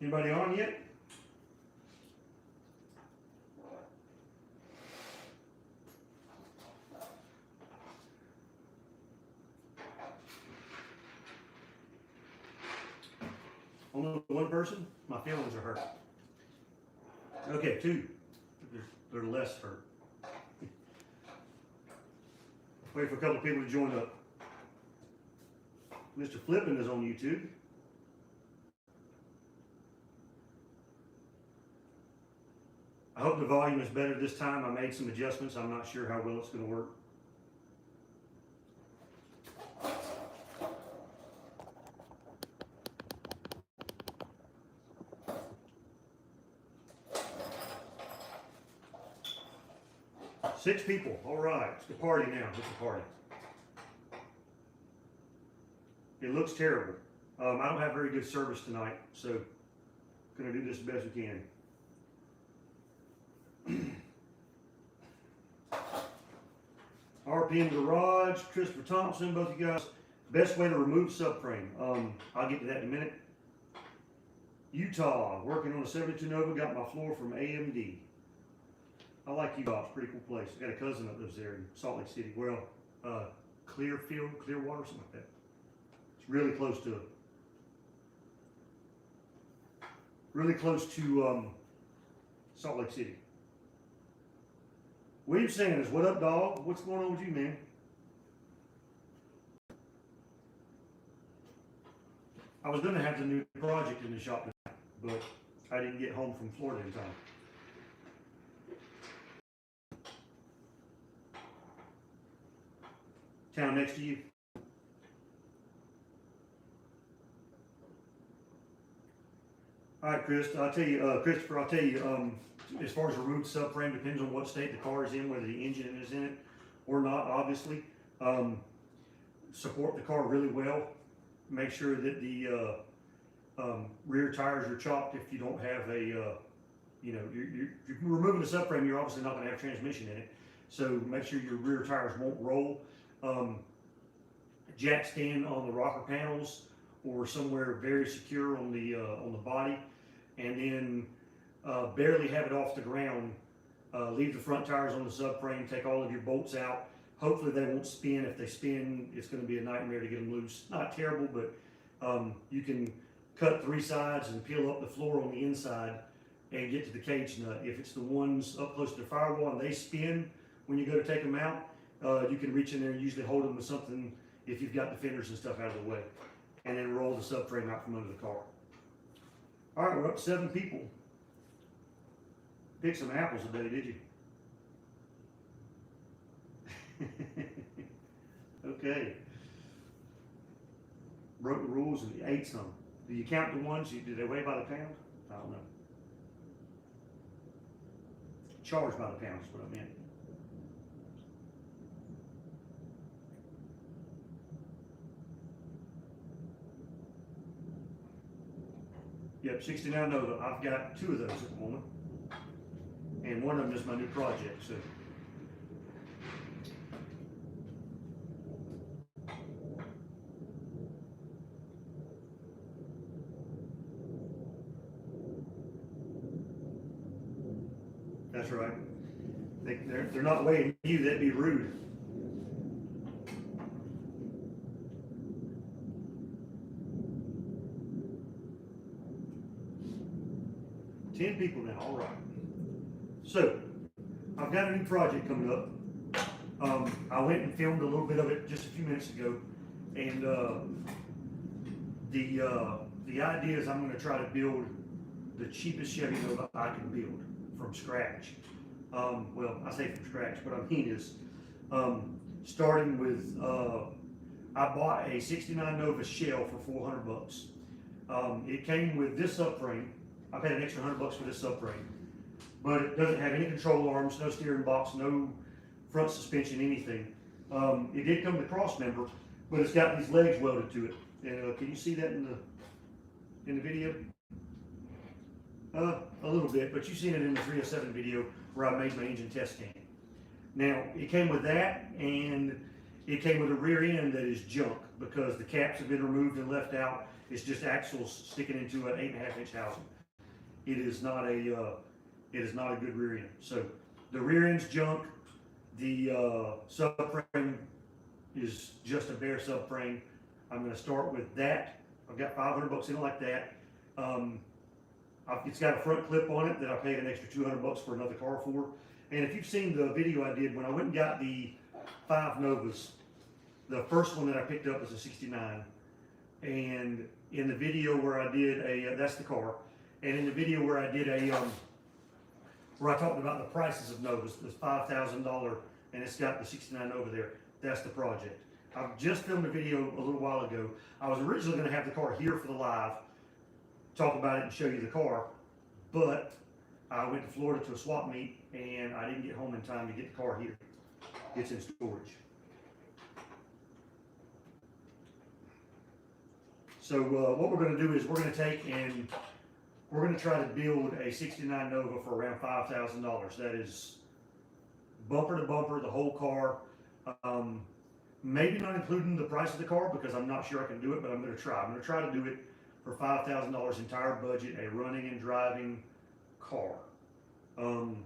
Anybody on yet? Only one person? My feelings are hurt. Okay, two. They're less hurt. Wait for a couple of people to join up. Mr. Flippin is on YouTube. I hope the volume is better this time. I made some adjustments. I'm not sure how well it's going to work. Six people. All right. It's the party now. It's a party. It looks terrible. I don't have very good service tonight, so going to do this the best we can. RPM Garage, Christopher Thompson, both of you guys. Best way to remove subframe. I'll get to that in a minute. Utah, working on a 72 Nova, got my floor from AMD. I like Utah, it's a pretty cool place. I got a cousin that lives there in Salt Lake City. Well, Clearwater, something like that. It's really close to Salt Lake City. William Sanders, what up, dog? What's going on with you, man? I was going to have the new project in the shop tonight, but I didn't get home from Florida in time. Town next to you. All right, Chris. Christopher. I'll tell you. As far as removed subframe, depends on what state the car is in, whether the engine is in it or not. Obviously, support the car really well. Make sure that the rear tires are chopped. If you don't have a, you're removing the subframe, you're obviously not going to have transmission in it. So make sure your rear tires won't roll. Jack stand on the rocker panels or somewhere very secure on the body, and then barely have it off the ground. Leave the front tires on the subframe. Take all of your bolts out. Hopefully they won't spin. If they spin, it's going to be a nightmare to get them loose. Not terrible, but you can cut 3 sides and peel up the floor on the inside and get to the cage nut. If it's the ones up close to the firewall and they spin when you go to take them out, you can reach in there and usually hold them with something if you've got the fenders and stuff out of the way, and then roll the subframe out from under the car. All right, we're up to 7 people. Pick some apples today, did you? Okay. Broke the rules and ate some. Do you count the ones? Do they weigh by the pound? I don't know. Charged by the pound is what I meant. Yep, 69 Nova. I've got 2 of those at the moment. And one of them is my new project, so. That's right. They're not weighing you, that'd be rude. Ten people now, all right. So, I've got a new project coming up. I went and filmed a little bit of it just a few minutes ago, and the idea is I'm going to try to build the cheapest Chevy Nova I can build from scratch. Well, I say from scratch, but I mean is starting with I bought a '69 Nova shell for $400. It came with this subframe. I paid an extra $100 for this subframe, but it doesn't have any control arms, no steering box, no front suspension, anything. It did come with a cross member, but it's got these legs welded to it. And can you see that in the video? A little bit, but you've seen it in the 307 video where I made my engine test can. Now, it came with that, and it came with a rear end that is junk because the caps have been removed and left out. It's just axles sticking into an 8.5-inch housing. it is not a good rear end. So the rear end's junk. The subframe is just a bare subframe. I'm going to start with that. I've got $500 in it like that. It's got a front clip on it that I paid an extra $200 for another car for. And if you've seen the video I did when I went and got the 5 Novas, the first one that I picked up was a 69. And in the video where I did that's the car. And in the video where I did where I talked about the prices of Novas, this $5,000, and it's got the 69 over there. That's the project. I've just filmed a video a little while ago. I was originally going to have the car here for the live, talk about it and show you the car, but I went to Florida to a swap meet and I didn't get home in time to get the car here. It's in storage. So what we're going to do is we're going to take and we're going to try to build a 69 Nova for around $5,000. That is bumper to bumper, the whole car. Maybe not including the price of the car because I'm not sure I can do it, but I'm going to try. I'm going to try to do it for $5,000 entire budget, a running and driving car. You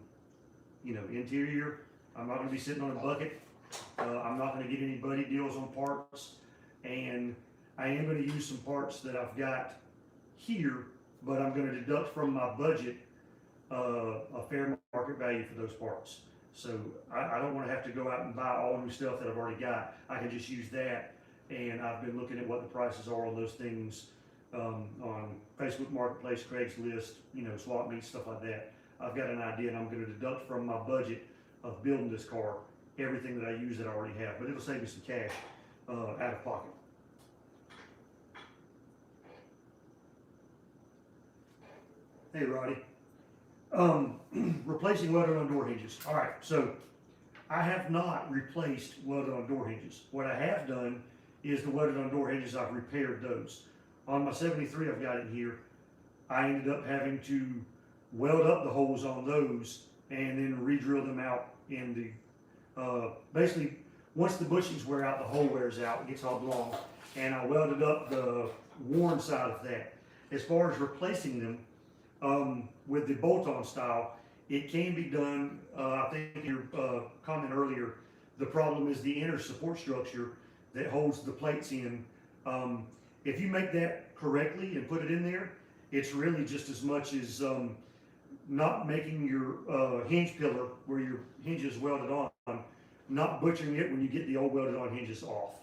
know, interior, I'm not going to be sitting on a bucket. I'm not going to get any buddy deals on parts, and I am going to use some parts that I've got here, but I'm going to deduct from my budget a fair market value for those parts. So I don't want to have to go out and buy all new stuff that I've already got. I can just use that, and I've been looking at what the prices are on those things on Facebook Marketplace, Craigslist, you know, swap meets, stuff like that. I've got an idea, and I'm going to deduct from my budget of building this car everything that I use that I already have, but it'll save me some cash out of pocket. Hey, Roddy. Replacing welded on door hinges. All right, so I have not replaced welded on door hinges. What I have done is the welded on door hinges, I've repaired those. On my 73, I've got it here. I ended up having to weld up the holes on those and then re-drill them out in the, basically, once the bushings wear out, the hole wears out, it gets all blown, and I welded up the worn side of that. As far as replacing them, with the bolt-on style, it can be done. I think your comment earlier, the problem is the inner support structure that holds the plates in. If you make that correctly and put it in there, it's really just as much as not making your hinge pillar where your hinge is welded on, not butchering it when you get the old welded on hinges off.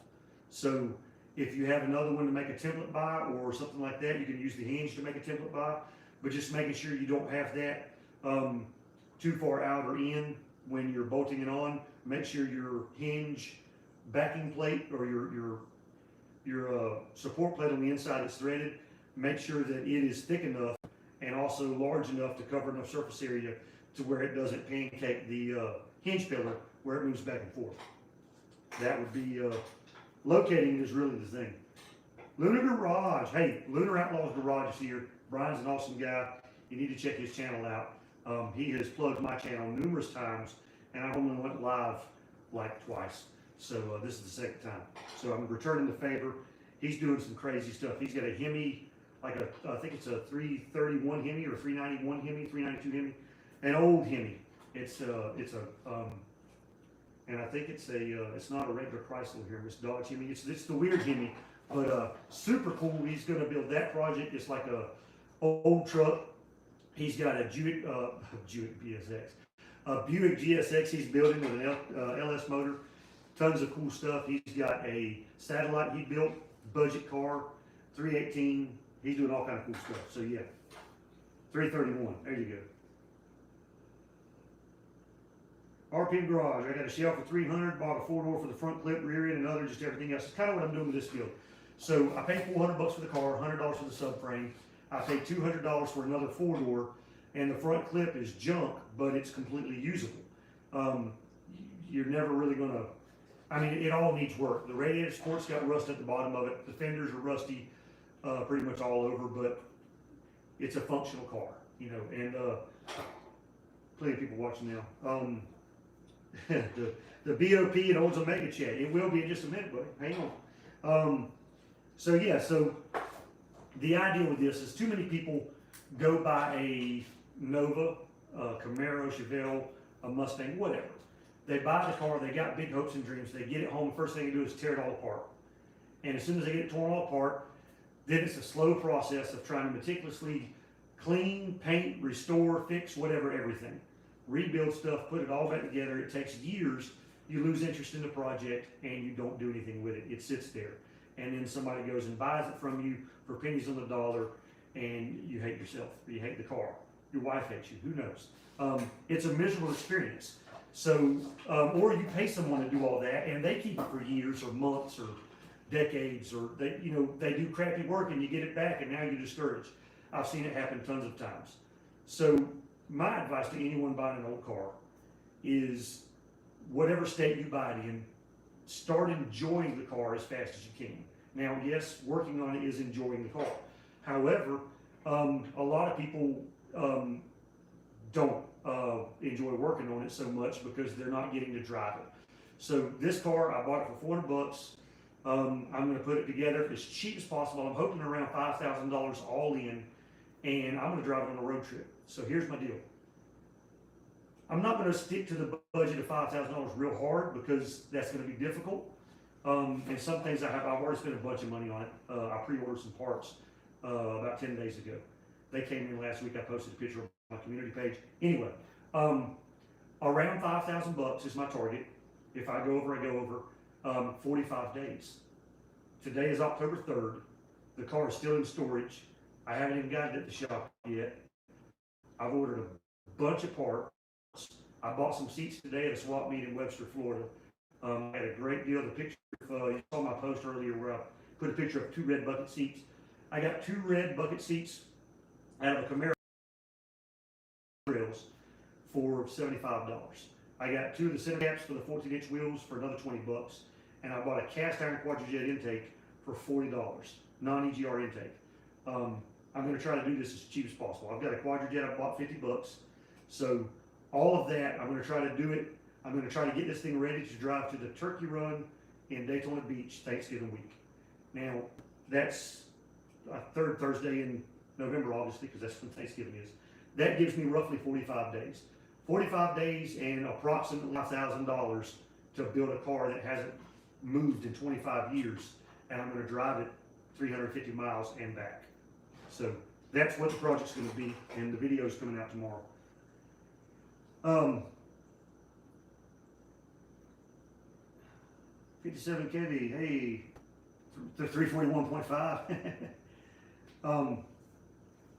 So if you have another one to make a template by or something like that, you can use the hinge to make a template by. But just making sure you don't have that too far out or in when you're bolting it on. Make sure your hinge backing plate or your support plate on the inside is threaded. Make sure that it is thick enough and also large enough to cover enough surface area to where it doesn't pancake the hinge pillar where it moves back and forth. That would be, locating is really the thing. Lunar Garage. Hey, Lunar Outlaws Garage is here. Brian's an awesome guy. You need to check his channel out. He has plugged my channel numerous times, and I only went live like twice. So this is the second time. So I'm returning the favor. He's doing some crazy stuff. He's got a Hemi, like I think it's a 331 Hemi or 391 Hemi, 392 Hemi, an old Hemi. And I think it's not a regular Chrysler here. It's Dodge Hemi. It's the weird Hemi, but super cool. He's going to build that project. It's like a old truck. He's got a Buick GSX he's building with an LS motor. Tons of cool stuff. He's got a satellite he built, budget car, 318. He's doing all kind of cool stuff. So yeah, 331. There you go. RPM Garage. I got a shell for $300. Bought a 4-door for the front clip, rear end, and other, just everything else. It's kind of what I'm doing with this build. So I paid $400 for the car, $100 for the subframe. I paid $200 for another 4-door, and the front clip is junk, but it's completely usable. You're never really gonna, I mean, it all needs work. The radiator support's got rust at the bottom of it. The fenders are rusty pretty much all over, but it's a functional car, you know, and plenty of people watching now. The BOP and Olds Omega chat. It will be in just a minute, buddy. Hang on. So yeah, so the idea with this is too many people go buy a Nova, a Camaro, Chevelle, a Mustang, whatever. They buy the car, they got big hopes and dreams, they get it home, the first thing they do is tear it all apart. And as soon as they get it torn all apart, then it's a slow process of trying to meticulously clean, paint, restore, fix, whatever, everything. Rebuild stuff, put it all back together. It takes years. You lose interest in the project and you don't do anything with it. It sits there. And then somebody goes and buys it from you for pennies on the dollar, and you hate yourself. You hate the car. Your wife hates you. Who knows? It's a miserable experience. So, or you pay someone to do all that, and they keep it for years or months or decades, or they do crappy work and you get it back and now you're discouraged. I've seen it happen tons of times. So my advice to anyone buying an old car is, whatever state you buy it in, start enjoying the car as fast as you can. Now, yes, working on it is enjoying the car. However, a lot of people don't enjoy working on it so much because they're not getting to drive it. So this car, I bought it for $400. I'm going to put it together as cheap as possible. I'm hoping around $5,000 all in, and I'm going to drive it on a road trip. So here's my deal. I'm not going to stick to the budget of $5,000 real hard because that's going to be difficult. And some things I've already spent a bunch of money on it. I pre-ordered some parts about 10 days ago. They came in last week. I posted a picture on my community page. Anyway, around $5,000 is my target. If I go over, I go over. 45 days. Today is October 3rd. The car is still in storage. I haven't even got it at the shop yet. I've ordered a bunch of parts. I bought some seats today at a swap meet in Webster, Florida. I had a great deal. The picture, you saw my post earlier where I put a picture of 2 red bucket seats. I got 2 red bucket seats out of a Camaro rails for $75. I got 2 of the center caps for the 14-inch wheels for another $20. And I bought a cast iron quadrijet intake for $40, non-EGR intake. I'm going to try to do this as cheap as possible. I've got a quadrijet I bought $50. So all of that, I'm going to try to do it. I'm going to try to get this thing ready to drive to the turkey run in Daytona Beach Thanksgiving week. Now, that's a third Thursday in November, obviously, because that's when Thanksgiving is. That gives me roughly 45 days. 45 days and approximately $1,000 to build a car that hasn't moved in 25 years, and I'm going to drive it 350 miles and back. So that's what the project's going to be, and the video is coming out tomorrow. 57 kV, hey, the 341.5.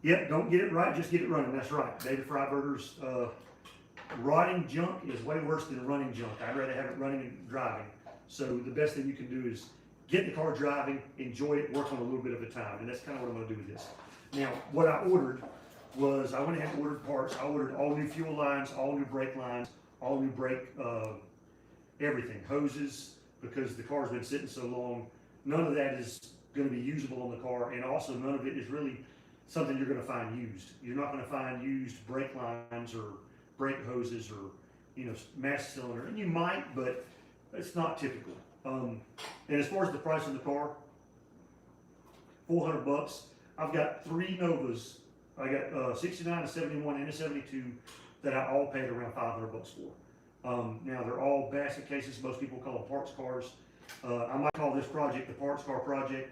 Yep, don't get it right, just get it running. That's right. David Freiberger's rotting junk is way worse than running junk. I'd rather have it running and driving. So the best thing you can do is get the car driving, enjoy it, work on a little bit of a time. And that's kind of what I'm going to do with this. Now, what I ordered was, I went ahead and ordered parts. I ordered all new fuel lines, all new brake lines, all new brake, everything, hoses, because the car's been sitting so long. None of that is going to be usable on the car, and also none of it is really something you're going to find used. You're not going to find used brake lines or brake hoses or, master cylinder, and you might, but it's not typical. And as far as the price of the car, $400. I've got 3 Novas. I got 69, a 71, and a 72 that I all paid around $500 for. Now they're all basket cases. Most people call them parts cars. I might call this project the Parts Car Project.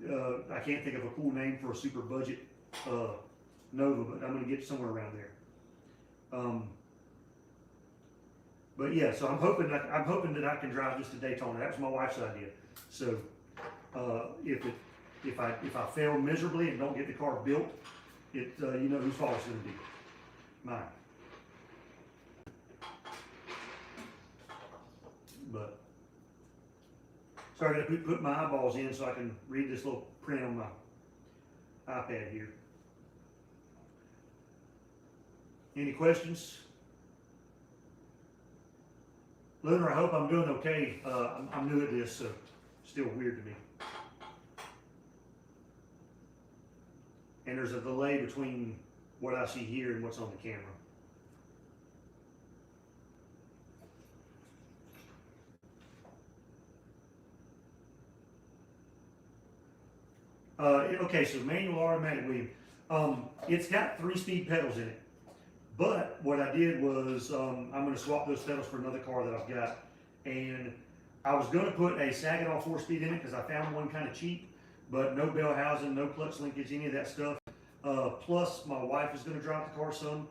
I can't think of a cool name for a super budget Nova, but I'm going to get somewhere around there. But yeah, so I'm hoping that I can drive this to Daytona. That was my wife's idea. So if I fail miserably and don't get the car built, you know whose fault it's going to be. Mine. But sorry, I put my eyeballs in so I can read this little print on my iPad here. Any questions? Lunar, I hope I'm doing okay. I'm new at this, so still weird to me. And there's a delay between what I see here and what's on the camera. Okay, so manual automatic, William. It's got 3-speed pedals in it. But what I did was, I'm gonna swap those pedals for another car that I've got. And I was gonna put a Saginaw 4-speed in it because I found one kind of cheap, but no bell housing, no clutch linkage, any of that stuff. Plus my wife is gonna drive the car some,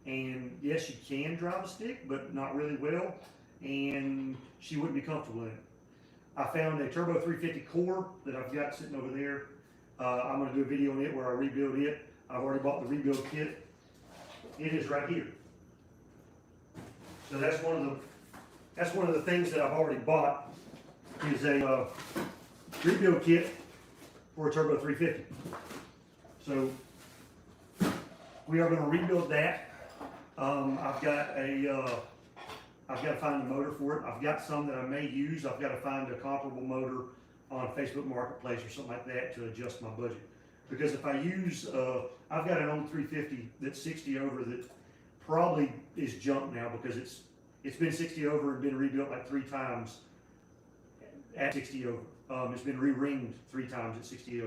and yes, she can drive a stick, but not really well, and she wouldn't be comfortable in it. I found a Turbo 350 core that I've got sitting over there. I'm gonna do a video on it where I rebuild it. I've already bought the rebuild kit. It is right here. So that's one of the things that I've already bought is a rebuild kit for a Turbo 350. So we are going to rebuild that. I've got to find a motor for it. I've got some that I may use. I've got to find a comparable motor on Facebook Marketplace or something like that to adjust my budget. Because if I use, I've got an old 350 that's 60 over that probably is junk now because it's been 60 over and been rebuilt like 3 times at 60 over. It's been re-ringed 3 times at 60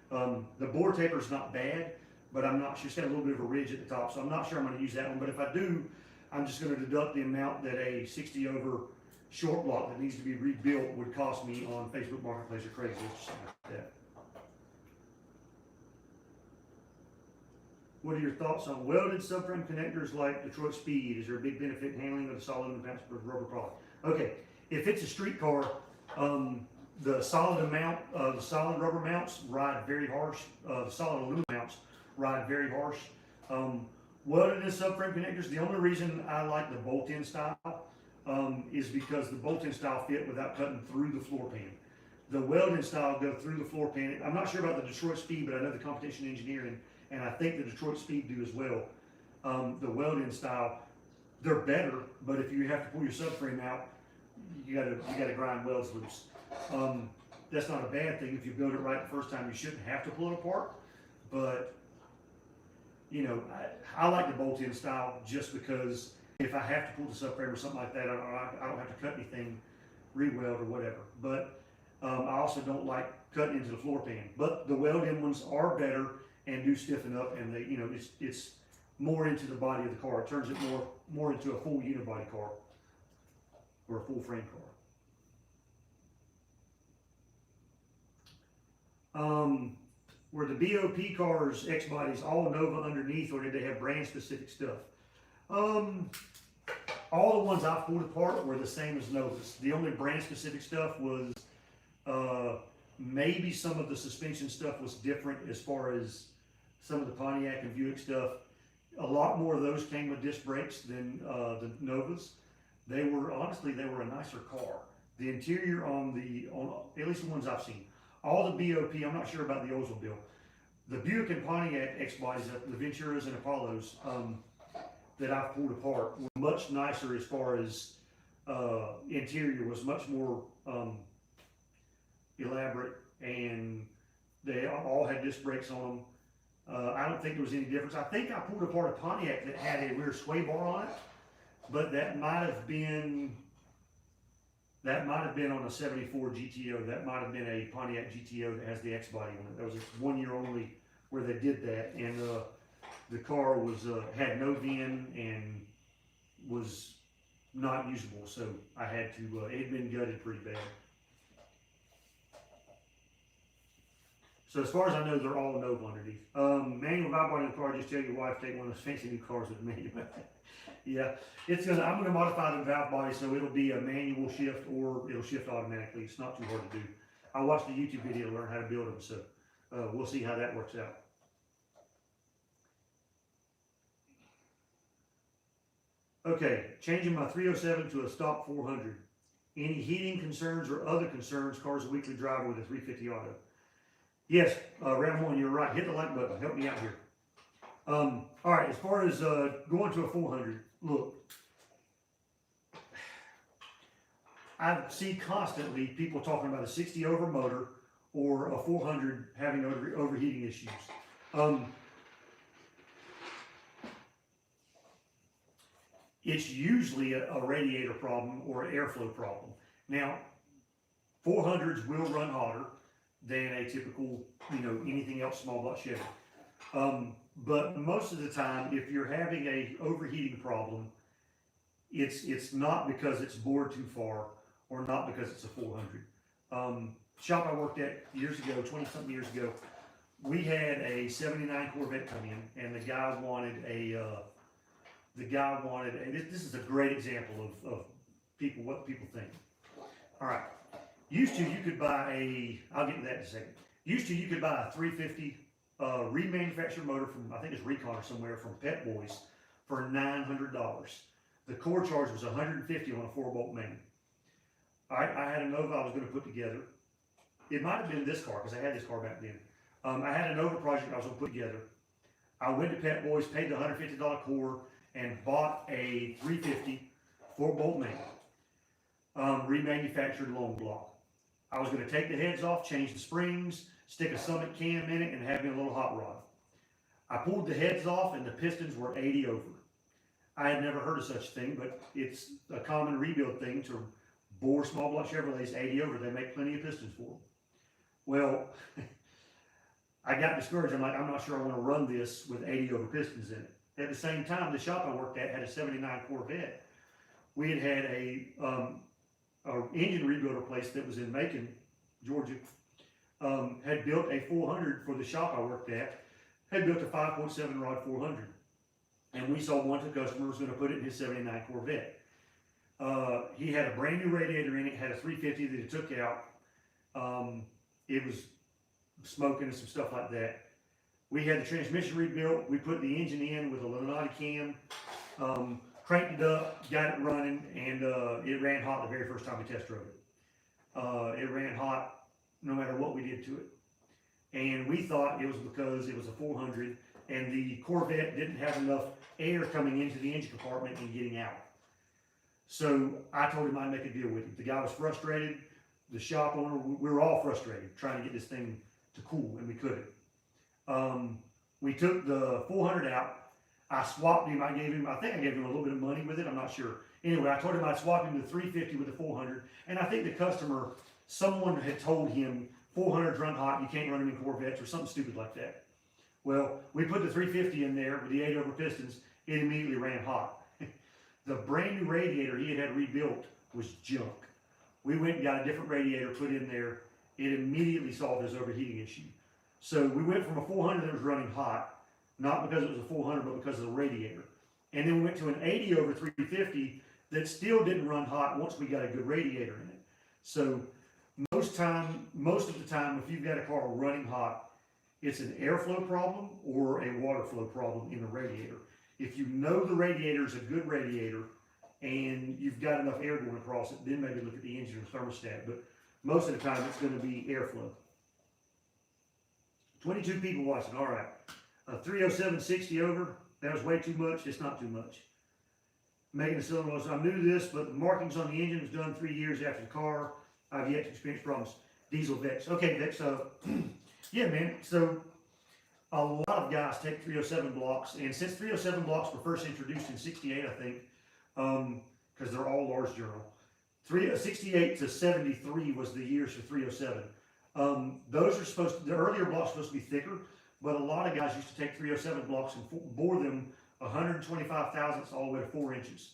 over. The bore taper is not bad, but I'm not sure. It's got a little bit of a ridge at the top, so I'm not sure I'm going to use that one. But if I do, I'm just going to deduct the amount that a 60 over short block that needs to be rebuilt would cost me on Facebook Marketplace or Craigslist or something like that. What are your thoughts on welded subframe connectors like Detroit Speed? Is there a big benefit in handling of the solid amounts of rubber product? Okay, if it's a street car, the solid rubber mounts ride very harsh. The solid aluminum mounts ride very harsh. Welded and subframe connectors, the only reason I like the bolt-in style is because the bolt-in style fit without cutting through the floor pan. The welded style go through the floor pan. I'm not sure about the Detroit Speed, but I know the competition engineering, and I think the Detroit Speed do as well. The welded style, they're better, but if you have to pull your subframe out, you gotta grind welds loose. That's not a bad thing. If you build it right the first time, you shouldn't have to pull it apart. But you know, I like the bolt-in style just because if I have to pull the subframe or something like that, I don't have to cut anything, re-weld or whatever. But I also don't like cutting into the floor pan. But the weld-in ones are better and do stiffen up, and they, you know, it's more into the body of the car. It turns it more into a full unibody car or a full frame car. Were the BOP cars, X-bodies, all Nova underneath, or did they have brand specific stuff? All the ones I pulled apart were the same as Novas. The only brand specific stuff was maybe some of the suspension stuff was different as far as some of the Pontiac and Buick stuff. A lot more of those came with disc brakes than the Novas. They were, honestly, they were a nicer car. The interior on at least the ones I've seen, all the BOP, I'm not sure about the Oldsmobile. The Buick and Pontiac X-bodies, the Venturas and Apollos that I've pulled apart were much nicer as far as interior was much more elaborate, and they all had disc brakes on them. I don't think there was any difference. I think I pulled apart a Pontiac that had a rear sway bar on it, but that might have been on a 74 GTO. That might have been a Pontiac GTO that has the X body on it. That was 1 year only where they did that, and the car was had no VIN and was not usable. So I had to. It had been gutted pretty bad. So as far as I know, they're all Nova underneath. Manual vibe body in the car. Just tell your wife take one of those fancy new cars with manual. Yeah, I'm gonna modify the valve body so it'll be a manual shift or it'll shift automatically. It's not too hard to do. I watched a YouTube video to learn how to build them, so we'll see how that works out. Okay, changing my 307 to a stock 400. Any heating concerns or other concerns? Car's a weekly driver with a 350 auto. Yes, round one, you're right. Hit the like button. Help me out here. All right, as far as going to a 400, look, I see constantly people talking about a 60 over motor or a 400 having overheating issues. It's usually a radiator problem or an airflow problem. Now, 400s will run hotter than a typical, anything else small block Chevy. But most of the time, if you're having a overheating problem, it's not because it's bored too far or not because it's a 400. Shop I worked at years ago, 20-something years ago, we had a 79 Corvette come in, and the guy wanted this is a great example of people, what people think. All right. Used to, you could buy I'll get to that in a second. Used to, you could buy a 350 remanufactured motor from, I think it's Recon or somewhere, from Pet Boys for $900. The core charge was $150 on a 4-bolt main. All right, I had a Nova I was going to put together. It might have been this car, because I had this car back then. I had a Nova project I was going to put together. I went to Pet Boys, paid the $150 core, and bought a 350 4-bolt main, remanufactured long block. I was going to take the heads off, change the springs, stick a Summit cam in it, and have me a little hot rod. I pulled the heads off, and the pistons were 80 over. I had never heard of such a thing, but it's a common rebuild thing to bore small block Chevrolets 80 over. They make plenty of pistons for them. Well, I got discouraged. I'm like, I'm not sure I want to run this with 80 over pistons in it. At the same time, the shop I worked at had a 79 Corvette. We had a engine rebuilder place that was in Macon, Georgia, had built a 400 for the shop I worked at, had built a 5.7 rod 400. And we sold one to the customer who was going to put it in his 79 Corvette. He had a brand new radiator in it, had a 350 that he took out. It was smoking and some stuff like that. We had the transmission rebuilt. We put the engine in with a Lunati cam, cranked it up, got it running, and it ran hot the very first time we test drove it. It ran hot no matter what we did to it. And we thought it was because it was a 400 and the Corvette didn't have enough air coming into the engine compartment and getting out. So I told him I'd make a deal with him. The guy was frustrated. The shop owner, we were all frustrated trying to get this thing to cool, and we couldn't. We took the 400 out. I swapped him. I think I gave him a little bit of money with it. I'm not sure. Anyway, I told him I'd swap him the 350 with the 400. And I think the customer, someone had told him 400s run hot, you can't run them in Corvettes or something stupid like that. Well, we put the 350 in there with the 8 over pistons. It immediately ran hot. The brand new radiator he had rebuilt was junk. We went and got a different radiator put in there. It immediately solved his overheating issue. So we went from a 400 that was running hot, not because it was a 400, but because of the radiator. And then we went to an 80 over 350 that still didn't run hot once we got a good radiator in it. So most of the time, if you've got a car running hot, it's an airflow problem or a water flow problem in the radiator. If you know the radiator is a good radiator and you've got enough air going across it, then maybe look at the engine or thermostat. But most of the time, it's going to be airflow. 22 people watching. All right. 307 60 over. That was way too much. It's not too much. Making a cylinder was, I knew this, but the markings on the engine was done 3 years after the car. I've yet to experience problems. Diesel Vex. Okay, Vex. Yeah, man. So a lot of guys take 307 blocks, and since 307 blocks were first introduced in 68, I think, because they're all large journal, 68 to 73 was the years for 307. Those are the earlier blocks are supposed to be thicker, but a lot of guys used to take 307 blocks and bore them 125 thousandths all the way to 4 inches.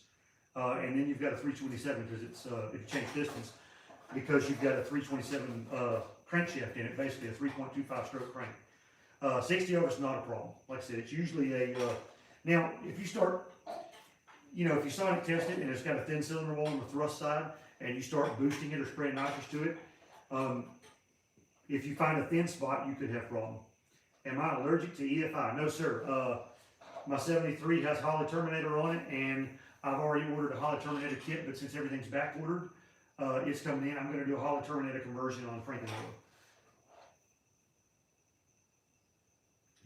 And then you've got a 327 because it's, if you change distance, because you've got a 327 crankshaft in it, basically a 3.25 stroke crank. 60 over is not a problem. Like I said, it's usually a, now if you start, if you sonic test it and it's got a thin cylinder wall on the thrust side and you start boosting it or spraying nitrous to it, if you find a thin spot, you could have a problem. Am I allergic to EFI? No, sir. My 73 has Holly Terminator on it, and I've already ordered a Holly Terminator kit, but since everything's back ordered, it's coming in. I'm going to do a Holly Terminator conversion on Frankenmuller.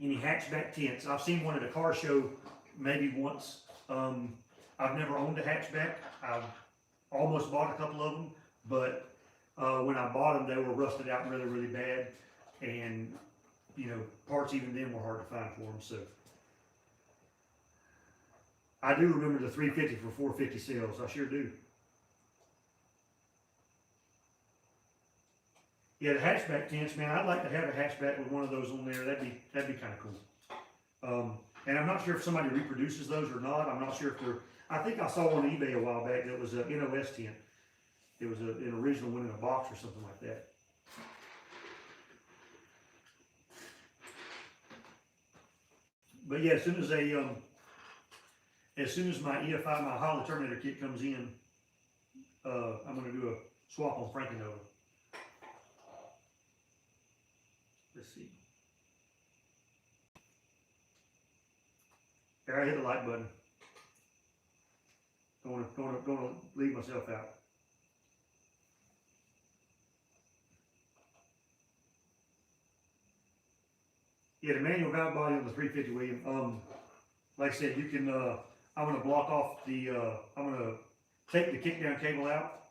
Any hatchback tents? I've seen one at a car show maybe once. I've never owned a hatchback. I've almost bought a couple of them, but when I bought them, they were rusted out really, really bad, and parts even then were hard to find for them. So I do remember the 350 for 450 sales. I sure do. Yeah, the hatchback tents, man. I'd like to have a hatchback with one of those on there. That'd be kind of cool. And I'm not sure if somebody reproduces those or not. I'm not sure if they're, I think I saw on eBay a while back that was a NOS tent. It was an original one in a box or something like that. But yeah, as soon as my EFI, my Holly Terminator kit comes in, I'm gonna do a swap on Frankenova. Let's see. There, I hit the like button. Don't wanna leave myself out. Yeah, the manual valve body on the 350 William. Like I said, you can. I'm gonna block off the. I'm gonna take the kickdown cable out,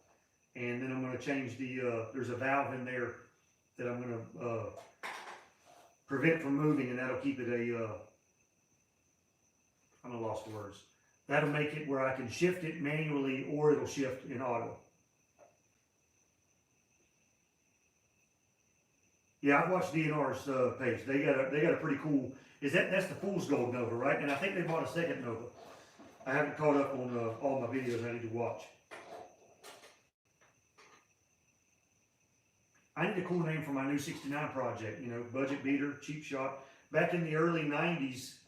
and then I'm gonna change the. There's a valve in there that I'm gonna prevent from moving, and that'll keep it a. I'm at a loss for words. That'll make it where I can shift it manually, or it'll shift in auto. Yeah, I've watched DNR's page. They got a pretty cool. That's the Fool's Gold Nova, right? And I think they bought a second Nova. I haven't caught up on all my videos I need to watch. I need a cool name for my new 69 project. You know, budget beater, cheap shot. Back in the early 90s,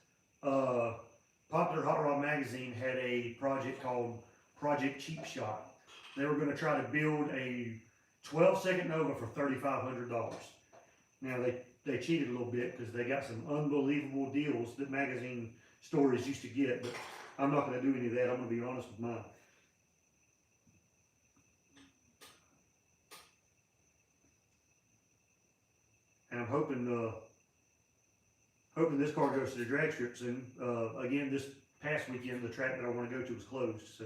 Popular Hot Rod Magazine had a project called Project Cheap Shot. They were going to try to build a 12-second Nova for $3,500. Now, they cheated a little bit because they got some unbelievable deals that magazine stories used to get, but I'm not going to do any of that. I'm going to be honest with mine. And I'm hoping this car goes to the drag strip soon. Again, this past weekend, the track that I want to go to was closed, so.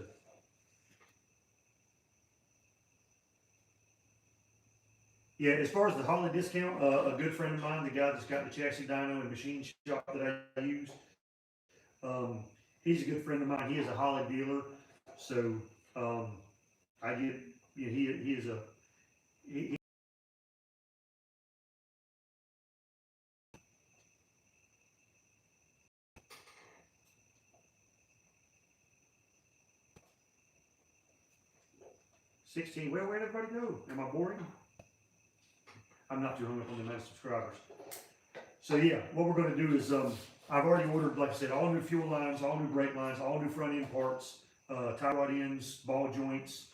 Yeah, as far as the Holly discount, a good friend of mine, the guy that's got the chassis dyno and machine shop that I use, he's a good friend of mine. He is a Holly dealer, so I get, you know, he is a, he 16, well, where'd everybody go? Am I boring? I'm not too hung up on the amount of subscribers. So yeah, what we're going to do is, I've already ordered, like I said, all new fuel lines, all new brake lines, all new front end parts, tie rod ends, ball joints,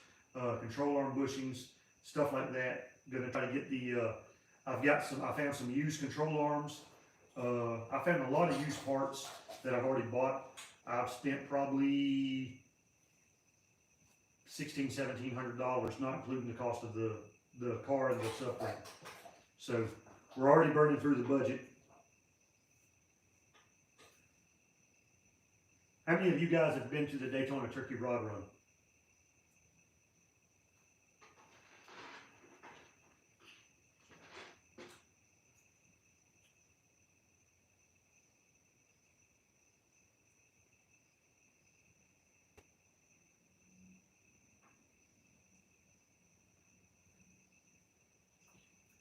control arm bushings, stuff like that. Going to try to get the, I found some used control arms. I found a lot of used parts that I've already bought. I've spent probably $1,600–1,700, not including the cost of the car and the subframe. So we're already burning through the budget. How many of you guys have been to the Daytona Turkey Rod Run?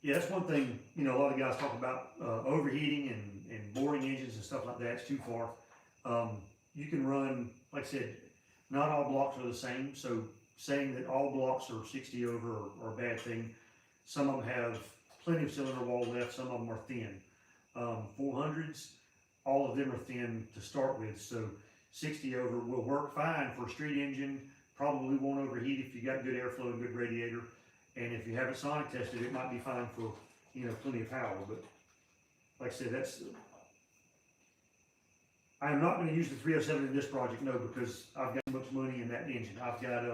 Yeah, that's one thing, you know, a lot of guys talk about overheating and boring engines and stuff like that. It's too far. You can run, like I said, not all blocks are the same. So saying that all blocks are 60 over are a bad thing. Some of them have plenty of cylinder wall left. Some of them are thin. 400s, all of them are thin to start with. So 60 over will work fine for a street engine. Probably won't overheat if you got good airflow and good radiator. And if you haven't sonic tested, it might be fine for, you know, plenty of power. But like I said, I am not going to use the 307 in this project, no, because I've got too much money in that engine. I've got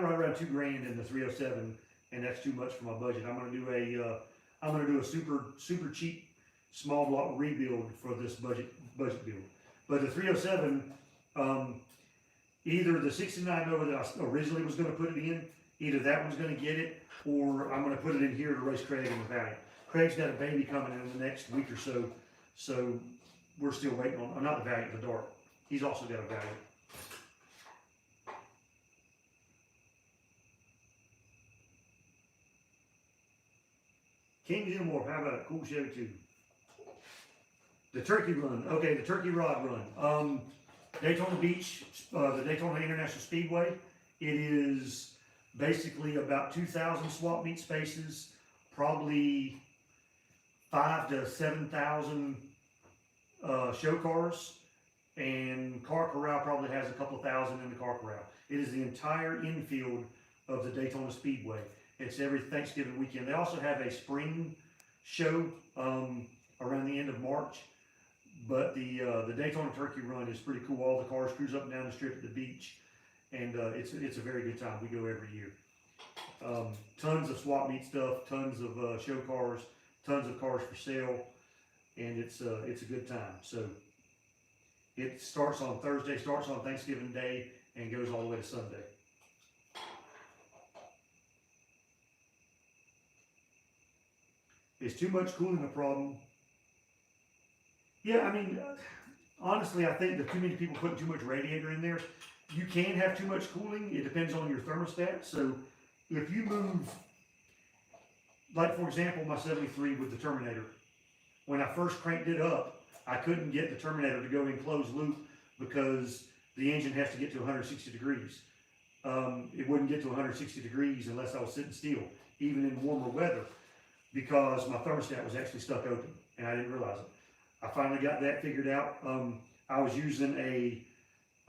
right around $2,000 in the 307, and that's too much for my budget. I'm going to do a super cheap small block rebuild for this budget build. But the 307, either the 69 Nova that I originally was going to put it in, either that one's going to get it, or I'm going to put it in here to race Craig in the Valiant. Craig's got a baby coming in the next week or so, so we're still waiting on, not the Valiant, the Dart. He's also got a Valiant. King Gilmore, how about a cool Chevy too? The turkey run. Okay, the turkey rod run. Daytona Beach, the Daytona International Speedway. It is basically about 2,000 swap meet spaces, probably 5,000 to 7,000 show cars, and car corral probably has a couple thousand in the car corral. It is the entire infield of the Daytona Speedway. It's every Thanksgiving weekend. They also have a spring show around the end of March, but the Daytona Turkey Run is pretty cool. All the cars cruise up and down the strip at the beach, and it's a very good time. We go every year. Tons of swap meet stuff, tons of show cars, tons of cars for sale, and it's a good time. So it starts on Thursday, starts on Thanksgiving Day, and goes all the way to Sunday. Is too much cooling a problem? Yeah, I mean, honestly, I think that too many people putting too much radiator in there. You can have too much cooling. It depends on your thermostat. So if you move, like for example, my 73 with the Terminator, when I first cranked it up, I couldn't get the Terminator to go in closed loop because the engine has to get to 160 degrees. It wouldn't get to 160 degrees unless I was sitting still, even in warmer weather, because my thermostat was actually stuck open and I didn't realize it. I finally got that figured out. I was using a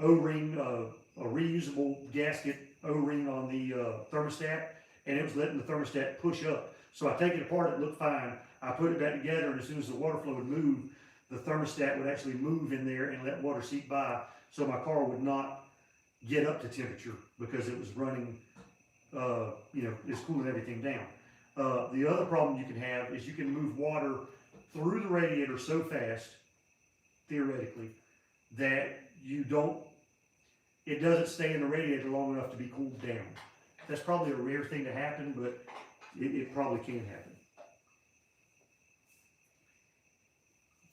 O-ring, a reusable gasket O-ring on the thermostat, and it was letting the thermostat push up. So I take it apart, it looked fine. I put it back together, and as soon as the water flow would move, the thermostat would actually move in there and let water seep by, so my car would not get up to temperature because it was running, it's cooling everything down. The other problem you can have is you can move water through the radiator so fast, theoretically, that it doesn't stay in the radiator long enough to be cooled down. That's probably a rare thing to happen, but it probably can happen.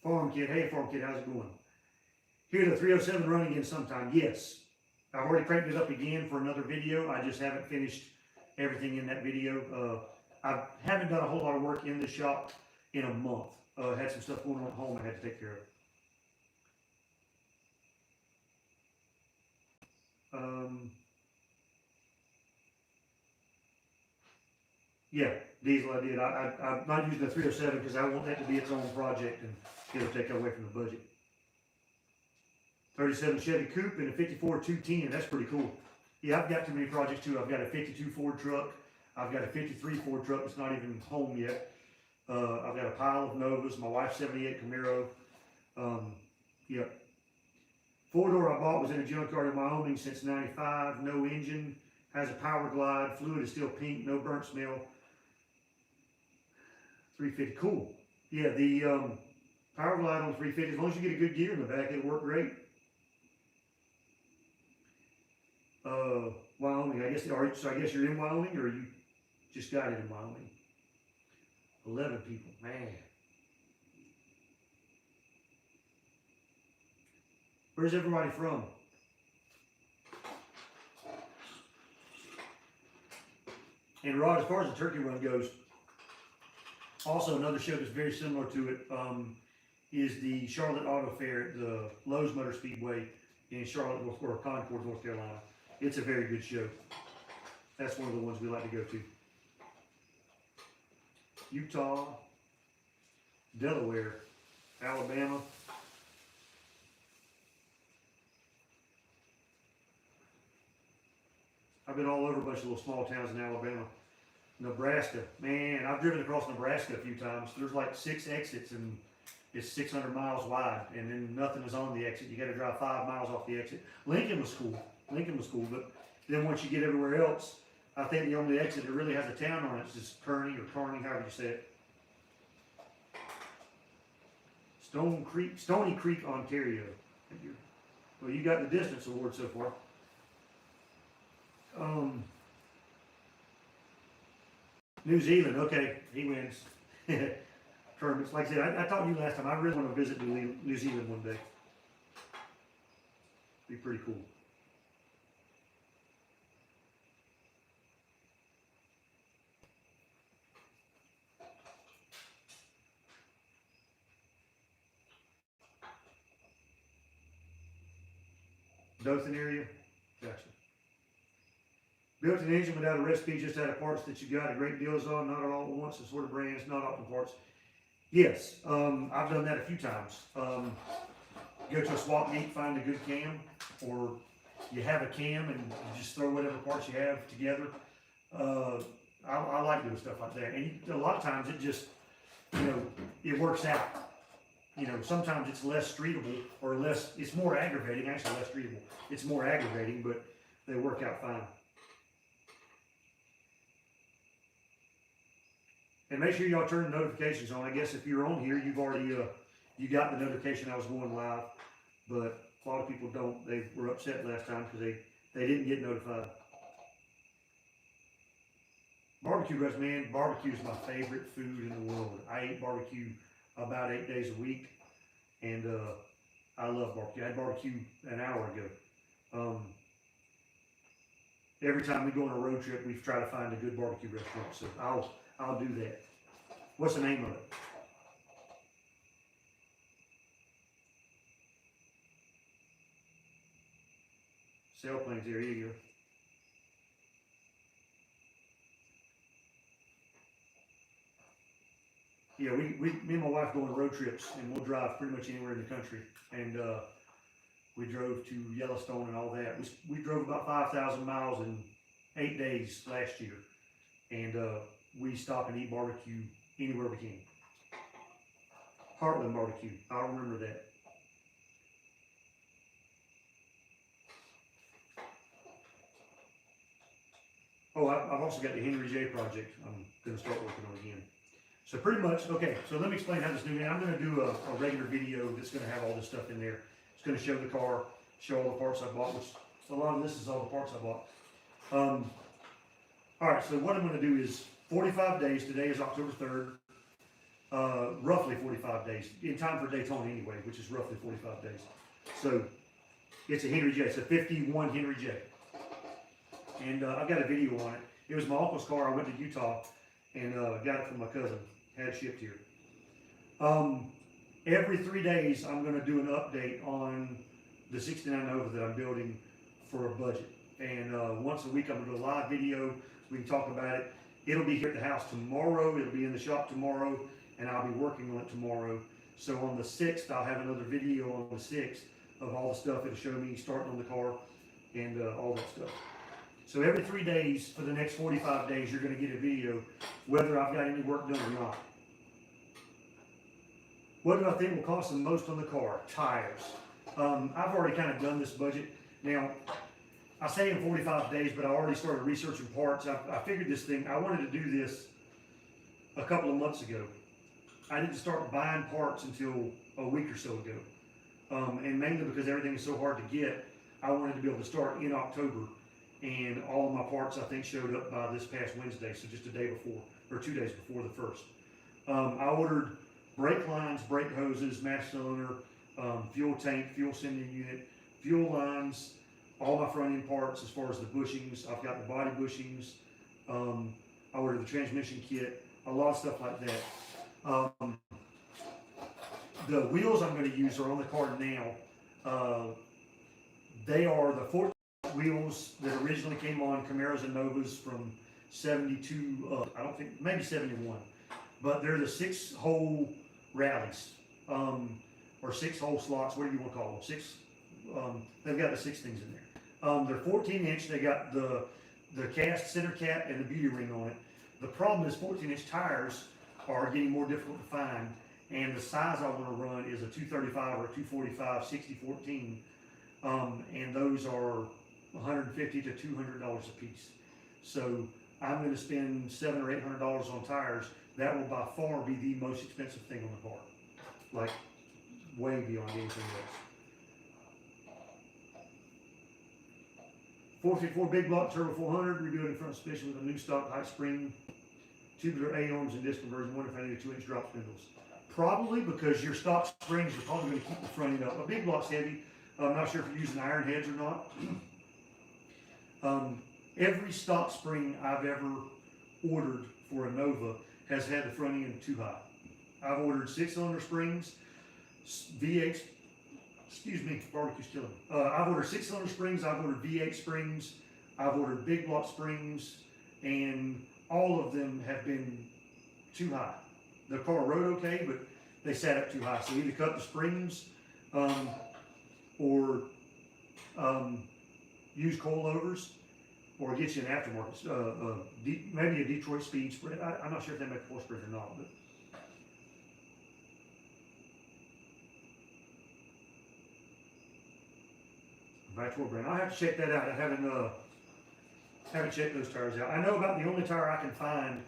Farm Kid, hey Farm Kid, how's it going? Here's the 307 running again sometime. Yes, I've already cranked it up again for another video. I just haven't finished everything in that video. I haven't done a whole lot of work in the shop in a month. Had some stuff going on at home I had to take care of. Yeah, diesel I did. I'm not using the 307 because I want that to be its own project and it'll take away from the budget. 37 Chevy Coupe and a 54 210. That's pretty cool. Yeah, I've got too many projects too. I've got a 52 Ford truck. I've got a 53 Ford truck that's not even home yet. I've got a pile of Novas. My wife's 78 Camaro. Yep. 4-door I bought was in a junkyard in Wyoming since '95. No engine. Has a power glide. Fluid is still pink. No burnt smell. 350. Cool. Yeah, the power glide on 350. As long as you get a good gear in the back, it'll work great. Wyoming. I guess. So I guess you're in Wyoming, or you just got it in Wyoming. 11 people, man. Where's everybody from? And Rod, as far as the turkey run goes, also another show that's very similar to it is the Charlotte Auto Fair at the Lowe's Motor Speedway in Charlotte, or Concord, North Carolina. It's a very good show. That's one of the ones we like to go to. Utah, Delaware, Alabama. I've been all over a bunch of little small towns in Alabama. Nebraska, man, I've driven across Nebraska a few times. There's like 6 exits and it's 600 miles wide, and then nothing is on the exit. You got to drive 5 miles off the exit. Lincoln was cool, but then once you get everywhere else, I think the only exit that really has a town on it is just Kearney or Kearney, however you say it. Stony Creek, Ontario. Well, you got the distance award so far. New Zealand, okay, he wins. Kermit's, like I said, I told you last time, I really want to visit New Zealand one day. Be pretty cool. Dothan area? Gotcha. Built an engine without a recipe, just out of parts that you got a great deals on, not all at once, and sort of brands, not optimal parts. Yes, I've done that a few times. Go to a swap meet, find a good cam, or you have a cam and you just throw whatever parts you have together. I like doing stuff like that. And a lot of times it just, it works out. Sometimes it's less streetable or less, it's more aggravating, actually less streetable. It's more aggravating, but they work out fine. And make sure y'all turn the notifications on. I guess if you're on here, you've already, you got the notification I was going live, but a lot of people don't. They were upset last time because they didn't get notified. Barbecue rest, man. Barbecue is my favorite food in the world. I eat barbecue about 8 days a week, and I love barbecue. I had barbecue an hour ago. Every time we go on a road trip, we try to find a good barbecue restaurant. So I'll do that. What's the name of it? Sailplanes, there you go. Yeah, me and my wife go on road trips, and we'll drive pretty much anywhere in the country. And we drove to Yellowstone and all that. We drove about 5,000 miles in 8 days last year. And we stop and eat barbecue anywhere we can. Heartland barbecue, I'll remember that. Oh, I've also got the Henry J project I'm going to start working on again. So pretty much, okay, so let me explain how this new, I'm going to do a regular video that's going to have all this stuff in there. It's going to show the car, show all the parts I bought, which a lot of this is all the parts I bought. All right, so what I'm going to do is 45 days. Today is October 3rd. Roughly 45 days, in time for Daytona anyway, which is roughly 45 days. So it's a Henry J. It's a 51 Henry J. And I've got a video on it. It was my uncle's car. I went to Utah and got it from my cousin. Had it shipped here. Every 3 days, I'm going to do an update on the 69 Nova that I'm building for a budget. And once a week, I'm going to do a live video. We can talk about it. It'll be here at the house tomorrow. It'll be in the shop tomorrow, and I'll be working on it tomorrow. So on the 6th, I'll have another video on the 6th of all the stuff it'll show me starting on the car and all that stuff. So every 3 days for the next 45 days, you're going to get a video, whether I've got any work done or not. What do I think will cost the most on the car? Tires. I've already kind of done this budget. Now, I say in 45 days, but I already started researching parts. I figured this thing, I wanted to do this a couple of months ago. I didn't start buying parts until a week or so ago. And mainly because everything is so hard to get, I wanted to be able to start in October. And all of my parts, I think, showed up by this past Wednesday, so just a day before, or 2 days before the 1st. I ordered brake lines, brake hoses, master cylinder, fuel tank, fuel sending unit, fuel lines, all my front end parts as far as the bushings. I've got the body bushings. I ordered the transmission kit, a lot of stuff like that. The wheels I'm going to use are on the car now. They are the 14 wheels that originally came on Camaros and Novas from 72, I don't think, maybe 71. But they're the 6-hole rallies, or 6-hole slots, whatever you want to call them. They've got the 6 things in there. They're 14-inch. They got the cast center cap and the beauty ring on it. The problem is 14-inch tires are getting more difficult to find, and the size I want to run is a 235 or a 245 60-14, and those are $150 to $200 a piece. So I'm going to spend $700 or $800 on tires. That will by far be the most expensive thing on the car, like way beyond anything else. 454 big block turbo 400, rebuilding front suspension with a new stock high spring, tubular A-arms and disc conversion. Wonder if I need a 2-inch drop spindles. Probably, because your stock springs are probably going to keep the front end up. A big block's heavy. I'm not sure if you're using iron heads or not. Every stock spring I've ever ordered for a Nova has had the front end too high. I've ordered 6-cylinder springs, V8 excuse me, barbecue's killing me. I've ordered 6-cylinder springs, I've ordered V8 springs, I've ordered big block springs, and all of them have been too high. The car rode okay, but they sat up too high. So either cut the springs, or use coilovers, or get you an aftermarket, maybe a Detroit Speed spread. I'm not sure if they make 4 spreads or not, but. Vitour brand. I'll have to check that out. I haven't checked those tires out. I know about the only tire I can find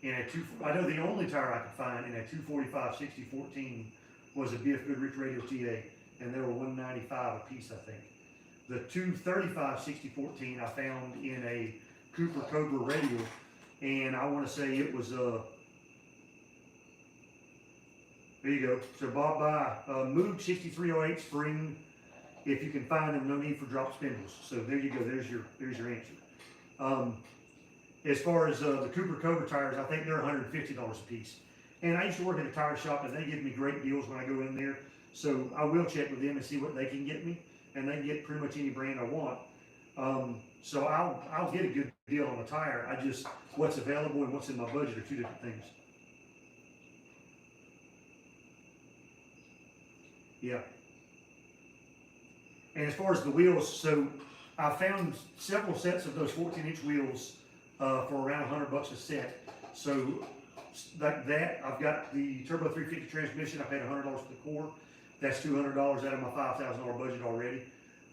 in a I know the only tire I could find in a 245 60-14 was a BF Goodrich Radial TA, and they were $195 a piece, I think. The 235 60-14 I found in a Cooper Cobra Radial, and I want to say it was there you go. So bought by Moog 6308 spring. If you can find them, no need for drop spindles. So there you go. There's your answer. As far as the Cooper Cobra tires, I think they're $150 a piece. And I used to work at a tire shop, and they give me great deals when I go in there. So I will check with them and see what they can get me, and they can get pretty much any brand I want. So I'll get a good deal on a tire. I just, what's available and what's in my budget are two different things. Yeah. And as far as the wheels, so I found several sets of those 14-inch wheels for around $100 a set. So like that, I've got the Turbo 350 transmission. I paid $100 for the core. That's $200 out of my $5,000 budget already.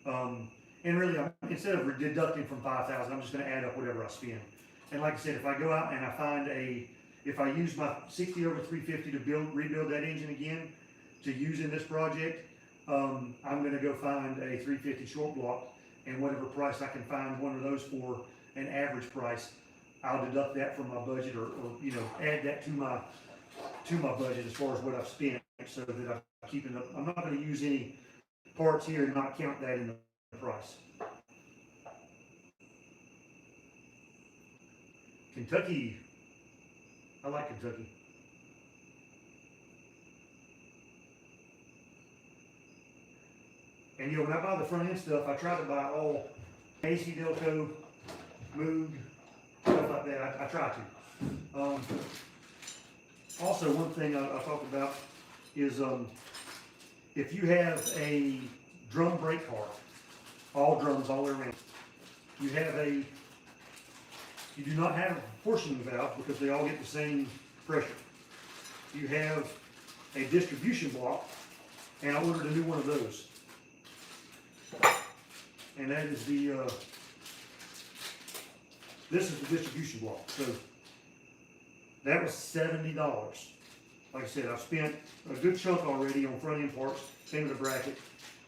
And really, instead of deducting from $5,000, I'm just going to add up whatever I spend. And like I said, if I go out and I find if I use my 60 over 350 to rebuild that engine again to use in this project, I'm going to go find a 350 short block, and whatever price I can find one of those for an average price, I'll deduct that from my budget, or add that to my budget as far as what I've spent, so that I'm keeping up. I'm not going to use any parts here and not count that in the price. Kentucky, I like Kentucky. And when I buy the front end stuff, I try to buy all AC Delco, Moog, stuff like that. I try to. Also, one thing I'll talk about is if you have a drum brake car, all drums all the way around, you do not have a portioning valve because they all get the same pressure. You have a distribution block, and I ordered a new one of those. And that is this is the distribution block. So that was $70. Like I said, I've spent a good chunk already on front end parts, same with the bracket.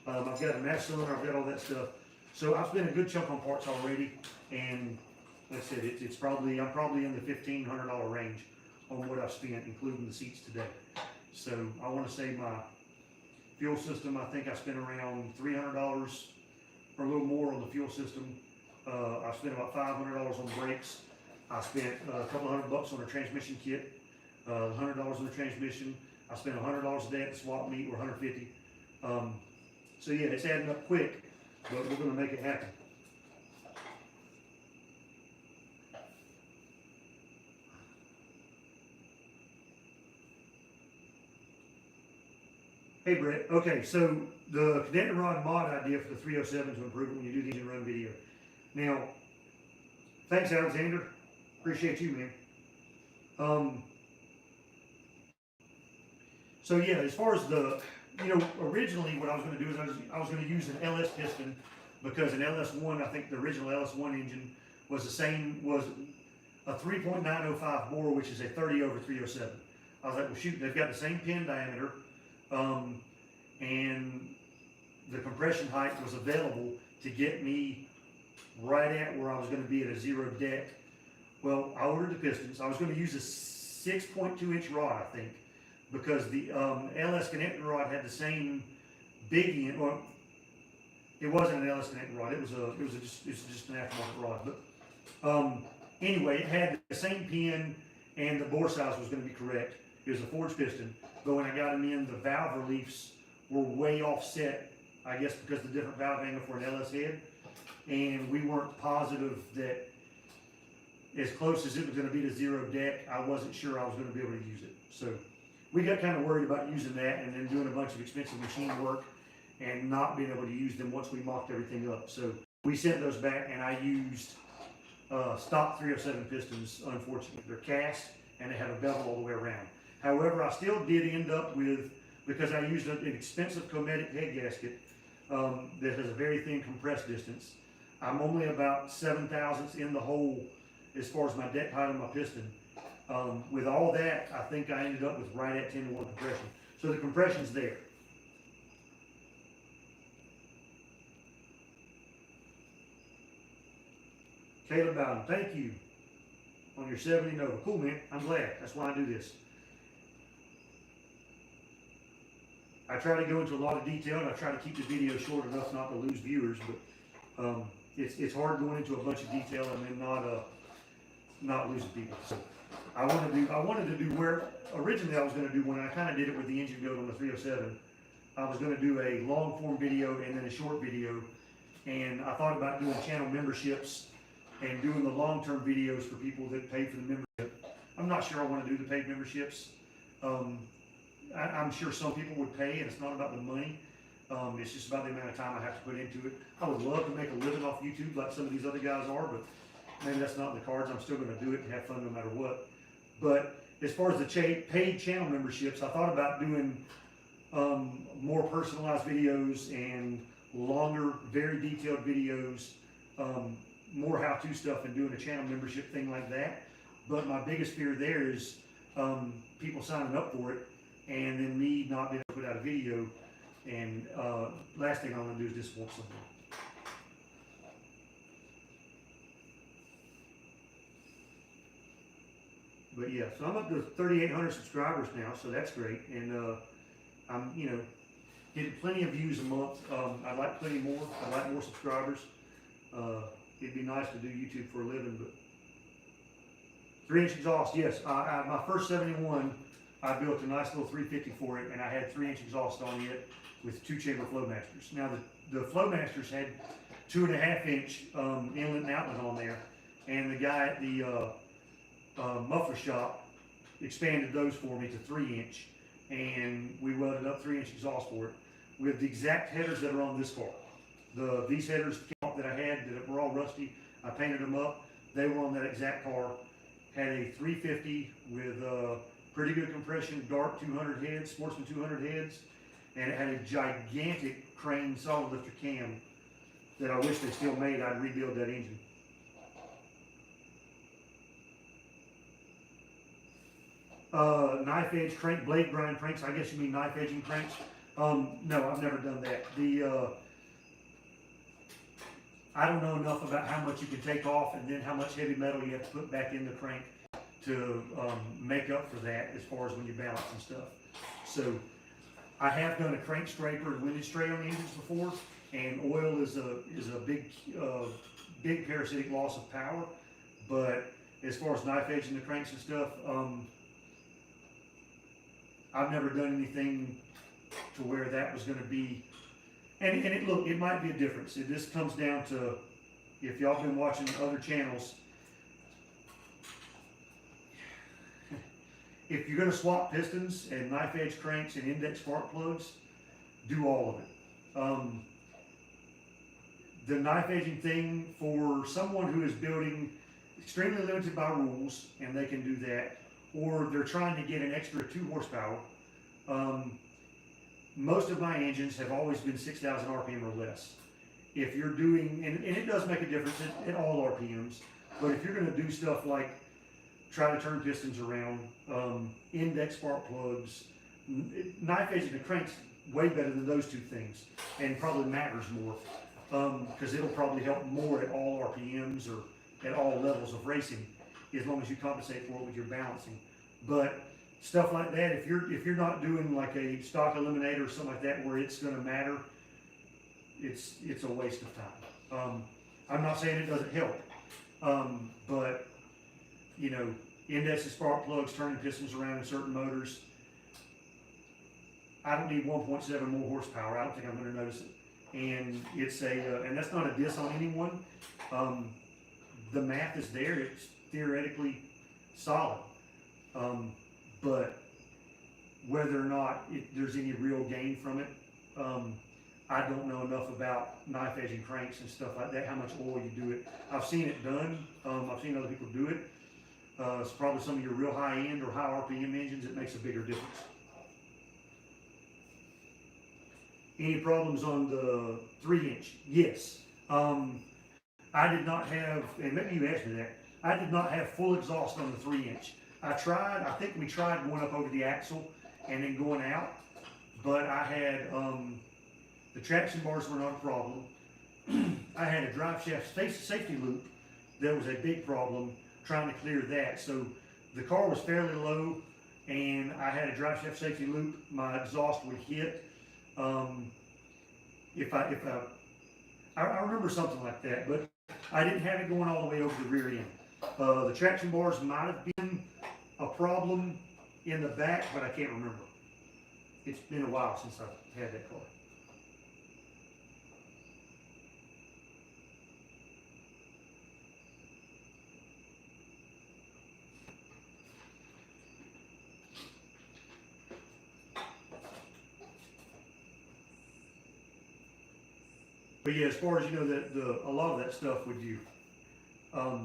I've got a mass cylinder, I've got all that stuff. So I've spent a good chunk on parts already, and like I said, I'm probably in the $1,500 range on what I've spent, including the seats today. So I want to say my fuel system, I think I spent around $300 or a little more on the fuel system. I spent about $500 on brakes. I spent a couple $100 on a transmission kit, $100 on the transmission. I spent $100 a day at the swap meet, or $150. So yeah, it's adding up quick, but we're going to make it happen. Hey Brett, okay, so the connector rod mod idea for the 307 to improve it when you do the engine run video. Now, thanks Alexander, appreciate you, man. So yeah, as far as originally what I was going to do is I was going to use an LS piston, because an LS1, I think the original LS1 engine was a 3.905 bore, which is a 30 over 307. I was like, well shoot, they've got the same pin diameter, and the compression height was available to get me right at where I was going to be at a zero deck. Well, I ordered the pistons. I was going to use a 6.2-inch rod, I think, because the LS connecting rod had the same big end. Well, it wasn't an LS connecting rod. It was just an aftermarket rod. But anyway, it had the same pin, and the bore size was going to be correct. It was a forged piston, but when I got them in, the valve reliefs were way offset I guess because of the different valve angle for an LS head, and we weren't positive that as close as it was going to be to zero deck, I wasn't sure I was going to be able to use it. So we got kind of worried about using that and then doing a bunch of expensive machine work and not being able to use them once we mocked everything up. So we sent those back, and I used stock 307 pistons. Unfortunately, they're cast and they have a bevel all the way around. However, I still did end up with, because I used an expensive Cometic head gasket that has a very thin compressed distance, I'm only about 7 thousandths in the hole as far as my deck height on my piston. With all that, I think I ended up with right at 10 to 1 compression. So the compression's there. Caleb Bowden, thank you on your 70 Nova. Cool, man. I'm glad. That's why I do this. I try to go into a lot of detail, and I try to keep the video short enough not to lose viewers, but it's hard going into a bunch of detail and then not losing people. So I wanted to do where originally I was going to do, when I kind of did it with the engine goat on the 307. I was going to do a long form video and then a short video, and I thought about doing channel memberships and doing the long term videos for people that pay for the membership. I'm not sure I want to do the paid memberships. I'm sure some people would pay, and it's not about the money. It's just about the amount of time I have to put into it. I would love to make a living off YouTube like some of these other guys are, but maybe that's not in the cards. I'm still going to do it and have fun no matter what. But as far as the paid channel memberships, I thought about doing more personalized videos and longer, very detailed videos, more how-to stuff, and doing a channel membership thing like that. But my biggest fear there is people signing up for it and then me not being able to put out a video, and last thing I want to do is disappoint something. But yeah, so I'm up to 3,800 subscribers now, so that's great, and I'm getting plenty of views a month. I'd like plenty more. I'd like more subscribers. It'd be nice to do YouTube for a living, but 3-inch exhaust, yes. My first 71, I built a nice little 350 for it, and I had 3-inch exhaust on it with 2-chamber Flowmasters. Now the Flowmasters had 2.5-inch inlet and outlet on there, and the guy at the muffler shop expanded those for me to 3-inch, and we welded up 3-inch exhaust for it with the exact headers that are on this car. These headers that I had that were all rusty, I painted them up. They were on that exact car. Had a 350 with pretty good compression, dark 200 heads, Sportsman 200 heads, and it had a gigantic Crane solid lifter cam that I wish they still made. I'd rebuild that engine. Knife edge crank, blade grind cranks. I guess you mean knife edging cranks. No, I've never done that. I don't know enough about how much you can take off and then how much heavy metal you have to put back in the crank to make up for that as far as when you balance and stuff. So I have done a crank scraper and windage stray on the engines before, and oil is a big parasitic loss of power. But as far as knife edging the cranks and stuff, I've never done anything to where that was going to be. And look, it might be a difference. This comes down to, if y'all been watching other channels, if you're going to swap pistons and knife edge cranks and index spark plugs, do all of it. The knife edging thing, for someone who is building extremely limited by rules, and they can do that, or they're trying to get an extra 2 horsepower, most of my engines have always been 6,000 RPM or less. If you're doing, and it does make a difference at all RPMs, but if you're going to do stuff like try to turn pistons around, index spark plugs, knife edging the cranks way better than those two things, and probably matters more, because it'll probably help more at all RPMs or at all levels of racing, as long as you compensate for it with your balancing. But stuff like that, if you're not doing like a stock eliminator or something like that where it's going to matter, it's a waste of time. I'm not saying it doesn't help, but index and spark plugs, turning pistons around in certain motors, I don't need 1.7 more horsepower. I don't think I'm going to notice it. and it's and that's not a diss on anyone. The math is there, it's theoretically solid. But whether or not there's any real gain from it, I don't know enough about knife edging cranks and stuff like that, how much oil you do it. I've seen it done, I've seen other people do it. It's probably some of your real high end or high RPM engines, it makes a bigger difference. Any problems on the 3-inch? Yes. I did not have, and maybe you asked me that, I did not have full exhaust on the 3-inch. I think we tried going up over the axle and then going out, but I had, the traction bars were not a problem. I had a drive shaft safety loop that was a big problem trying to clear that. So the car was fairly low and I had a drive shaft safety loop, my exhaust would hit. I remember something like that, but I didn't have it going all the way over the rear end. The traction bars might have been a problem in the back, but I can't remember. It's been a while since I've had that car. But yeah, as far as you know, a lot of that stuff with you, a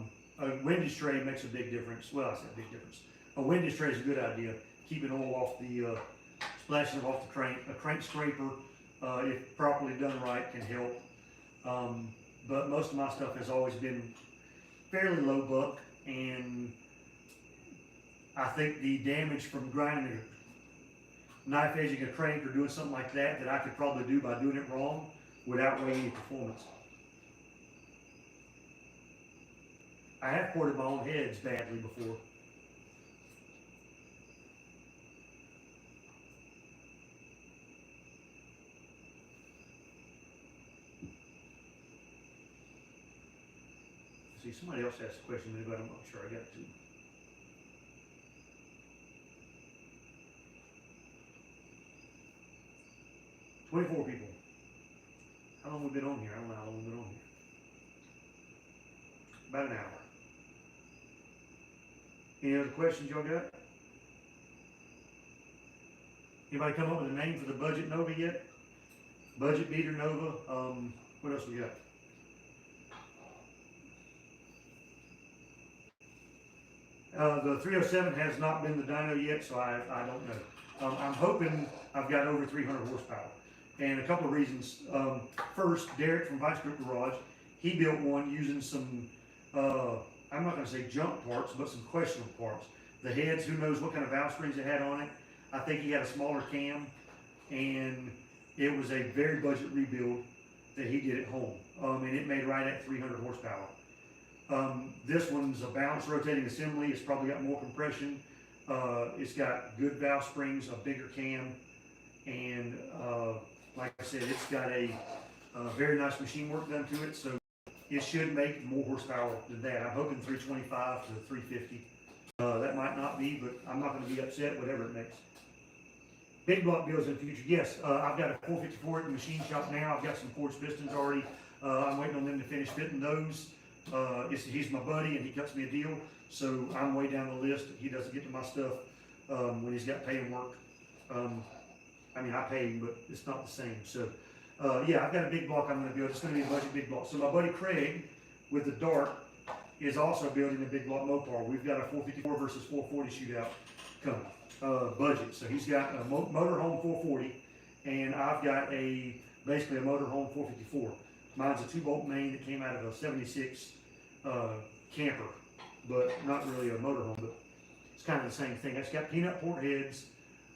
windage tray makes a big difference. Well, I said big difference. A windage tray is a good idea. Keeping oil off the, splashing it off the crank. A crank scraper, if properly done right, can help. But most of my stuff has always been fairly low buck, and I think the damage from grinding a knife edging a crank or doing something like that I could probably do by doing it wrong would outweigh any performance. I have ported my own heads badly before. See, somebody else asked a question, but I'm not sure I got to. "24 people. How long have we been on here? I don't know how long we've been on here. About an hour. Any other questions y'all got? Anybody come up with a name for the budget Nova yet? Budget beater Nova. What else we got? The 307 has not been the dyno yet, so I don't know. I'm hoping I've got over 300 horsepower. And a couple of reasons. First, Derek from Vice Grip Garage, he built one using some, I'm not going to say junk parts, but some questionable parts. The heads, who knows what kind of valve springs it had on it. I think he had a smaller cam, and it was a very budget rebuild that he did at home. And it made right at 300 horsepower. This one's a balanced rotating assembly. It's probably got more compression. It's got good valve springs, a bigger cam, and like I said, it's got a very nice machine work done to it, so it should make more horsepower than that. I'm hoping 325 to 350. That might not be, but I'm not going to be upset, whatever it makes. Big block builds in the future. Yes, I've got a 454 at the machine shop now. I've got some forged pistons already. I'm waiting on them to finish fitting those. He's my buddy and he cuts me a deal, so I'm way down the list. He doesn't get to my stuff when he's got paying work. I mean, I pay him, but it's not the same. So, yeah, I've got a big block I'm going to build. It's going to be a budget big block. So my buddy Craig with the Dart is also building a big block Mopar. We've got a 454 versus 440 shootout coming. Budget. So he's got a motorhome 440, and I've got basically a motorhome 454. Mine's a 2-bolt main that came out of a 76 camper, but not really a motorhome, but it's kind of the same thing. It's got peanut port heads.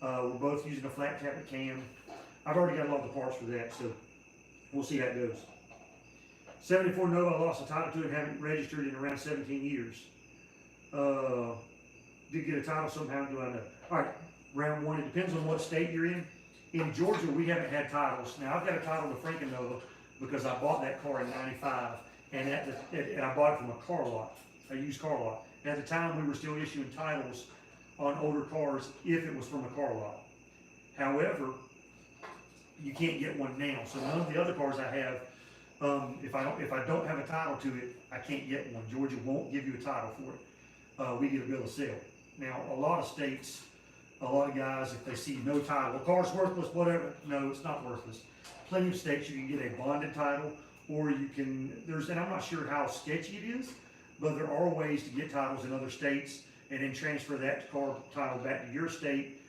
We're both using a flat tappet cam. I've already got a lot of the parts for that, so we'll see how it goes. 74 Nova, I lost the title to and haven't registered in around 17 years. Did get a title somehow, do I know? All right, round one, it depends on what state you're in. In Georgia, we haven't had titles. Now, I've got a title to Franken Nova because I bought that car in '95, and I bought it from a car lot, a used car lot. And at the time, we were still issuing titles on older cars if it was from a car lot. However, you can't get one now. So none of the other cars I have, if I don't have a title to it, I can't get one. Georgia won't give you a title for it. We get a bill of sale. Now, a lot of states, a lot of guys, if they see no title, the car's worthless, whatever. No, it's not worthless. Plenty of states you can get a bonded title, or you can, and I'm not sure how sketchy it is, but there are ways to get titles in other states and then transfer that car title back to your state.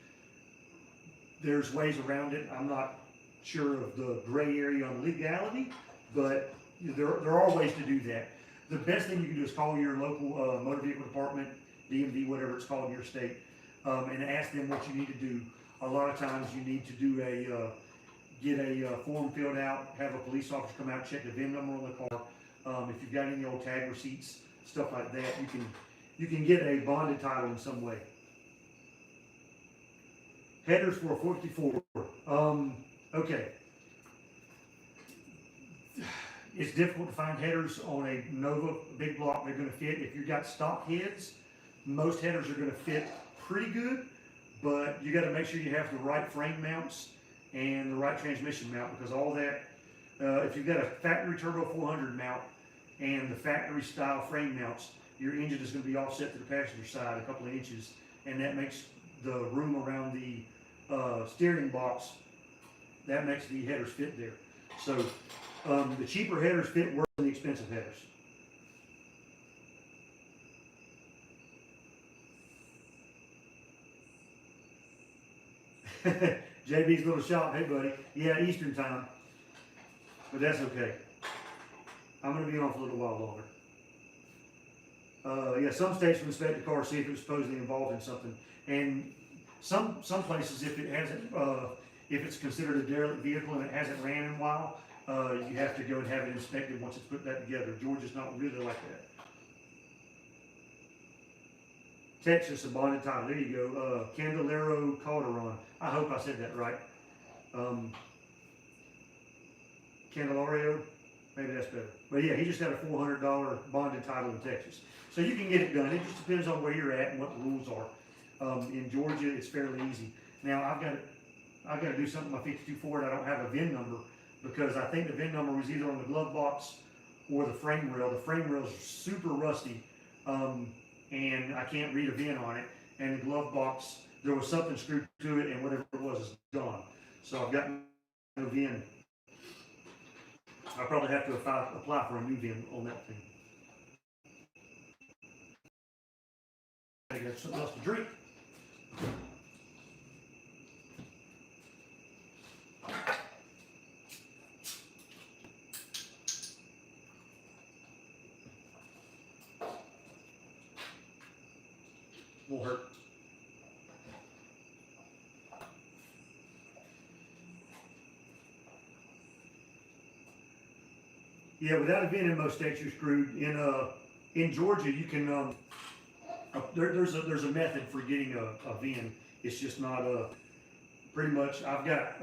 There's ways around it. I'm not sure of the gray area on legality, but there are ways to do that. The best thing you can do is call your local motor vehicle department, DMV, whatever it's called in your state, and ask them what you need to do. A lot of times you need to do get a form filled out, have a police officer come out, check the VIN number on the car. If you've got any old tag receipts, stuff like that, you can get a bonded title in some way. Headers for a 54. Okay. It's difficult to find headers on a Nova big block. They're going to fit. If you've got stock heads, most headers are going to fit pretty good, but you got to make sure you have the right frame mounts and the right transmission mount, because all that, if you've got a factory turbo 400 mount and the factory style frame mounts, your engine is going to be offset to the passenger side a couple of inches, and that makes the room around the steering box, that makes the headers fit there. So the cheaper headers fit worse than the expensive headers. JB's little shop, hey buddy. Yeah, Eastern time. But that's okay. I'm going to be on for a little while longer. Yeah, some states will inspect the car, see if it was supposedly involved in something. And some places, if it hasn't, if it's considered a derelict vehicle and it hasn't ran in a while, you have to go and have it inspected once it's put that together. Georgia's not really like that. Texas, a bonded title. There you go. Candelero Calderon. I hope I said that right. Candelario, maybe that's better. But yeah, he just got a $400 bonded title in Texas. So you can get it done. It just depends on where you're at and what the rules are. In Georgia, it's fairly easy. Now I've got to do something with my 52 Ford. I don't have a VIN number because I think the VIN number was either on the glove box or the frame rail. The frame rail is super rusty, and I can't read a VIN on it. And the glove box, there was something screwed to it, and whatever it was is gone. So I've got no VIN. I'll probably have to apply for a new VIN on that thing. I got something else to drink. Won't hurt. Yeah, without a VIN in most states, you're screwed. In Georgia, you can there's a method for getting a VIN. It's just not pretty much. I've got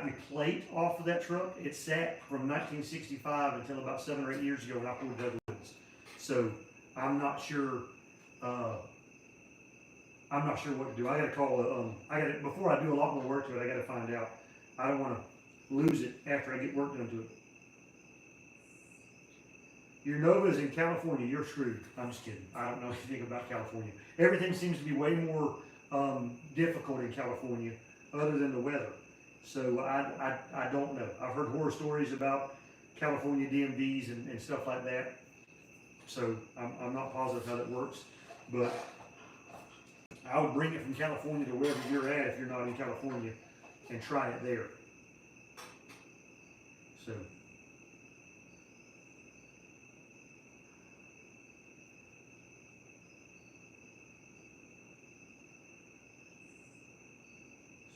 the plate off of that truck. It sat from 1965 until about 7 or 8 years ago when I pulled Douglas. So I'm not sure. I'm not sure what to do. I got to call. Before I do a lot more work to it. I got to find out. I don't want to lose it after I get work done to it. Your Nova is in California. You're screwed. I'm just kidding. I don't know anything about California. Everything seems to be way more difficult in California, other than the weather. So I don't know. I've heard horror stories about California DMVs and stuff like that. So I'm not positive how that works, but I would bring it from California to wherever you're at if you're not in California and try it there. So.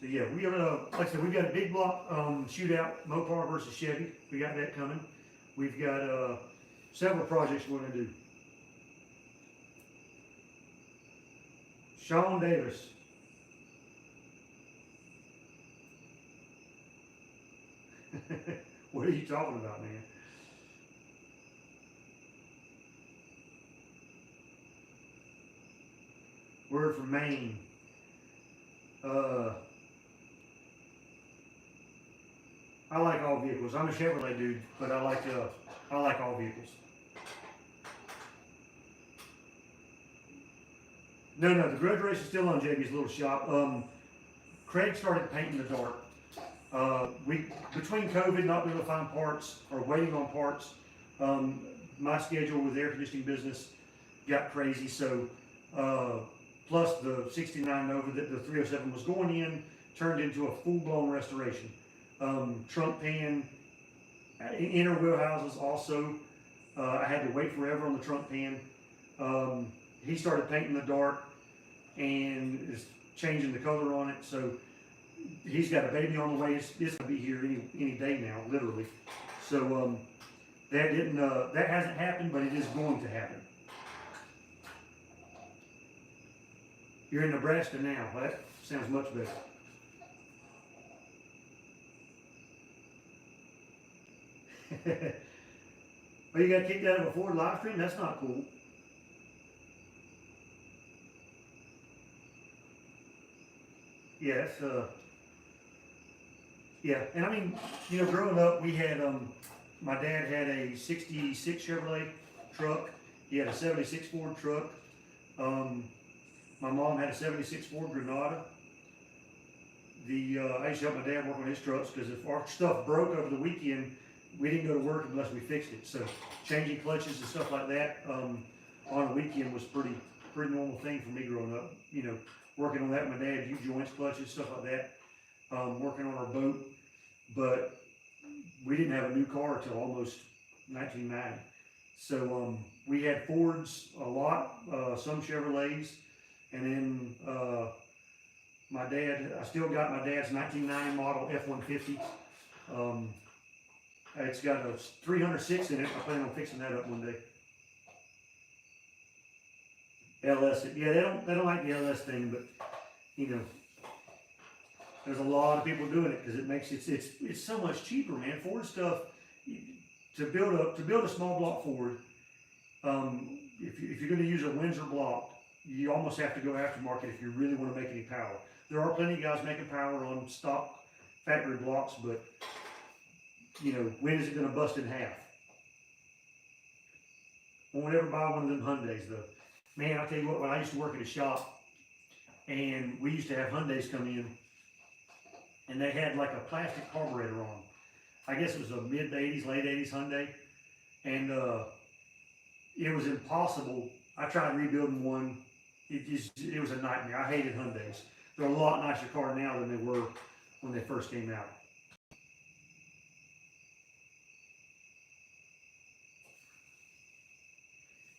So yeah, we got like I said, we've got a big block shootout, Mopar versus Chevy. We got that coming. We've got several projects we're going to do. Sean Davis. What are you talking about, man? Word from Maine. I like all vehicles. I'm a Chevrolet dude, but I like all vehicles. No, the grudge race is still on JB's little shop. Craig started painting the dark. Between COVID, not being able to find parts or waiting on parts, my schedule with the air conditioning business got crazy. So, plus the 69 Nova that the 307 was going in turned into a full-blown restoration. Trunk pan, inner wheel houses also. I had to wait forever on the trunk pan. He started painting the dark and is changing the color on it. So he's got a baby on the way. It's going to be here any day now, literally. So that hasn't happened, but it is going to happen. You're in Nebraska now. Well, that sounds much better. Well, you got kicked out of a Ford live stream? That's not cool. Yeah, yeah, and I mean, growing up, we had, my dad had a 66 Chevrolet truck. He had a 76 Ford truck. My mom had a 76 Ford Granada. I used to help my dad work on his trucks because if our stuff broke over the weekend, we didn't go to work unless we fixed it. So changing clutches and stuff like that on a weekend was pretty normal thing for me growing up. Working on that with my dad, U-joints, clutches, stuff like that. Working on our boat, but we didn't have a new car until almost 1990. So we had Fords a lot, some Chevrolets, and then I still got my dad's 1990 model F-150. It's got a 306 in it. I plan on fixing that up one day. LS, yeah, they don't like the LS thing, but there's a lot of people doing it because it makes it's so much cheaper, man. Ford stuff to build a small block Ford. If you're going to use a Windsor block, you almost have to go aftermarket if you really want to make any power. There are plenty of guys making power on stock factory blocks, but when is it going to bust in half? Won't ever buy one of them Hyundais though. Man, I'll tell you what, when I used to work at a shop, and we used to have Hyundais come in, and they had like a plastic carburetor on. I guess it was a mid-80s, late 80s Hyundai, and it was impossible. I tried rebuilding one. It was a nightmare. I hated Hyundais. They're a lot nicer car now than they were when they first came out.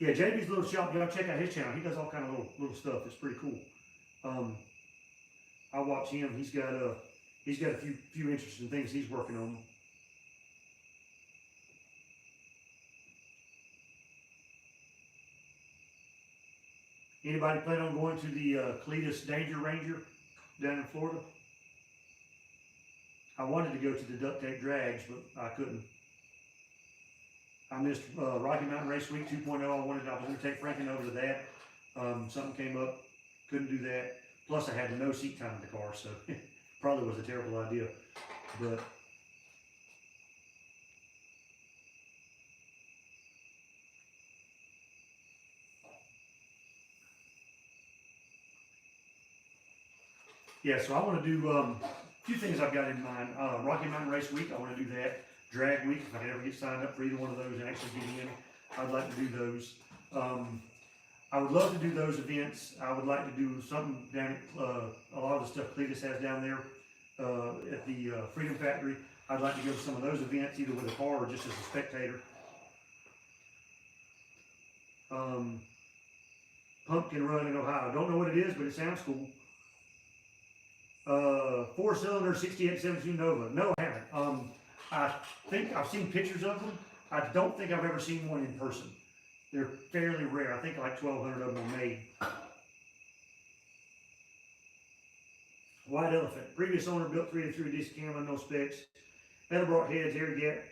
Yeah, JB's little shop, y'all check out his channel. He does all kind of little stuff. It's pretty cool. I watch him. He's got a few interesting things he's working on. Anybody plan on going to the Cletus Danger Ranger down in Florida? I wanted to go to the duct tape drags, but I couldn't. I missed Rocky Mountain Race Week 2.0. I was going to take Franklin over to that. Something came up, couldn't do that. Plus, I had no seat time in the car, so probably was a terrible idea. But yeah, so I want to do a few things I've got in mind. Rocky Mountain Race Week, I want to do that. Drag Week, if I can ever get signed up for either one of those and actually get in, I'd like to do those. I would love to do those events. I would like to do something down at a lot of the stuff Cletus has down there at the Freedom Factory. I'd like to go to some of those events, either with a car or just as a spectator. Pumpkin Run in Ohio. Don't know what it is, but it sounds cool. 4-cylinder 6872 Nova. No, I haven't. I think I've seen pictures of them. I don't think I've ever seen one in person. They're fairly rare. I think like 1,200 of them are made. White Elephant. Previous owner built 3-3 decent camera, no specs. Metal brought heads, air gap.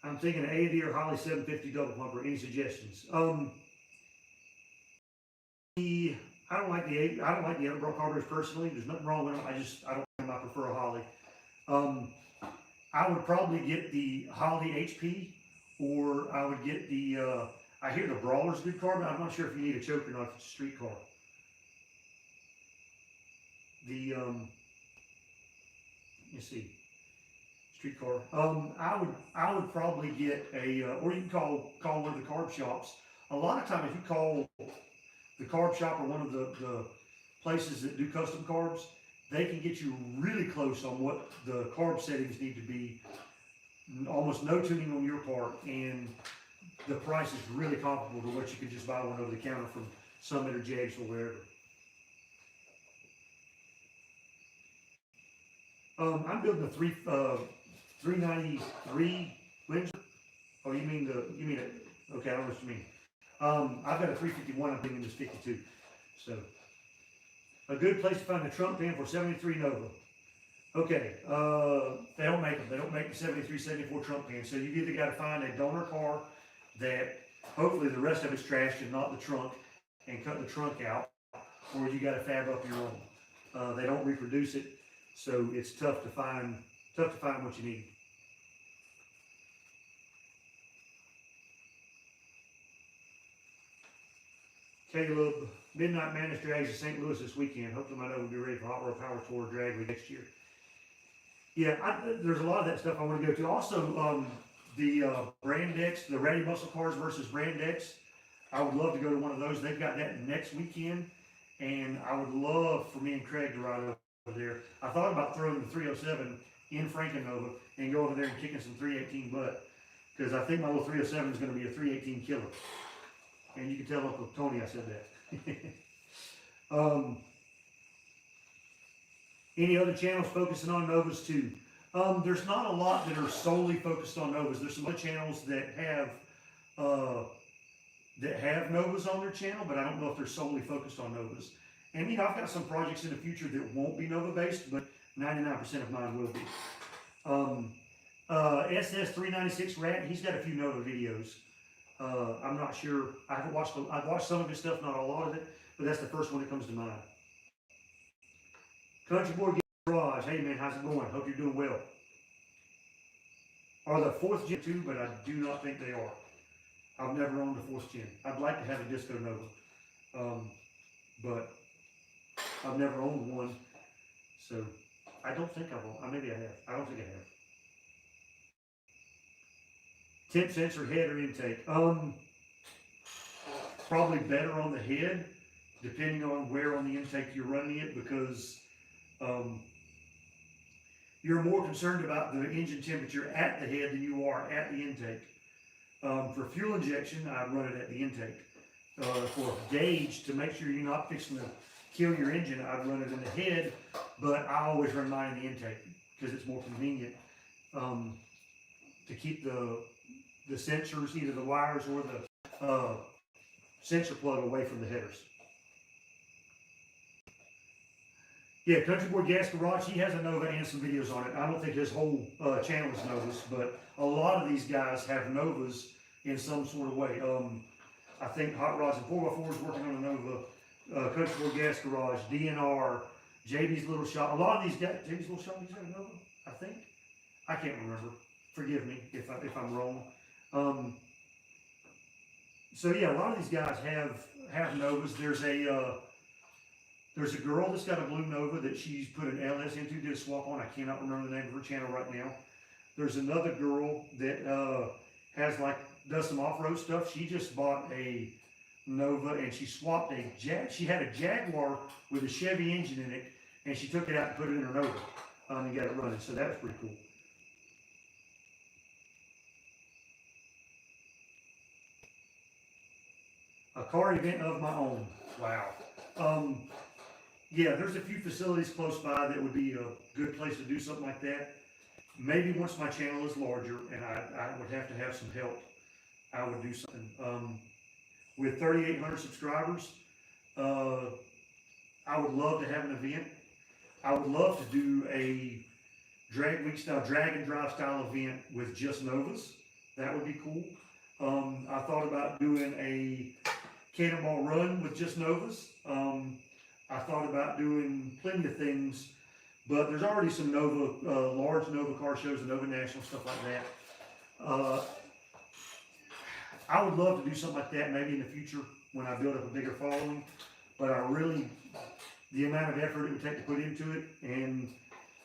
I'm thinking A&D or Holly 750 double pumper. Any suggestions? I don't like the Edinburgh carburetors personally. There's nothing wrong with them. I don't think I prefer a Holley. I would probably get the Holley HP, or I would get the, I hear the Brawler's good car, but I'm not sure if you need a choke or not if it's a street car. The, let me see, street car. I would probably get a, or you can call one of the carb shops. A lot of time, if you call the carb shop or one of the places that do custom carbs, they can get you really close on what the carb settings need to be. Almost no tuning on your part, and the price is really comparable to what you could just buy one over the counter from Summit or Jags or wherever. I'm building a 393 Windsor. Oh, you mean it? Okay, I don't know what you mean. I've got a 351. I'm thinking this 52. So, a good place to find a trunk pan for 73 Nova. Okay, they don't make them. They don't make the 73, 74 trunk pan. So you've either got to find a donor car that hopefully the rest of it's trashed and not the trunk, and cut the trunk out, or you got to fab up your own. They don't reproduce it, so it's tough to find what you need. Caleb, Midnight Madness drags to St. Louis this weekend. Hopefully my note will be ready for Hot Rod Power Tour drag week next year. Yeah, there's a lot of that stuff I want to go to. Also, the Brandex, the Ratty Muscle Cars versus Brandex. I would love to go to one of those. They've got that next weekend, and I would love for me and Craig to ride over there. I thought about throwing the 307 in Frankenova and go over there and kicking some 318 butt, because I think my little 307 is going to be a 318 killer. And you can tell Uncle Tony I said that. Any other channels focusing on Novas too? There's not a lot that are solely focused on Novas. There's some other channels that have Novas on their channel, but I don't know if they're solely focused on Novas. And I've got some projects in the future that won't be Nova based, but 99% of mine will be. SS396 Rat, he's got a few Nova videos. I'm not sure. I've watched some of his stuff, not a lot of it, but that's the first one that comes to mind. Country Boy Garage, hey man, how's it going? Hope you're doing well. Are the 4th gen too, but I do not think they are. I've never owned a 4th gen. I'd like to have a Disco Nova, but I've never owned one, so I don't think I've owned. Maybe I have. I don't think I have. Temp sensor, head or intake? Probably better on the head, depending on where on the intake you're running it, because you're more concerned about the engine temperature at the head than you are at the intake. For fuel injection, I run it at the intake. For gauge, to make sure you're not fixing to kill your engine, I run it in the head, but I always run mine in the intake because it's more convenient to keep the sensors, either the wires or the sensor plug, away from the headers. Yeah, Country Boy Gas Garage, he has a Nova and some videos on it. I don't think his whole channel is Novas, but a lot of these guys have Novas in some sort of way. I think Hot Rods and 4x4 is working on a Nova. Country Boy Gas Garage, DNR, JB's Little Shop. A lot of these guys, JB's Little Shop, he's got a Nova, I think. I can't remember. Forgive me if I'm wrong. So yeah, a lot of these guys have Novas. There's a girl that's got a blue Nova that she's put an LS into, did a swap on. I cannot remember the name of her channel right now. There's another girl that does some off-road stuff. She just bought a Nova and she swapped she had a Jaguar with a Chevy engine in it, and she took it out and put it in her Nova and got it running. So that was pretty cool. A car event of my own. Wow. Yeah, there's a few facilities close by that would be a good place to do something like that. Maybe once my channel is larger and I would have to have some help, I would do something. With 3,800 subscribers, I would love to have an event. I would love to do a drag week style, drag and drive style event with just Novas. That would be cool. I thought about doing a Cannonball Run with just Novas. I thought about doing plenty of things, but there's already some Nova, large Nova car shows, the Nova National, stuff like that. I would love to do something like that maybe in the future when I build up a bigger following, but the amount of effort it would take to put into it, and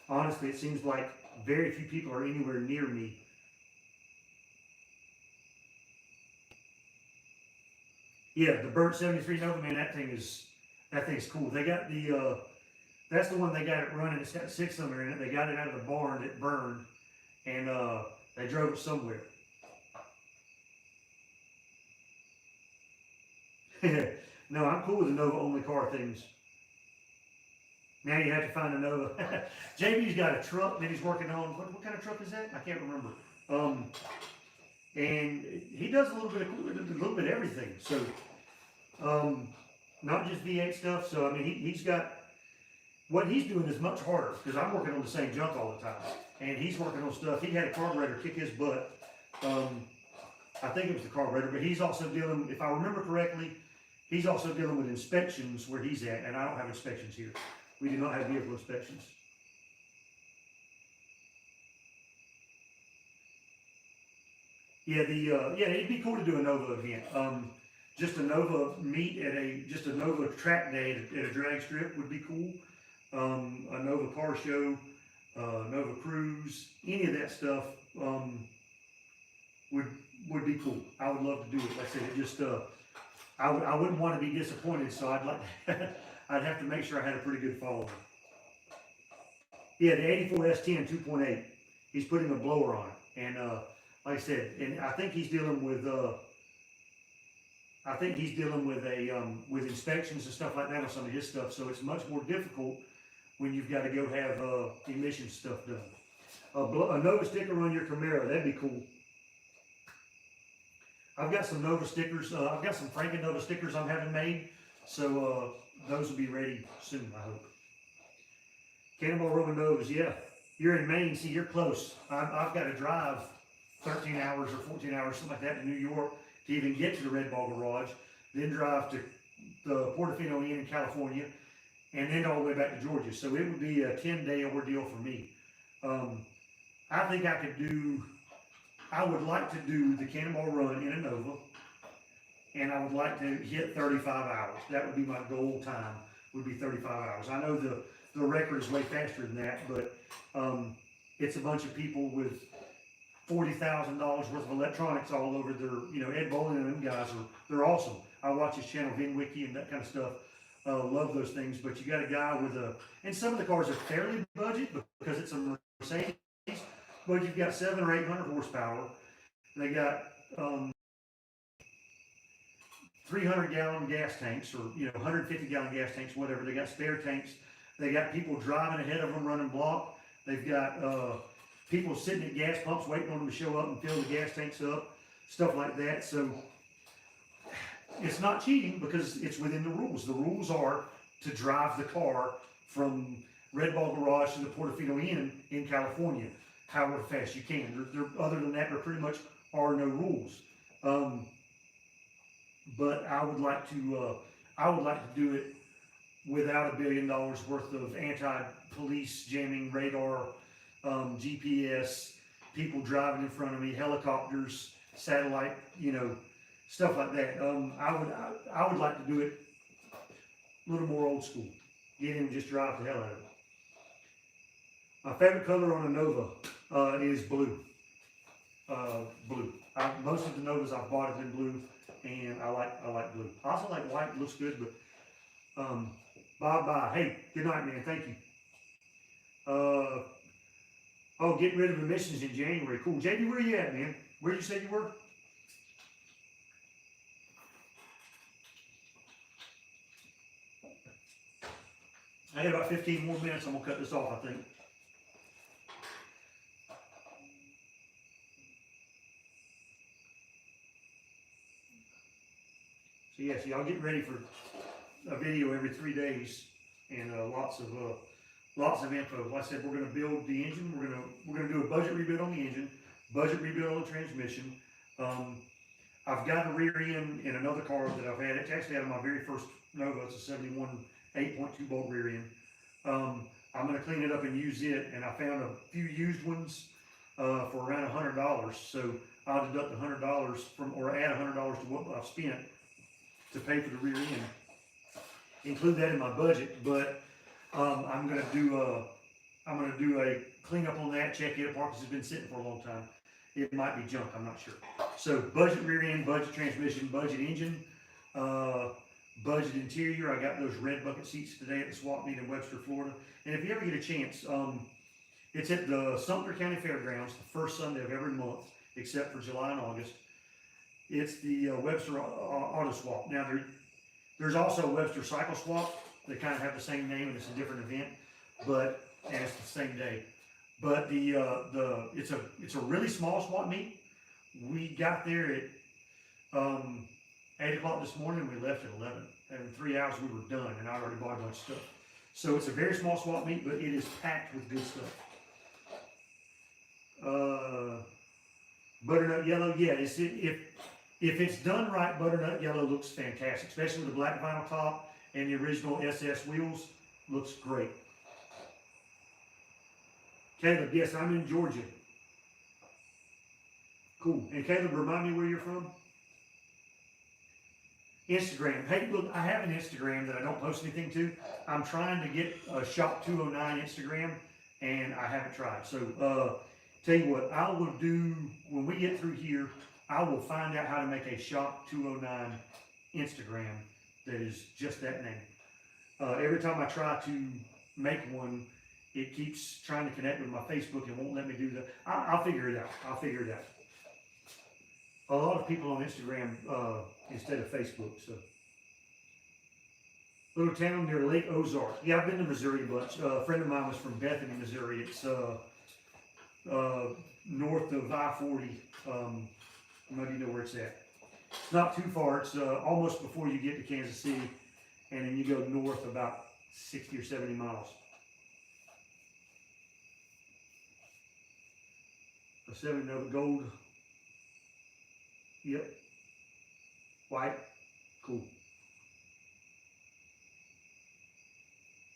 honestly, it seems like very few people are anywhere near me. Yeah, the burnt 73 Nova, man, that thing's cool. They got that's the one they got it running. It's got 6 cylinder in it. They got it out of the barn that burned, and they drove it somewhere. No, I'm cool with the Nova only car things. Now you have to find a Nova. JB's got a truck that he's working on. What kind of truck is that? I can't remember. And he does a little bit of everything. So, not just V8 stuff. So I mean, he's got what he's doing is much harder because I'm working on the same junk all the time, and he's working on stuff. He had a carburetor kick his butt. I think it was the carburetor, but he's also dealing, if I remember correctly, he's also dealing with inspections where he's at, and I don't have inspections here. We do not have vehicle inspections. Yeah, it'd be cool to do a Nova event. Just a Nova meet at just a Nova track day at a drag strip would be cool. A Nova car show, Nova cruise, any of that stuff would be cool. I would love to do it. Like I said, it just I wouldn't want to be disappointed, so I'd have to make sure I had a pretty good following. Yeah, the 84 S10 2.8. He's putting a blower on it, and like I said, and I think he's dealing with with inspections and stuff like that on some of his stuff. So it's much more difficult when you've got to go have emission stuff done. A Nova sticker on your Camaro, that'd be cool. I've got some Nova stickers. I've got some Franken Nova stickers I'm having made, so those will be ready soon, I hope. Cannonball Roman Novas, yeah. You're in Maine, see, you're close. I've got to drive 13 hours or 14 hours, something like that, to New York to even get to the Red Ball Garage, then drive to the Portofino Inn in California, and then all the way back to Georgia. So it would be a 10-day ordeal for me. I think I would like to do the Cannonball Run in a Nova, and I would like to hit 35 hours. That would be my goal time, would be 35 hours. I know the record is way faster than that, but it's a bunch of people with $40,000 worth of electronics all over their, Ed Bowling and them guys they're awesome. I watch his channel, VinWiki and that kind of stuff. Love those things, but you got a guy with and some of the cars are fairly budget because it's a Mercedes, but you've got 700 or 800 horsepower. They got 300-gallon gas tanks, or 150-gallon gas tanks, whatever. They got spare tanks. They got people driving ahead of them running block. They've got people sitting at gas pumps waiting on them to show up and fill the gas tanks up, stuff like that. So it's not cheating because it's within the rules. The rules are to drive the car from Red Ball Garage to the Portofino Inn in California, however fast you can. Other than that, there pretty much are no rules. But I would like to do it without $1 billion worth of anti-police jamming radar, GPS, people driving in front of me, helicopters, satellite, stuff like that. I would like to do it a little more old school. Get in and just drive the hell out of it. My favorite color on a Nova is blue. Blue. Most of the Novas I've bought have been blue, and I like blue. I also like white. It looks good, but bye. Hey, good night, man. Thank you. Oh, getting rid of emissions in January. Cool. JB, where you at, man? Where you say you were? I got about 15 more minutes. I'm gonna cut this off, I think. So yes, y'all get ready for a video every 3 days, and lots of info. Like I said, we're going to build the engine. We're going to do a budget rebuild on the engine, budget rebuild on the transmission. I've got a rear end in another car that I've had. It's actually out of my very first Nova. It's a 71 8.2 bolt rear end. I'm going to clean it up and use it, and I found a few used ones for around $100. So I'll deduct $100 from, or add $100 to what I've spent to pay for the rear end. Include that in my budget, but I'm going to do a cleanup on that, check it apart because it's been sitting for a long time. It might be junk, I'm not sure. So budget rear end, budget transmission, budget engine, budget interior. I got those red bucket seats today at the swap meet in Webster, Florida. And if you ever get a chance, it's at the Sumter County Fairgrounds, the first Sunday of every month, except for July and August. It's the Webster Auto Swap. Now there's also Webster Cycle Swap. They kind of have the same name, and it's a different event, but and it's the same day. But it's a really small swap meet. We got there at 8 o'clock this morning, and we left at 11. And in 3 hours we were done, and I already bought a bunch of stuff. So it's a very small swap meet, but it is packed with good stuff. Butternut yellow, yeah. If it's done right, butternut yellow looks fantastic, especially with the black vinyl top and the original SS wheels. Looks great. Caleb, yes, I'm in Georgia. Cool. And Caleb, remind me where you're from. Instagram. Hey, look, I have an Instagram that I don't post anything to. I'm trying to get a Shop209 Instagram, and I haven't tried. So, tell you what, I will do, when we get through here, I will find out how to make a Shop209 Instagram that is just that name. Every time I try to make one, it keeps trying to connect with my Facebook and won't let me do that. I'll figure it out. I'll figure it out. A lot of people on Instagram instead of Facebook. So, little town near Lake Ozark. Yeah, I've been to Missouri a bunch. A friend of mine was from Bethany, Missouri. It's north of I-40. Maybe you know where it's at. It's not too far. It's almost before you get to Kansas City, and then you go north about 60 or 70 miles. A 7 Nova gold. Yep. White. Cool.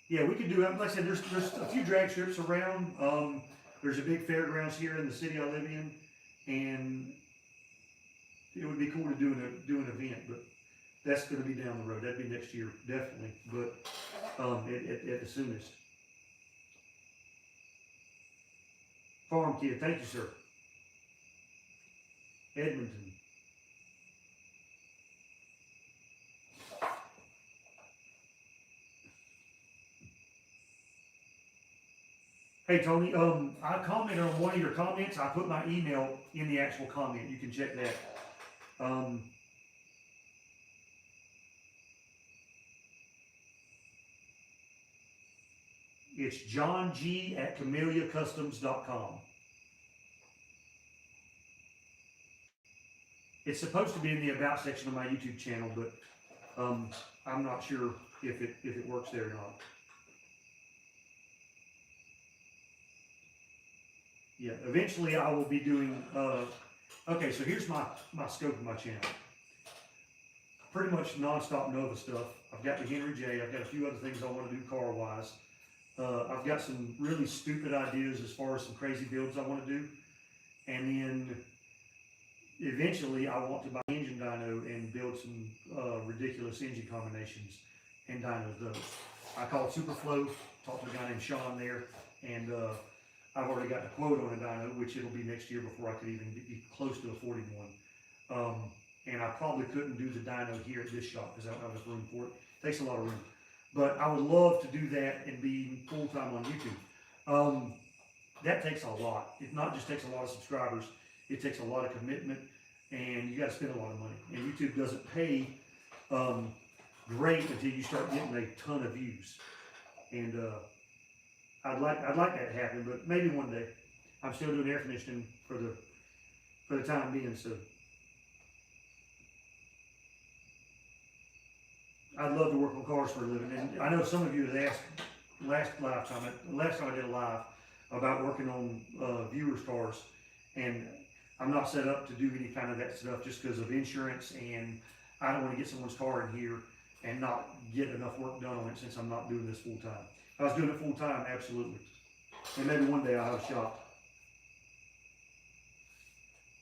Yeah, we could do it. Like I said, there's a few drag strips around. There's a big fairgrounds here in the city I live in, and it would be cool to do an event, but that's going to be down the road. That'd be next year, definitely, but at the soonest. Farm Kid, thank you, sir. Edmonton. Hey Tony, I commented on one of your comments. I put my email in the actual comment. You can check that. It's johng@camelliacustoms.com. It's supposed to be in the About section of my YouTube channel, but I'm not sure if it works there or not. Yeah, eventually I will be doing, okay, so here's my scope of my channel. Pretty much non-stop Nova stuff. I've got the Henry J, I've got a few other things I want to do car-wise. I've got some really stupid ideas as far as some crazy builds I want to do. And then eventually I want to buy an engine dyno and build some ridiculous engine combinations and dyno those. I called Superflow, talked to a guy named Sean there, and I've already got a quote on a dyno, which it'll be next year before I could even be close to affording one. And I probably couldn't do the dyno here at this shop because I don't have enough room for it. It takes a lot of room. But I would love to do that and be full-time on YouTube. That takes a lot. It not just takes a lot of subscribers, it takes a lot of commitment, and you got to spend a lot of money. And YouTube doesn't pay great until you start getting a ton of views. And I'd like that to happen, but maybe one day. I'm still doing air conditioning for the time being, so I'd love to work on cars for a living. And I know some of you had asked last time I did a live about working on viewers' cars, and I'm not set up to do any kind of that stuff just because of insurance, and I don't want to get someone's car in here and not get enough work done on it since I'm not doing this full time. If I was doing it full time, absolutely. And maybe one day I'll have a shop.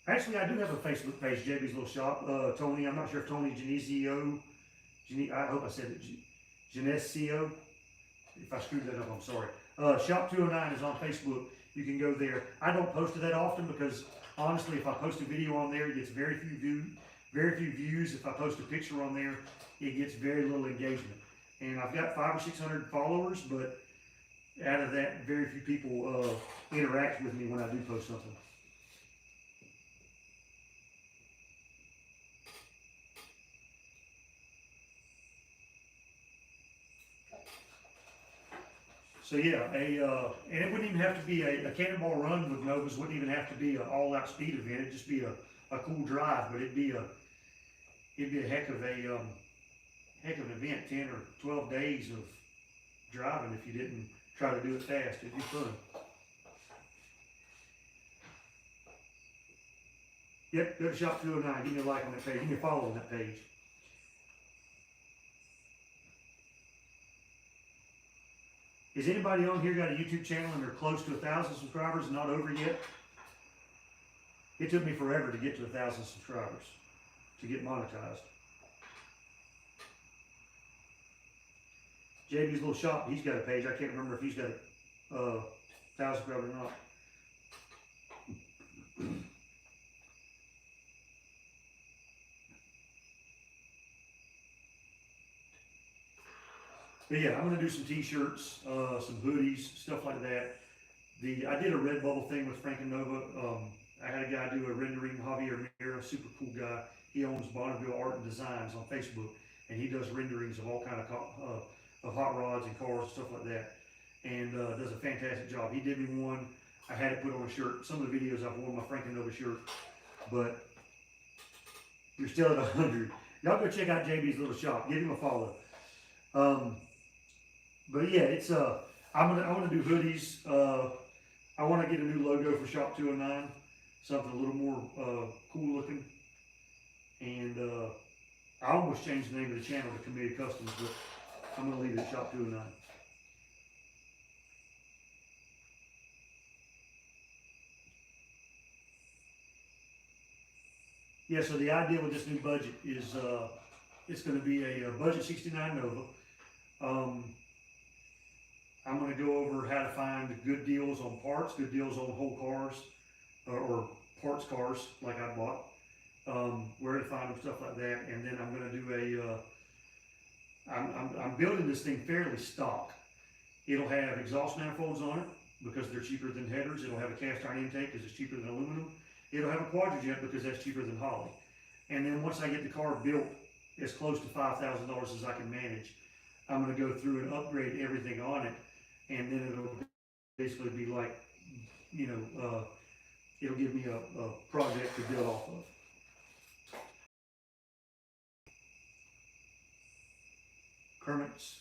Actually, I do have a Facebook page, JB's Little Shop. Tony, I'm not sure if Tony Genesio, I hope I said it, Genesio. If I screwed that up, I'm sorry. Shop209 is on Facebook. You can go there. I don't post it that often because honestly, if I post a video on there, it gets very few views. If I post a picture on there, it gets very little engagement. And I've got 500 or 600 followers, but out of that, very few people interact with me when I do post something. So yeah, and it wouldn't even have to be a cannonball run with Novas. Wouldn't even have to be an all-out speed event. It'd just be a cool drive, but it'd be a heck of an event. 10 or 12 days of driving if you didn't try to do it fast. It'd be fun. Yep, go to Shop209. Give me a like on that page. Give me a follow on that page. Is anybody on here got a YouTube channel and they're close to 1,000 subscribers and not over yet? It took me forever to get to 1,000 subscribers to get monetized. JB's Little Shop, he's got a page. I can't remember if he's got 1,000 subscribers or not. But yeah, I'm gonna do some t-shirts, some hoodies, stuff like that. I did a Redbubble thing with Frank and Nova. I had a guy do a rendering, Javier Mira, super cool guy. He owns Bonneville Art and Designs on Facebook, and he does renderings of all kind of hot rods and cars and stuff like that, and does a fantastic job. He did me one. I had it put on a shirt. Some of the videos I've worn my Frank and Nova shirt, but you're still at 100. Y'all go check out JB's Little Shop. Give him a follow. But yeah, it's I want to do hoodies. I want to get a new logo for Shop209, something a little more cool looking. And I almost changed the name of the channel to Committed Customs, but I'm going to leave it at Shop209. Yeah, so the idea with this new budget is it's going to be a budget 69 Nova. I'm going to go over how to find good deals on parts, good deals on whole cars, or parts cars like I bought, where to find them, stuff like that. And then I'm going to do I'm building this thing fairly stock. It'll have exhaust manifolds on it because they're cheaper than headers. It'll have a cast iron intake because it's cheaper than aluminum. It'll have a quadrajet because that's cheaper than Holly. And then once I get the car built as close to $5,000 as I can manage, I'm going to go through and upgrade everything on it. And then it'll basically be like, you know, it'll give me a project to build off of. Kermit's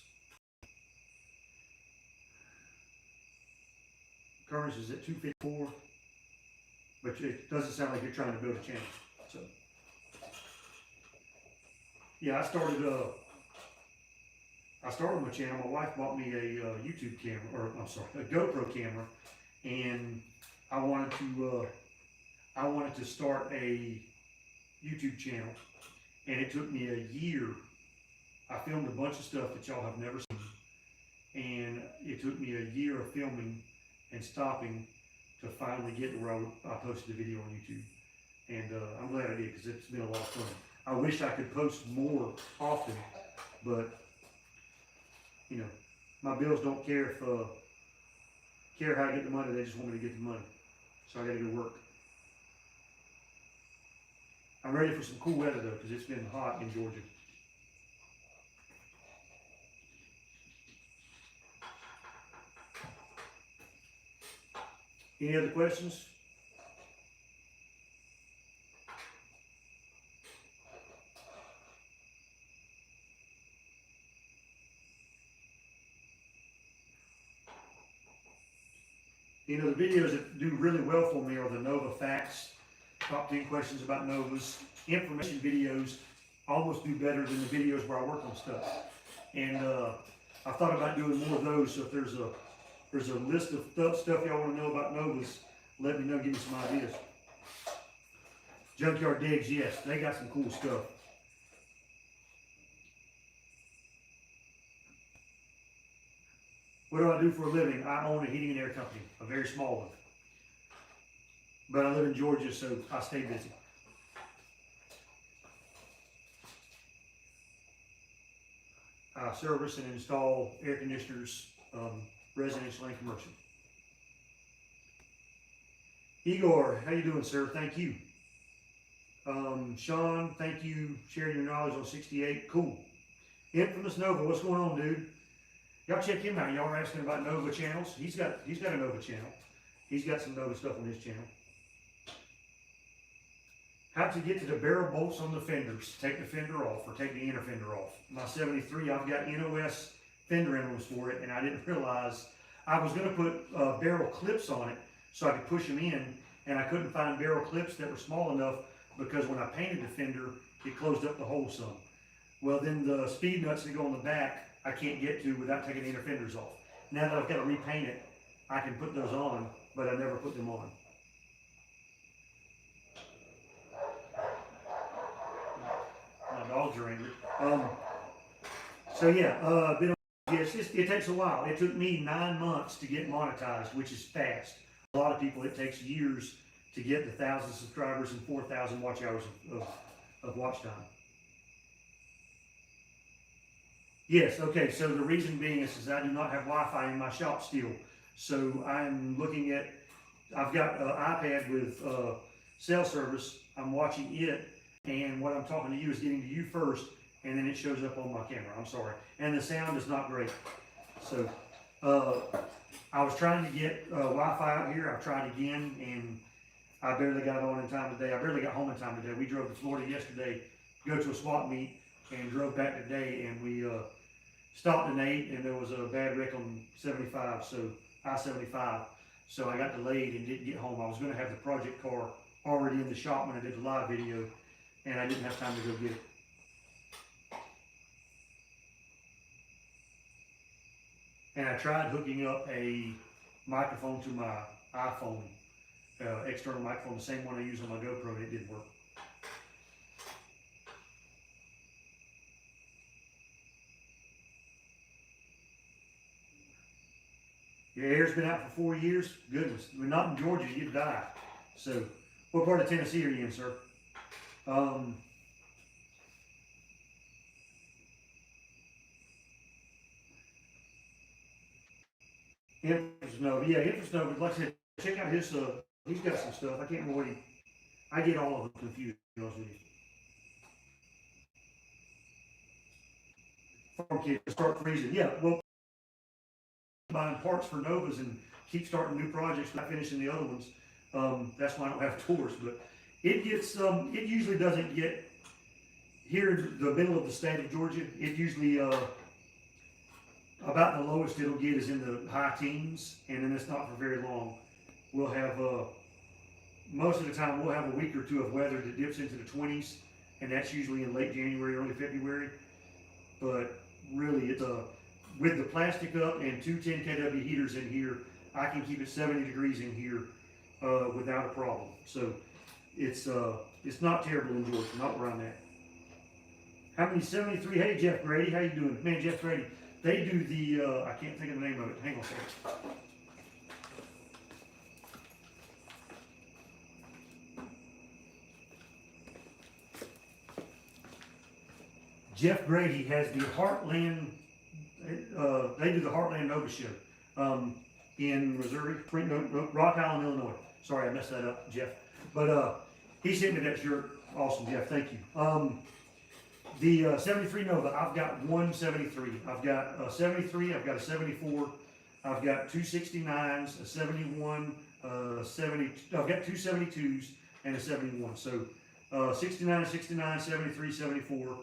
is at 254, but it doesn't sound like you're trying to build a channel. So, yeah, I started my channel. My wife bought me a YouTube camera, or I'm sorry, a GoPro camera, and I wanted to start a YouTube channel, and it took me a year. I filmed a bunch of stuff that y'all have never seen, and it took me a year of filming and stopping to finally get to where I posted a video on YouTube, and I'm glad I did because it's been a lot of fun. I wish I could post more often, but you know, my bills don't care how I get the money. They just want me to get the money, so I got to go work. I'm ready for some cool weather though, because it's been hot in Georgia. Any other questions? You know, the videos that do really well for me are the Nova Facts top 10 questions about Novas, information videos almost do better than the videos where I work on stuff. And I thought about doing more of those, so if there's a list of stuff y'all want to know about Novas, let me know, give me some ideas. Junkyard Digs, yes, they got some cool stuff. What do I do for a living? I own a heating and air company, a very small one. But I live in Georgia, so I stay busy. I service and install air conditioners, residential and commercial. Igor, how you doing, sir? Thank you. Sean, thank you, sharing your knowledge on 68. Cool. Infamous Nova, what's going on, dude? Y'all check him out. Y'all are asking about Nova channels. He's got a Nova channel. He's got some Nova stuff on his channel. How to get to the barrel bolts on the fenders. Take the fender off or take the inner fender off. My 73, I've got NOS fender emblems for it, and I didn't realize I was going to put barrel clips on it so I could push them in, and I couldn't find barrel clips that were small enough because when I painted the fender, it closed up the hole some. Well, then the speed nuts that go on the back, I can't get to without taking the inner fenders off. Now that I've got to repaint it, I can put those on, but I never put them on. My dogs are angry. So yeah, it takes a while. It took me 9 months to get monetized, which is fast. A lot of people, it takes years to get the 1,000 subscribers and 4,000 watch hours of watch time. Yes, okay, so the reason being is I do not have Wi-Fi in my shop still. So I'm looking at, I've got an iPad with cell service. I'm watching it, and what I'm talking to you is getting to you first, and then it shows up on my camera. I'm sorry. And the sound is not great. So I was trying to get Wi-Fi out here. I've tried again, and I barely got on in time today. I barely got home in time today. We drove to Florida yesterday to go to a swap meet and drove back today, and we stopped and ate, and there was a bad wreck on 75, so I-75. So I got delayed and didn't get home. I was going to have the project car already in the shop when I did the live video, and I didn't have time to go get it. And I tried hooking up a microphone to my iPhone, external microphone, the same one I use on my GoPro, and it didn't work. Your hair's been out for 4 years? Goodness, we're not in Georgia, you'd die. So, what part of Tennessee are you in, sir? Infamous Nova, yeah, Infamous Nova, like I said, check out his, he's got some stuff. I can't remember what I get all of them confused, to be honest with you. Farm Kid, start freezing, yeah, well, buying parts for Novas and keep starting new projects without finishing the other ones. That's why I don't have tours, but it gets, it usually doesn't get, here in the middle of the state of Georgia, it usually, about the lowest it'll get is in the high teens, and then it's not for very long. We'll have, most of the time we'll have a week or two of weather that dips into the 20s, and that's usually in late January, early February. But really, it's with the plastic up and 2 10 kW heaters in here, I can keep it 70 degrees in here without a problem. So it's not terrible in Georgia, not where I'm at. How many 73? Hey Jeff Grady, how you doing? Man, Jeff Grady, they do the, I can't think of the name of it. Hang on a second. Jeff Grady has the Heartland, they do the Heartland Nova show in Missouri, Rock Island, Illinois. Sorry, I messed that up, Jeff. But he sent me that shirt. Awesome, Jeff, thank you. The 73 Nova, I've got one 73. I've got a 73, I've got a 74, I've got two 69s, a 71, 70, I've got two 72s and a 71. So 69, 69, 73, 74,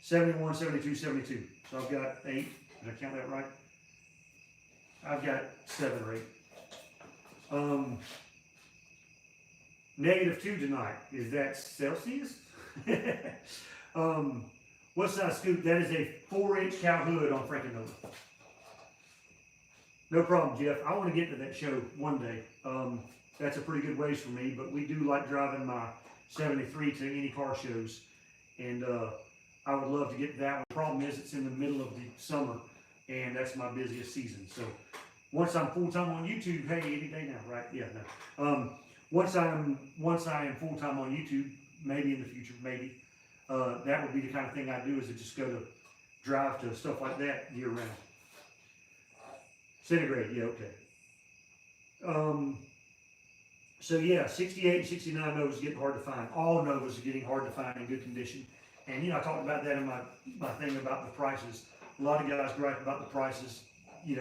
71, 72, 72. So I've got 8. Did I count that right? I've got 7 or 8. -2 tonight. Is that Celsius? What size scoop? That is a 4-inch cow hood on Frankenova. No problem, Jeff. I want to get to that show one day. That's a pretty good ways for me, but we do like driving my 73 to any car shows, and I would love to get that one. The problem is it's in the middle of the summer, and that's my busiest season. So once I'm full-time on YouTube, hey, any day now, right? Yeah, no. Once I am full-time on YouTube, maybe in the future, maybe, that would be the kind of thing I do, is to just go to drive to stuff like that year-round. Centigrade, yeah, okay. So yeah, 68 and 69 Novas are getting hard to find. All Novas are getting hard to find in good condition. And I talked about that in my thing about the prices. A lot of guys gripe about the prices. I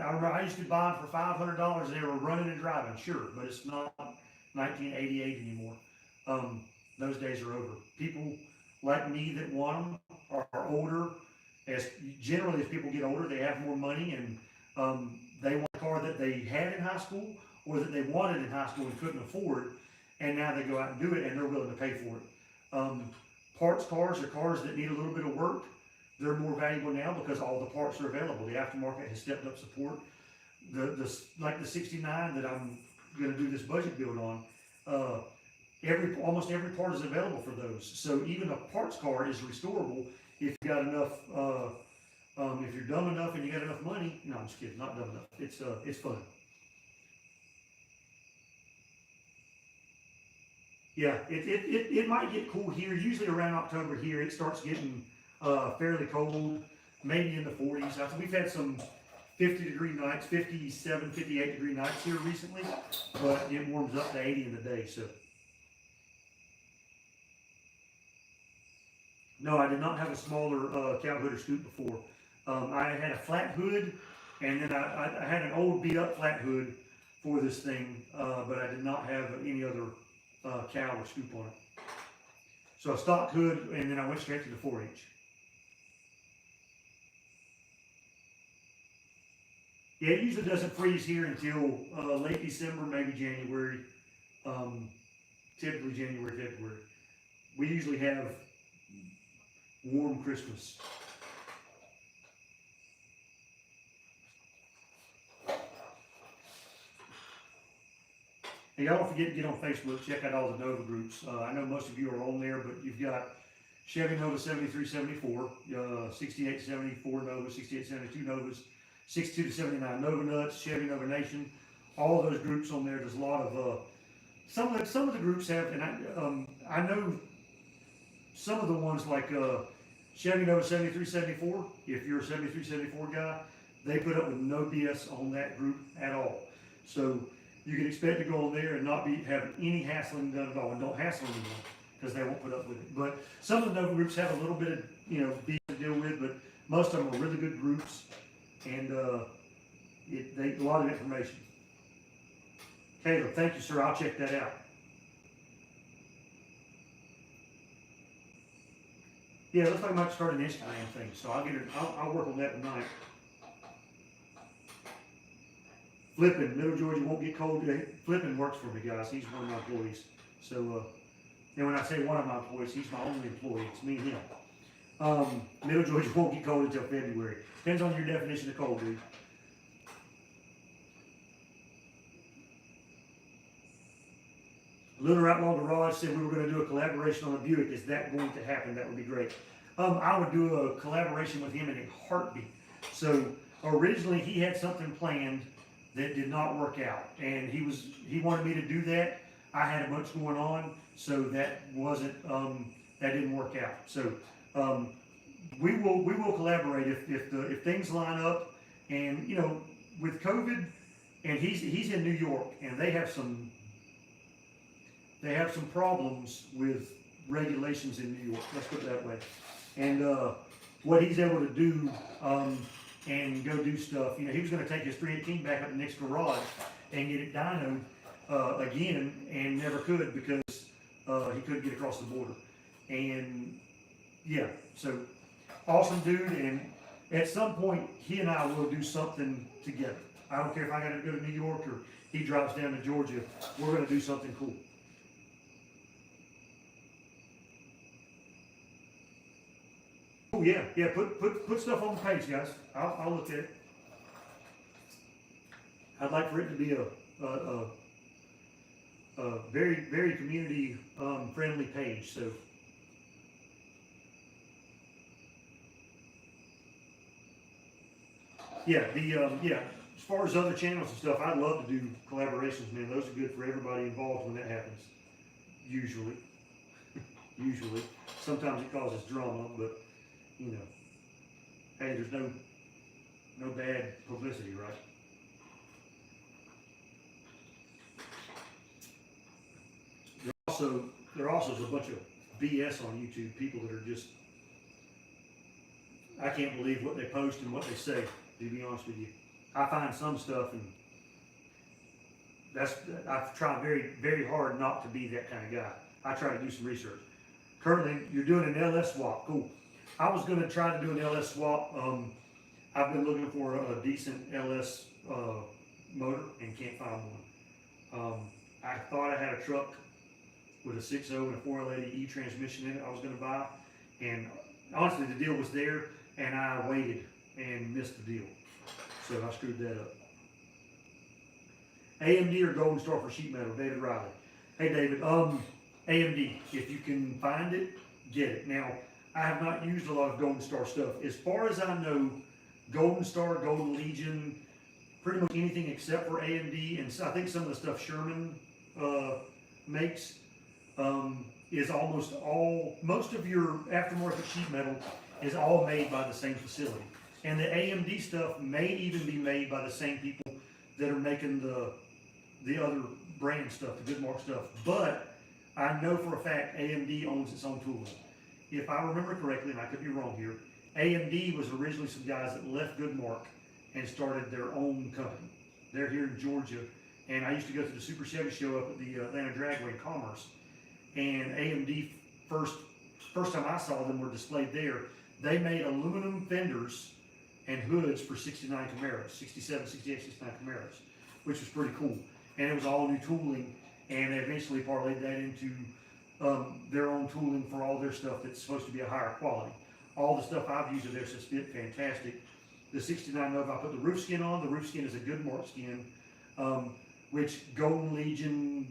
remember I used to buy them for $500 and they were running and driving, sure, but it's not 1988 anymore. Those days are over. People like me that want them are older. Generally, as people get older, they have more money, and they want a car that they had in high school or that they wanted in high school and couldn't afford, and now they go out and do it and they're willing to pay for it. Parts cars are cars that need a little bit of work. They're more valuable now because all the parts are available. The aftermarket has stepped up support. Like the 69 that I'm going to do this budget build on, almost every part is available for those. So even a parts car is restorable if you got enough. If you're dumb enough and you got enough money. No, I'm just kidding. Not dumb enough. It's fun. Yeah, it might get cool here. Usually around October here, it starts getting fairly cold, maybe in the 40s. We've had some 50-degree nights, 57, 58-degree nights here recently, but it warms up to 80 in the day. So, no, I did not have a smaller cow hood or scoop before. I had a flat hood, and then I had an old beat-up flat hood for this thing, but I did not have any other cow or scoop on it. So a stock hood, and then I went straight to the 4-inch. Yeah, it usually doesn't freeze here until late December, maybe January. Typically January, February. We usually have warm Christmas. And y'all don't forget to get on Facebook, check out all the Nova groups. I know most of you are on there, but you've got Chevy Nova 7374, 6874 Nova, 6872 Novas, 62 to 79 Nova Nuts, Chevy Nova Nation, all those groups on there. There's a lot of some of the groups have, and I know some of the ones like Chevy Nova 7374. If you're a 7374 guy, they put up with no BS on that group at all. So you can expect to go on there and not have any hassling done at all, and don't hassle anyone because they won't put up with it. But some of the Nova groups have a little bit of beef to deal with, but most of them are really good groups, and a lot of information. Caleb, thank you, sir. I'll check that out. Yeah, it looks like I might start an Instagram thing, so I'll work on that tonight. Flipping, Middle Georgia won't get cold. Flipping works for me, guys. He's one of my employees. So, and when I say one of my employees, he's my only employee. It's me and him. Middle Georgia won't get cold until February. Depends on your definition of cold, dude. Lunar Outlaw Garage said we were going to do a collaboration on a Buick. Is that going to happen? That would be great. I would do a collaboration with him in a heartbeat. So originally he had something planned that did not work out, and he wanted me to do that. I had a bunch going on, so that didn't work out. So we will collaborate if things line up, and with COVID, and he's in New York, and they have some problems with regulations in New York. Let's put it that way. And what he's able to do. And go do stuff. He was going to take his 318 back up the next garage and get it dynoed again, and never could because he couldn't get across the border. And yeah, so awesome dude. And at some point, he and I will do something together. I don't care if I got to go to New York or he drops down to Georgia. We're going to do something cool. Oh yeah, yeah. Put stuff on the page, guys. I'll look at it. I'd like for it to be a very very community friendly page. So yeah, yeah. As far as other channels and stuff, I'd love to do collaborations, man. Those are good for everybody involved when that happens. Usually, usually. Sometimes it causes drama, but you know, hey, there's no bad publicity, right? There also is a bunch of BS on YouTube. People that are just, I can't believe what they post and what they say. To be honest with you, I find some stuff, and I've tried very very hard not to be that kind of guy. I try to do some research. Currently, you're doing an LS swap. Cool. I was going to try to do an LS swap. I've been looking for a decent LS motor and can't find one. I thought I had a truck with a 6.0 and a 4L80E transmission in it I was going to buy, and honestly the deal was there, and I waited and missed the deal, so I screwed that up. AMD or Golden Star for sheet metal, David Riley. Hey David, AMD, if you can find it, get it. Now, I have not used a lot of Golden Star stuff. As far as I know, Golden Star, Golden Legion, pretty much anything except for AMD, and I think some of the stuff Sherman makes, is almost all, most of your aftermarket sheet metal is all made by the same facility. And the AMD stuff may even be made by the same people that are making the other brand stuff, the Goodmark stuff. But I know for a fact AMD owns its own tooling. If I remember correctly, and I could be wrong here, AMD was originally some guys that left Goodmark and started their own company. They're here in Georgia, and I used to go to the Super Chevy show up at the Atlanta Dragway in Commerce, and AMD, first time I saw them were displayed there, they made aluminum fenders and hoods for 69 Camaros, 67, 68, 69 Camaros, which was pretty cool. And it was all new tooling, and they eventually parlayed that into their own tooling for all their stuff that's supposed to be a higher quality. All the stuff I've used of theirs has fit fantastic. The 69 Nova, I put the roof skin on. The roof skin is a Goodmark skin, which Golden Legion,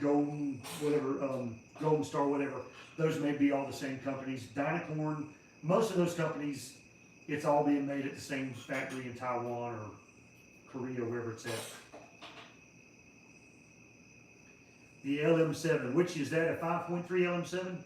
Golden whatever, Golden Star, whatever, those may be all the same companies. Dynacorn, most of those companies, it's all being made at the same factory in Taiwan or Korea, wherever it's at. The LM7, which is that, a 5.3 LM7?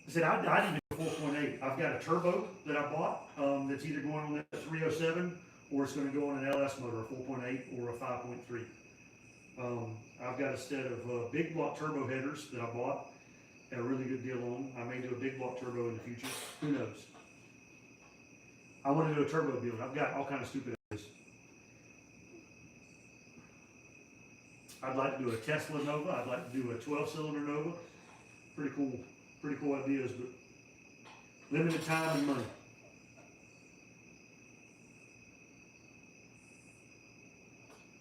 I said, I need a 4.8. I've got a turbo that I bought that's either going on that 307 or it's going to go on an LS motor, a 4.8 or a 5.3. I've got a set of big block turbo headers that I bought at a really good deal on. I may do a big block turbo in the future. Who knows? I want to do a turbo build. I've got all kinds of stupid ideas. I'd like to do a Tesla Nova. I'd like to do a 12-cylinder Nova. Pretty cool ideas, but limited time and money.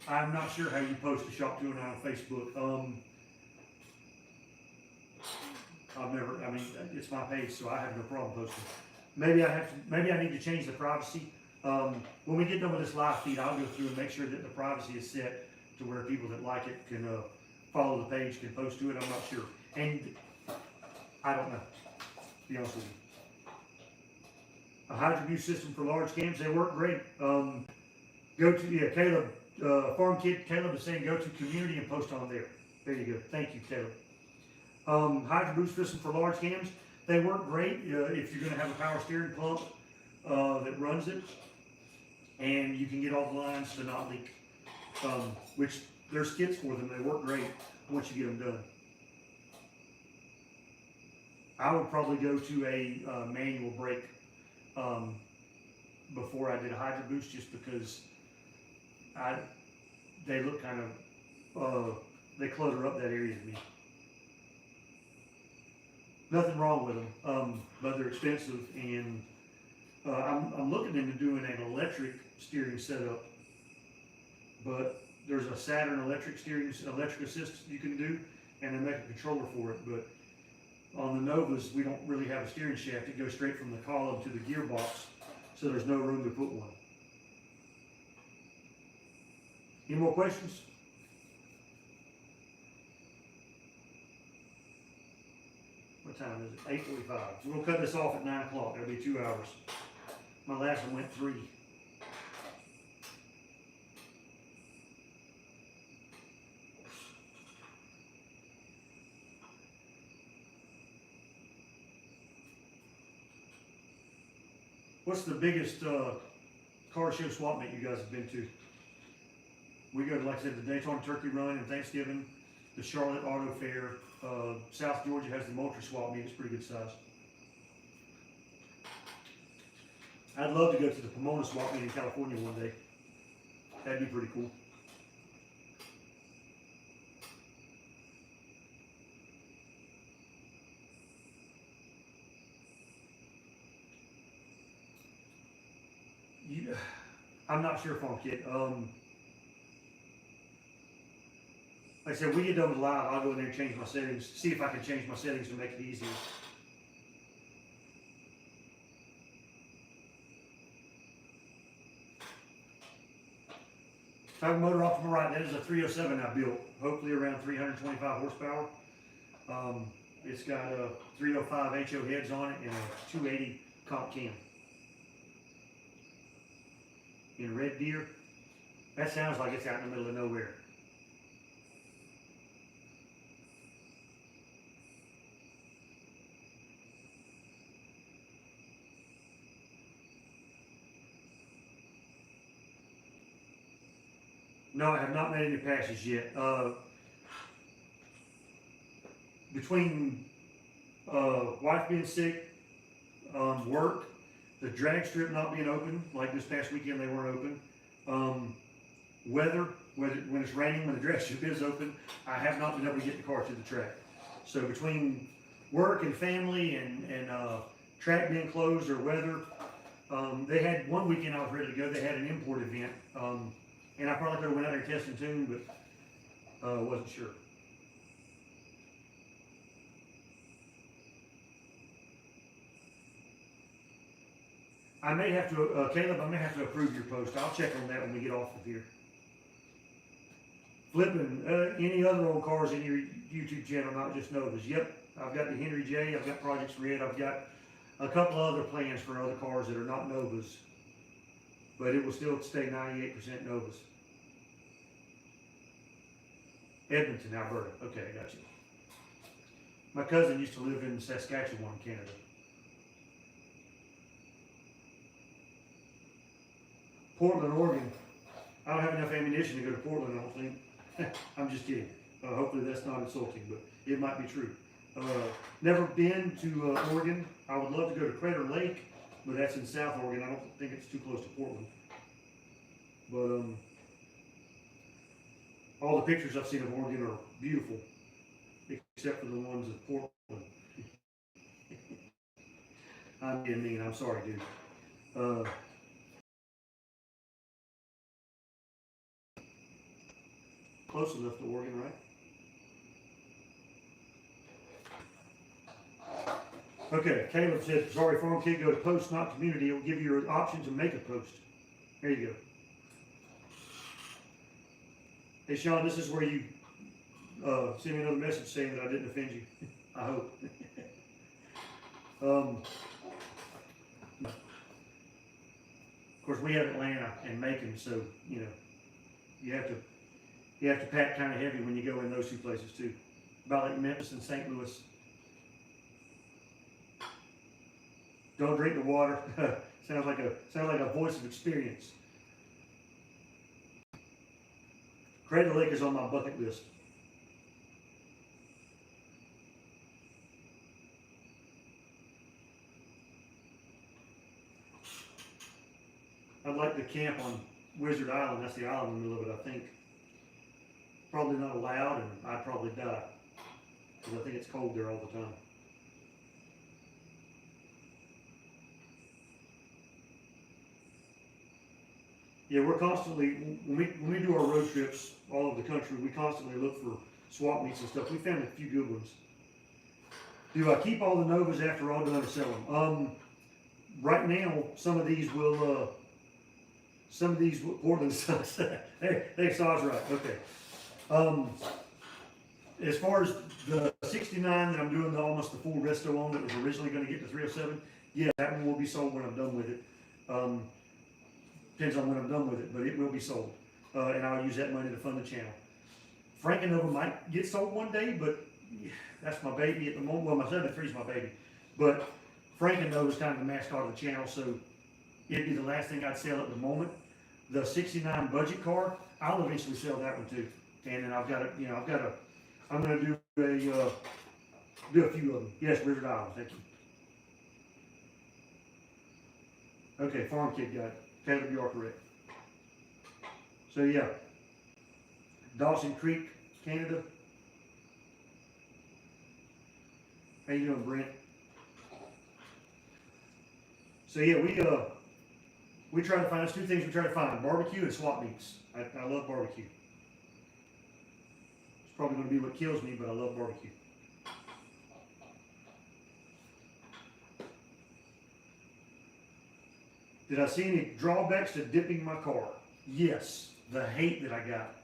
I'm not sure how you post to Shop209 on Facebook. It's my page, so I have no problem posting. Maybe I need to change the privacy. When we get done with this live feed, I'll go through and make sure that the privacy is set to where people that like it can follow the page, can post to it. I'm not sure. And I don't know, to be honest with you. A Hydrobuse system for large cams, they work great. Caleb, Farm Kid Caleb is saying go to community and post on there. There you go. Thank you, Caleb. Hydrobuse system for large cams, they work great if you're going to have a power steering pump that runs it, and you can get all the lines to not leak, which there's kits for them. They work great once you get them done. I would probably go to a manual brake before I did a Hydroboost, just because they look kind of, they clutter up that area to me. Nothing wrong with them, but they're expensive, and I'm looking into doing an electric steering setup, but there's a Saturn electric assist you can do, and they make a controller for it. But on the Novas, we don't really have a steering shaft. It goes straight from the column to the gearbox, so there's no room to put one. Any more questions? What time is it? 8:45. So we'll cut this off at 9 o'clock. That'll be 2 hours. My last one went 3. What's the biggest car show swap meet you guys have been to? We go to, like I said, the Daytona Turkey Run and Thanksgiving, the Charlotte Auto Fair. South Georgia has the Moultrie swap meet. It's pretty good size. I'd love to go to the Pomona swap meet in California one day. That'd be pretty cool. I'm not sure, Funk Kid. Like I said, we get done with live, I'll go in there and change my settings, see if I can change my settings to make it easier. Tiger motor off to my right, that is a 307 I built, hopefully around 325 horsepower. It's got a 305 HO heads on it and a 280 comp cam. In Red Deer, that sounds like it's out in the middle of nowhere. No, I have not made any passes yet. Between wife being sick, work, the drag strip not being open, like this past weekend they weren't open, weather, when it's raining, when the drag strip is open, I have not been able to get the car to the track. So between work and family and track being closed or weather, they had one weekend I was ready to go, they had an import event. And I probably could have went out there and tested tune, but wasn't sure. I may have to, Caleb, I may have to approve your post. I'll check on that when we get off of here. Flipping any other old cars in your YouTube channel, not just Novas. Yep, I've got the Henry J, I've got Projects Red, I've got a couple of other plans for other cars that are not Novas. But it will still stay 98% Novas. Edmonton, Alberta. Okay, I got you. My cousin used to live in Saskatchewan, Canada. Portland, Oregon. I don't have enough ammunition to go to Portland, I don't think. I'm just kidding. Hopefully that's not insulting, but it might be true. Never been to Oregon. I would love to go to Crater Lake, but that's in South Oregon. I don't think it's too close to Portland. But all the pictures I've seen of Oregon are beautiful, except for the ones of Portland. I'm being mean. I'm sorry, dude. Close enough to Oregon, right? Okay, Caleb said, sorry, Farm Kid, go to post, not community. It will give you an option to make a post. There you go. Hey, Sean, this is where you send me another message saying that I didn't offend you. I hope. Of course, we have Atlanta and Macon, so, you know, you have to pack kind of heavy when you go in those two places, too. About like Memphis and St. Louis. Don't drink the water. sounds like a voice of experience. Crater Lake is on my bucket list. I'd like to camp on Wizard Island. That's the island in the middle of it, I think. Probably not allowed, and I'd probably die. Because I think it's cold there all the time. Yeah, we're constantly, when we do our road trips all over the country, we constantly look for swap meets and stuff. We found a few good ones. Do I keep all the Novas after all done or sell them? Right now, some of these will, Portland sucks. Hey, Saw's right, okay. As far as the 69 that I'm doing almost the full resto on that was originally going to get to 307, yeah, that one will be sold when I'm done with it. Depends on when I'm done with it, but it will be sold. And I'll use that money to fund the channel. Frankenova might get sold one day, but that's my baby at the moment. Well, my 73 is my baby. But Frankenova is kind of the mascot of the channel, so it'd be the last thing I'd sell at the moment. The 69 budget car, I'll eventually sell that one too. And then I'm going to do a few of them. Yes, River Island, thank you. Okay, Farm Kid got it. Taylor, you are correct. So yeah, Dawson Creek, Canada. How you doing, Brent? So yeah, we try to find, there's two things we try to find: barbecue and swap meets. I love barbecue. It's probably going to be what kills me, but I love barbecue. Did I see any drawbacks to dipping my car? Yes, the hate that I got.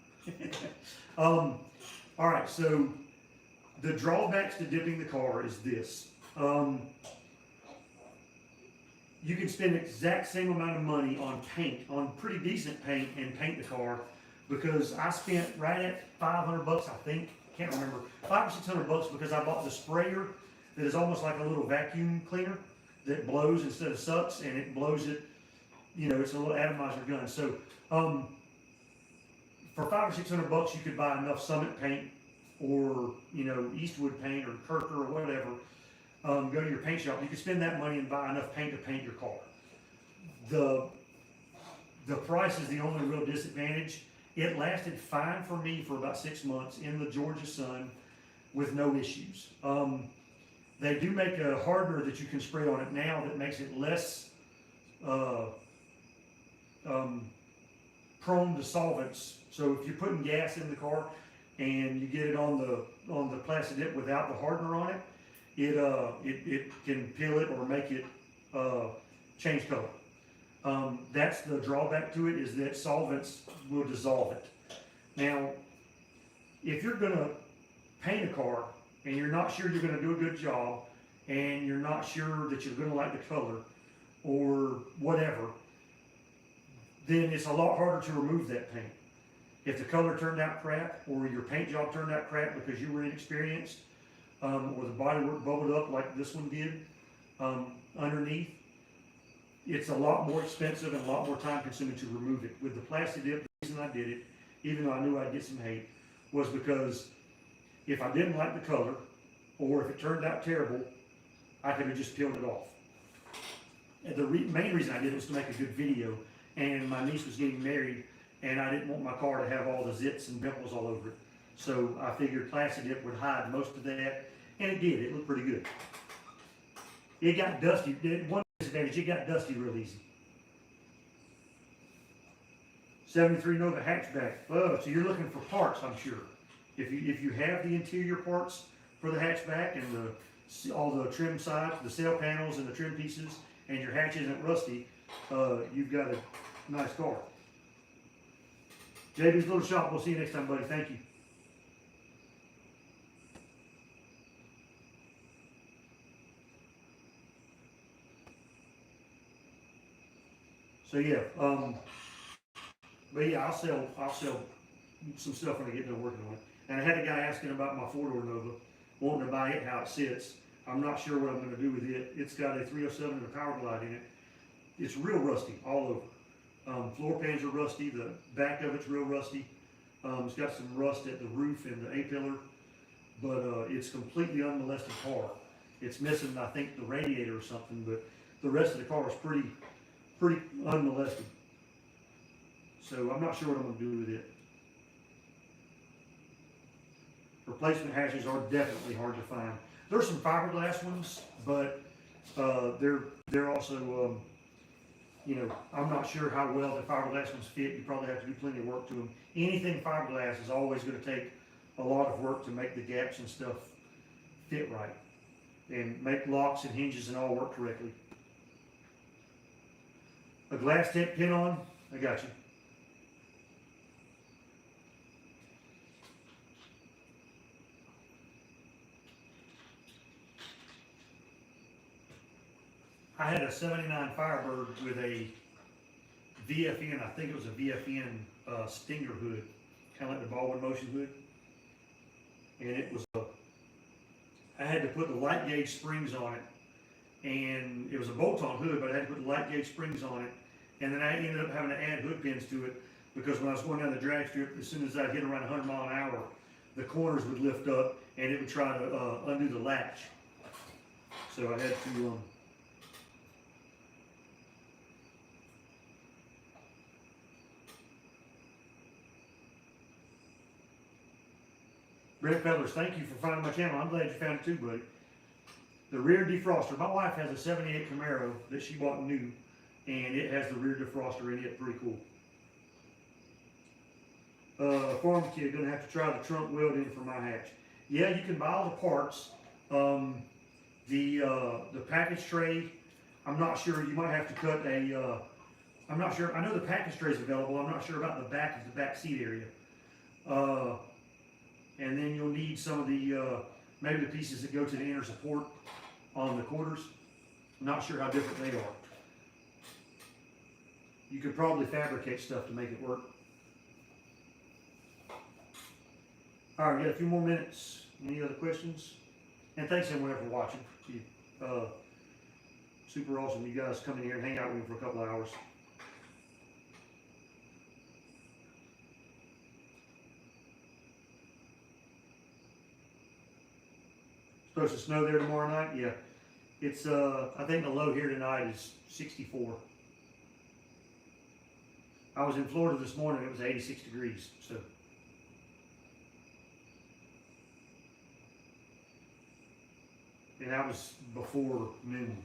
All right, so the drawbacks to dipping the car is this. You can spend the exact same amount of money on paint, on pretty decent paint, and paint the car, because I spent right at 500 bucks, I think, can't remember, 500 or 600 bucks, because I bought the sprayer that is almost like a little vacuum cleaner that blows instead of sucks, and it blows it, you know, it's a little atomizer gun. So for 500 or 600 bucks, you could buy enough Summit paint or, you know, Eastwood paint or Kirker or whatever. Go to your paint shop. You could spend that money and buy enough paint to paint your car. The price is the only real disadvantage. It lasted fine for me for about 6 months in the Georgia sun with no issues. They do make a hardener that you can spray on it now that makes it less prone to solvents. So if you're putting gas in the car and you get it on the plastic dip without the hardener on it, it can peel it or make it change color. That's the drawback to it, is that solvents will dissolve it. Now, if you're going to paint a car and you're not sure you're going to do a good job, and you're not sure that you're going to like the color or whatever, then it's a lot harder to remove that paint. If the color turned out crap, or your paint job turned out crap because you were inexperienced, or the bodywork bubbled up like this one did underneath, it's a lot more expensive and a lot more time consuming to remove it. With the plastic dip, the reason I did it, even though I knew I'd get some hate, was because if I didn't like the color, or if it turned out terrible, I could have just peeled it off. And the main reason I did it was to make a good video, and my niece was getting married, and I didn't want my car to have all the zits and dimples all over it. So I figured plastic dip would hide most of that, and it did. It looked pretty good. It got dusty. One disadvantage, it got dusty real easy. 73 Nova hatchback. Oh, so you're looking for parts, I'm sure. If you have the interior parts for the hatchback and all the trim sides, the sail panels and the trim pieces, and your hatch isn't rusty, you've got a nice car. JB's Little Shop. We'll see you next time, buddy. Thank you. So yeah, but yeah, I'll sell some stuff when I get done working on it. And I had a guy asking about my 4-door Nova, wanting to buy it how it sits. I'm not sure what I'm going to do with it. It's got a 307 and a power glide in it. It's real rusty all over. Floor pans are rusty. The back of it's real rusty. It's got some rust at the roof and the A-pillar, but it's completely unmolested car. It's missing, I think, the radiator or something, but the rest of the car is pretty unmolested. So I'm not sure what I'm going to do with it. Replacement hatches are definitely hard to find. There's some fiberglass ones, but they're also You know, I'm not sure how well the fiberglass ones fit. You probably have to do plenty of work to them. Anything fiberglass is always going to take a lot of work to make the gaps and stuff fit right, and make locks and hinges and all work correctly. A glass tip pin on, I got you. I had a 79 Firebird with a VFN, I think it was a VFN Stinger hood, kind of like the Baldwin Motion hood. And it was I had to put the light gauge springs on it, and it was a bolt-on hood, but I had to put the light gauge springs on it, and then I ended up having to add hood pins to it, because when I was going down the drag strip, as soon as I hit around 100 miles an hour, the corners would lift up, and it would try to undo the latch. So I had to Brett Fellers, thank you for finding my channel. I'm glad you found it too, buddy. The rear defroster. My wife has a 78 Camaro that she bought new, and it has the rear defroster in it. Pretty cool. Farm kid, gonna have to try the trunk welding for my hatch. Yeah, you can buy all the parts. The package tray, I'm not sure. You might have to cut a. I'm not sure. I know the package tray is available. I'm not sure about the back seat area. And then you'll need some of the, maybe the pieces that go to the inner support on the quarters. I'm not sure how different they are. You could probably fabricate stuff to make it work. All right, we got a few more minutes. Any other questions? And thanks everyone for watching. Super awesome you guys come in here and hang out with me for a couple of hours. Supposed to snow there tomorrow night? Yeah. It's, I think the low here tonight is 64. I was in Florida this morning, it was 86 degrees, so. And that was before noon.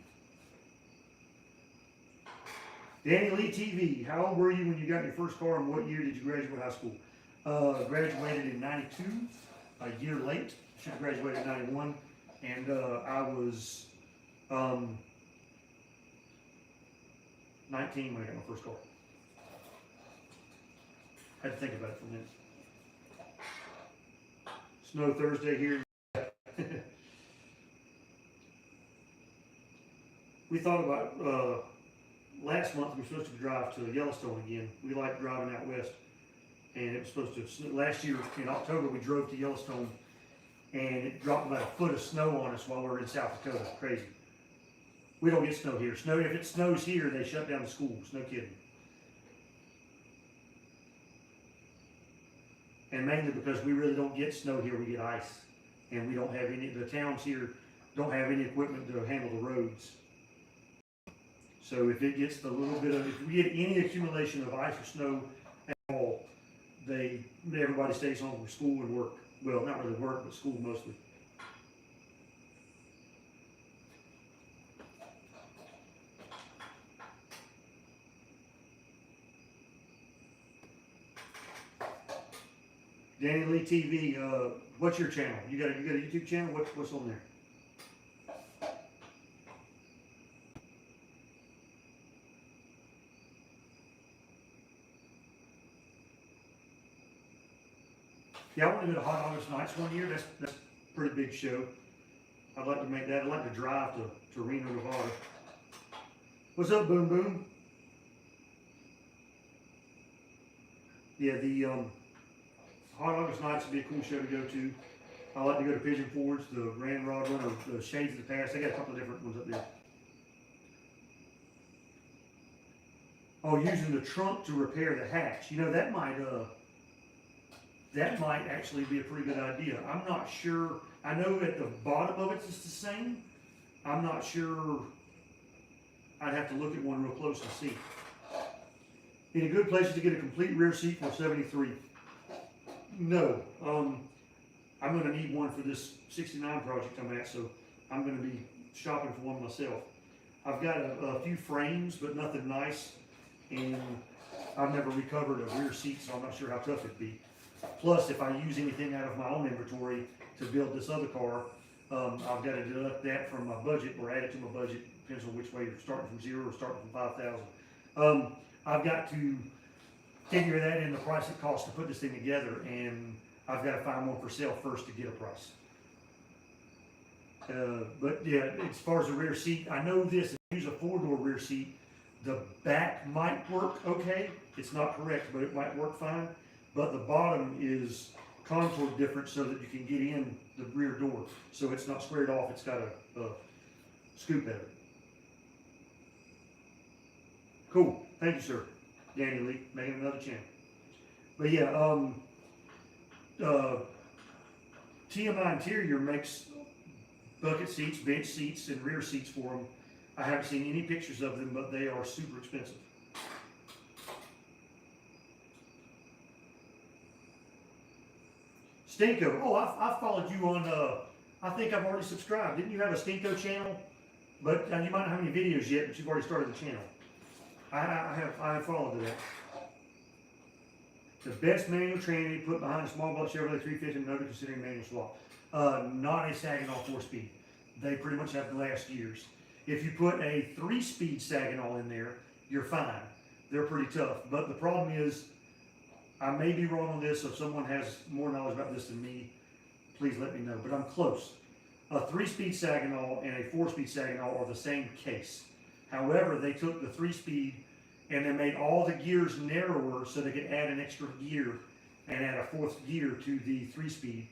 Danny Lee TV, how old were you when you got your first car, and what year did you graduate high school? Graduated in 92, a year late. Should have graduated in 91. And I was 19 when I got my first car. Had to think about it for a minute. Snow Thursday here. We thought about, last month we were supposed to drive to Yellowstone again. We like driving out west. And it was supposed to snow. Last year in October we drove to Yellowstone, and it dropped about a foot of snow on us while we were in South Dakota. Crazy. We don't get snow here. If it snows here, they shut down the schools. No kidding. And mainly because we really don't get snow here, we get ice. And we don't have any, the towns here don't have any equipment to handle the roads. So if it gets a little bit of, if we get any accumulation of ice or snow at all, everybody stays home from school and work. Well, not really work, but school mostly. Danny Lee TV, what's your channel? You got a YouTube channel? What's on there? Yeah, I want to go to Hot August Nights one year. That's a pretty big show. I'd like to make that. I'd like to drive to Reno, Nevada. What's up, Boom Boom? Yeah, the Hot August Nights would be a cool show to go to. I like to go to Pigeon Forge, the Ramrod one, or the Shades of the Past. They got a couple of different ones up there. Oh, using the trunk to repair the hatch. You know, that might actually be a pretty good idea. I'm not sure. I know at the bottom of it's the same. I'm not sure. I'd have to look at one real close and see. Any good places to get a complete rear seat for 73? No. I'm going to need one for this 69 project I'm at, so I'm going to be shopping for one myself. I've got a few frames, but nothing nice, and I've never recovered a rear seat, so I'm not sure how tough it'd be. Plus, if I use anything out of my own inventory to build this other car, I've got to deduct that from my budget or add it to my budget, depends on which way you're starting from 0 or starting from 5,000. I've got to figure that in the price it costs to put this thing together, and I've got to find one for sale first to get a price. But yeah, as far as the rear seat, I know this, if you use a 4-door rear seat, the back might work okay. It's not correct, but it might work fine. But the bottom is contoured different so that you can get in the rear door. So it's not squared off, it's got a scoop at it. Cool, thank you, sir. Danny Lee, making another channel. But yeah, TMI Interior makes bucket seats, bench seats, and rear seats for them. I haven't seen any pictures of them, but they are super expensive. Stinko, oh, I followed you on, I think I've already subscribed. Didn't you have a Stinko channel? But you might not have any videos yet, but you've already started the channel. I have followed that. The best manual training put behind a small block Chevrolet 350 and no considering manual swap. Not a Saginaw 4-speed. They pretty much have glass gears. If you put a 3-speed Saginaw in there, you're fine. They're pretty tough. But the problem is, I may be wrong on this, so if someone has more knowledge about this than me, please let me know. But I'm close. A 3-speed Saginaw and a 4-speed Saginaw are the same case. However, they took the 3-speed and they made all the gears narrower so they could add an extra gear and add a 4th gear to the 3-speed,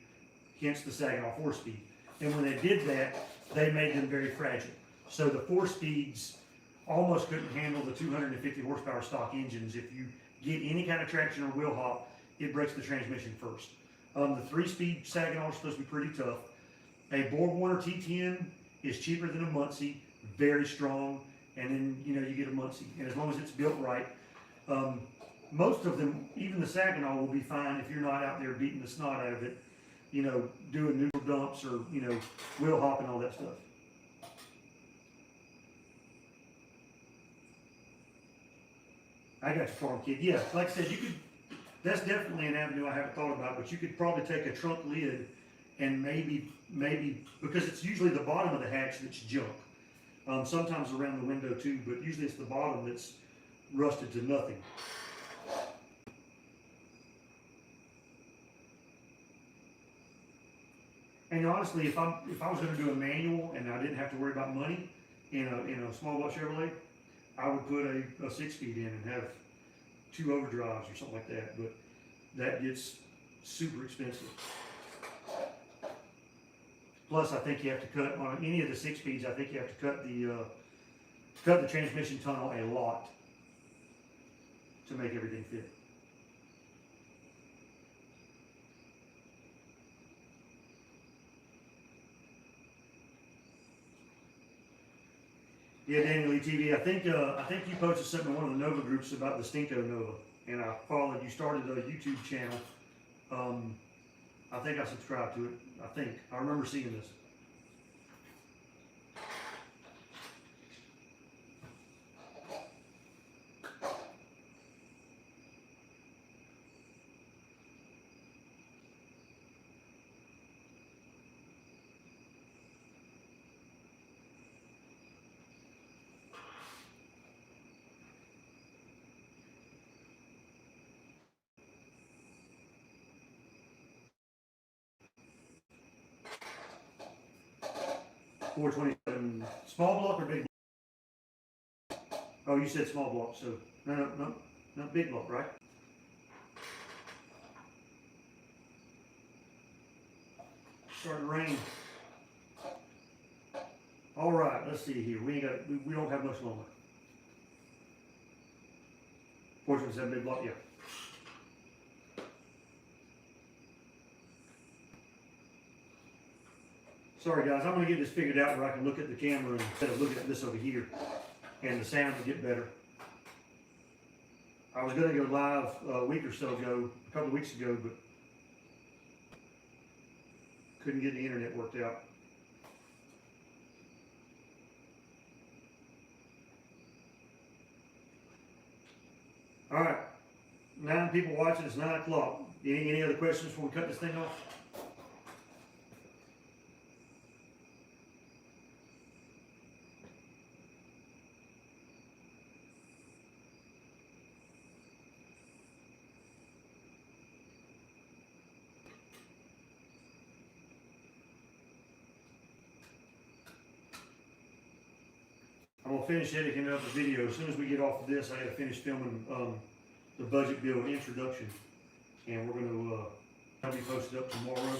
hence the Saginaw 4-speed. And when they did that, they made them very fragile. So the 4-speeds almost couldn't handle the 250 horsepower stock engines. If you get any kind of traction or wheel hop, it breaks the transmission first. The 3-speed Saginaw is supposed to be pretty tough. A BorgWarner T10 is cheaper than a Muncie, very strong, and then you get a Muncie. And as long as it's built right, most of them, even the Saginaw, will be fine if you're not out there beating the snot out of it, doing neutral dumps or wheel hop and all that stuff. I got your farm kid. Yeah, like I said, you could. That's definitely an avenue I haven't thought about, but you could probably take a trunk lid and maybe because it's usually the bottom of the hatch that's junk. Sometimes around the window too, but usually it's the bottom that's rusted to nothing. And honestly, if I was going to do a manual and I didn't have to worry about money in a small block Chevrolet, I would put a 6-speed in and have 2 overdrives or something like that. But that gets super expensive. Plus, I think you have to cut on any of the 6-speeds. I think you have to cut the transmission tunnel a lot to make everything fit. Yeah, Daniel Lee TV. I think you posted something in one of the Nova groups about the Stinko Nova, and I followed. You started a YouTube channel. I think I subscribed to it. I remember seeing this. $427. Small block or big block? Oh, you said small block, so no, big block, right? Starting to rain. All right, let's see here. We don't have much longer. 427 big block, yeah. Sorry guys, I'm going to get this figured out where I can look at the camera instead of looking at this over here, and the sound will get better. I was going to go live a week or so ago, a couple of weeks ago, but couldn't get the internet worked out. All right, 9 people watching, it's 9 o'clock. Any other questions before we cut this thing off? I'm gonna finish editing up the video. As soon as we get off of this, I gotta finish filming the budget build introduction, and we're gonna I'll be posted up tomorrow,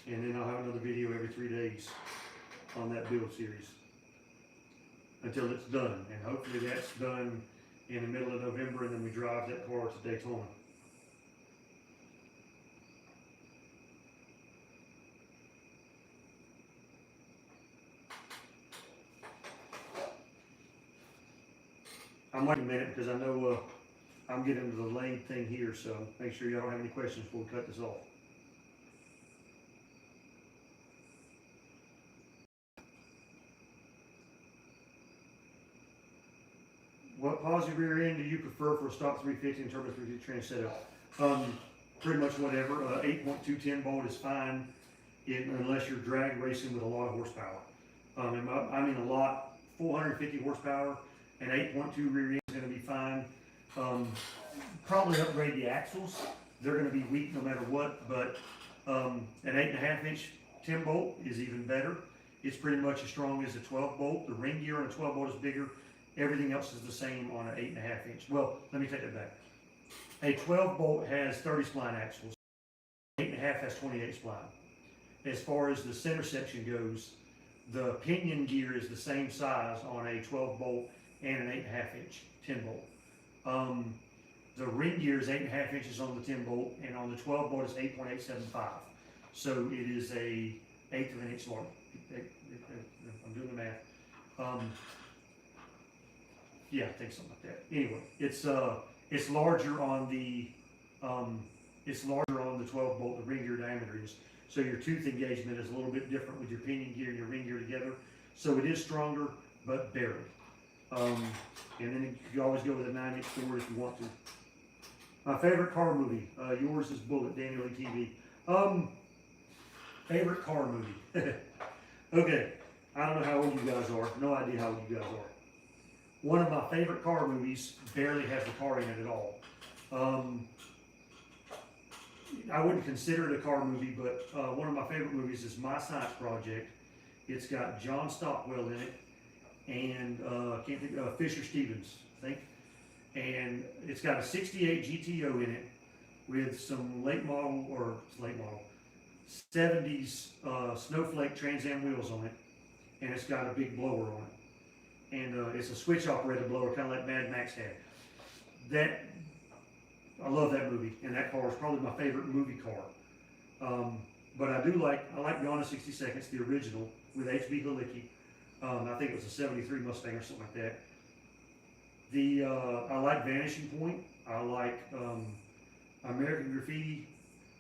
and then I'll have another video every 3 days on that build series until it's done, and hopefully that's done in the middle of November, and then we drive that car to Daytona. I'm waiting a minute because I know I'm getting into the lane thing here, so make sure y'all don't have any questions before we cut this off. What positive rear end do you prefer for a stock 350 and turbo 350 trans setup? Pretty much whatever. 8.2 10 bolt is fine, unless you're drag racing with a lot of horsepower. I mean a lot, 450 horsepower, and 8.2 rear end is going to be fine. Probably upgrade the axles. They're going to be weak no matter what, but an 8.5 inch 10 bolt is even better. It's pretty much as strong as a 12 bolt. The ring gear on a 12 bolt is bigger. Everything else is the same on an 8.5 inch. Well, let me take that back. A 12 bolt has 30 spline axles. 8.5 has 28 spline. As far as the center section goes, the pinion gear is the same size on a 12 bolt and an 8.5 inch 10 bolt. The ring gear is 8.5 inches on the 10 bolt, and on the 12 bolt it's 8.875. So it is a 1/8 of an inch larger. I'm doing the math. Yeah, I think something like that. Anyway, it's larger on the 12 bolt. The ring gear diameter is, so your tooth engagement is a little bit different with your pinion gear and your ring gear together. So it is stronger, but barely. And then you always go with a 9 inch Ford if you want to. My favorite car movie. Yours is Bullet, Daniel TV. Favorite car movie. Okay, I don't know how old you guys are. No idea how old you guys are. One of my favorite car movies barely has the car in it at all. I wouldn't consider it a car movie, but one of my favorite movies is My Science Project. It's got John Stockwell in it, and can't think Fisher Stevens, I think. And it's got a 68 GTO in it with some late model 70s Snowflake Trans Am wheels on it, and it's got a big blower on it. And it's a switch operated blower, kind of like Mad Max had. I love that movie, and that car is probably my favorite movie car. But I like Gone in 60 Seconds, the original, with H.B. Halicki. I think it was a 73 Mustang or something like that. I like Vanishing Point. I like American Graffiti.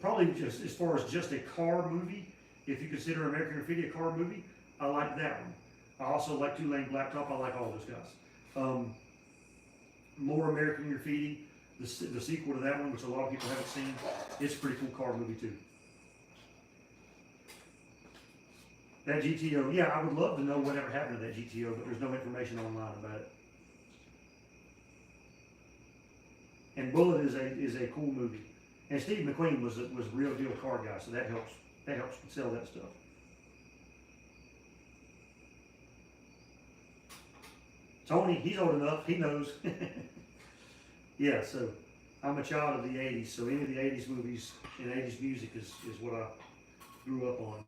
Probably just as far as just a car movie, if you consider American Graffiti a car movie, I like that one. I also like Two Lane Blacktop. I like all those guys. More American Graffiti, the sequel to that one, which a lot of people haven't seen. It's a pretty cool car movie too. That GTO, yeah, I would love to know whatever happened to that GTO, but there's no information online about it. And Bullet is a cool movie. And Steve McQueen was a real deal car guy, so that helps sell that stuff. Tony, he's old enough, he knows. Yeah, so I'm a child of the 80s, so any of the 80s movies and 80s music is what I grew up on.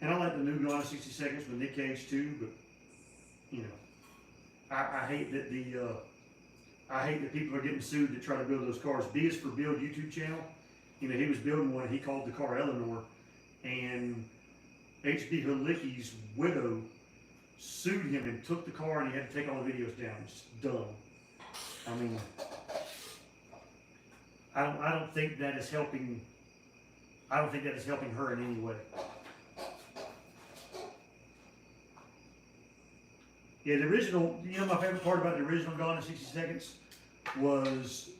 And I like the new Gone in 60 Seconds with Nick Cage too, but you know, I hate that people are getting sued to try to build those cars. B is for Build YouTube channel. You know, he was building one. He called the car Eleanor, and H.B. Halicki's widow sued him and took the car, and he had to take all the videos down. It's dumb. I mean, I don't think that is helping. I don't think that is helping her in any way. Yeah, the original, my favorite part about the original Gone in 60 Seconds was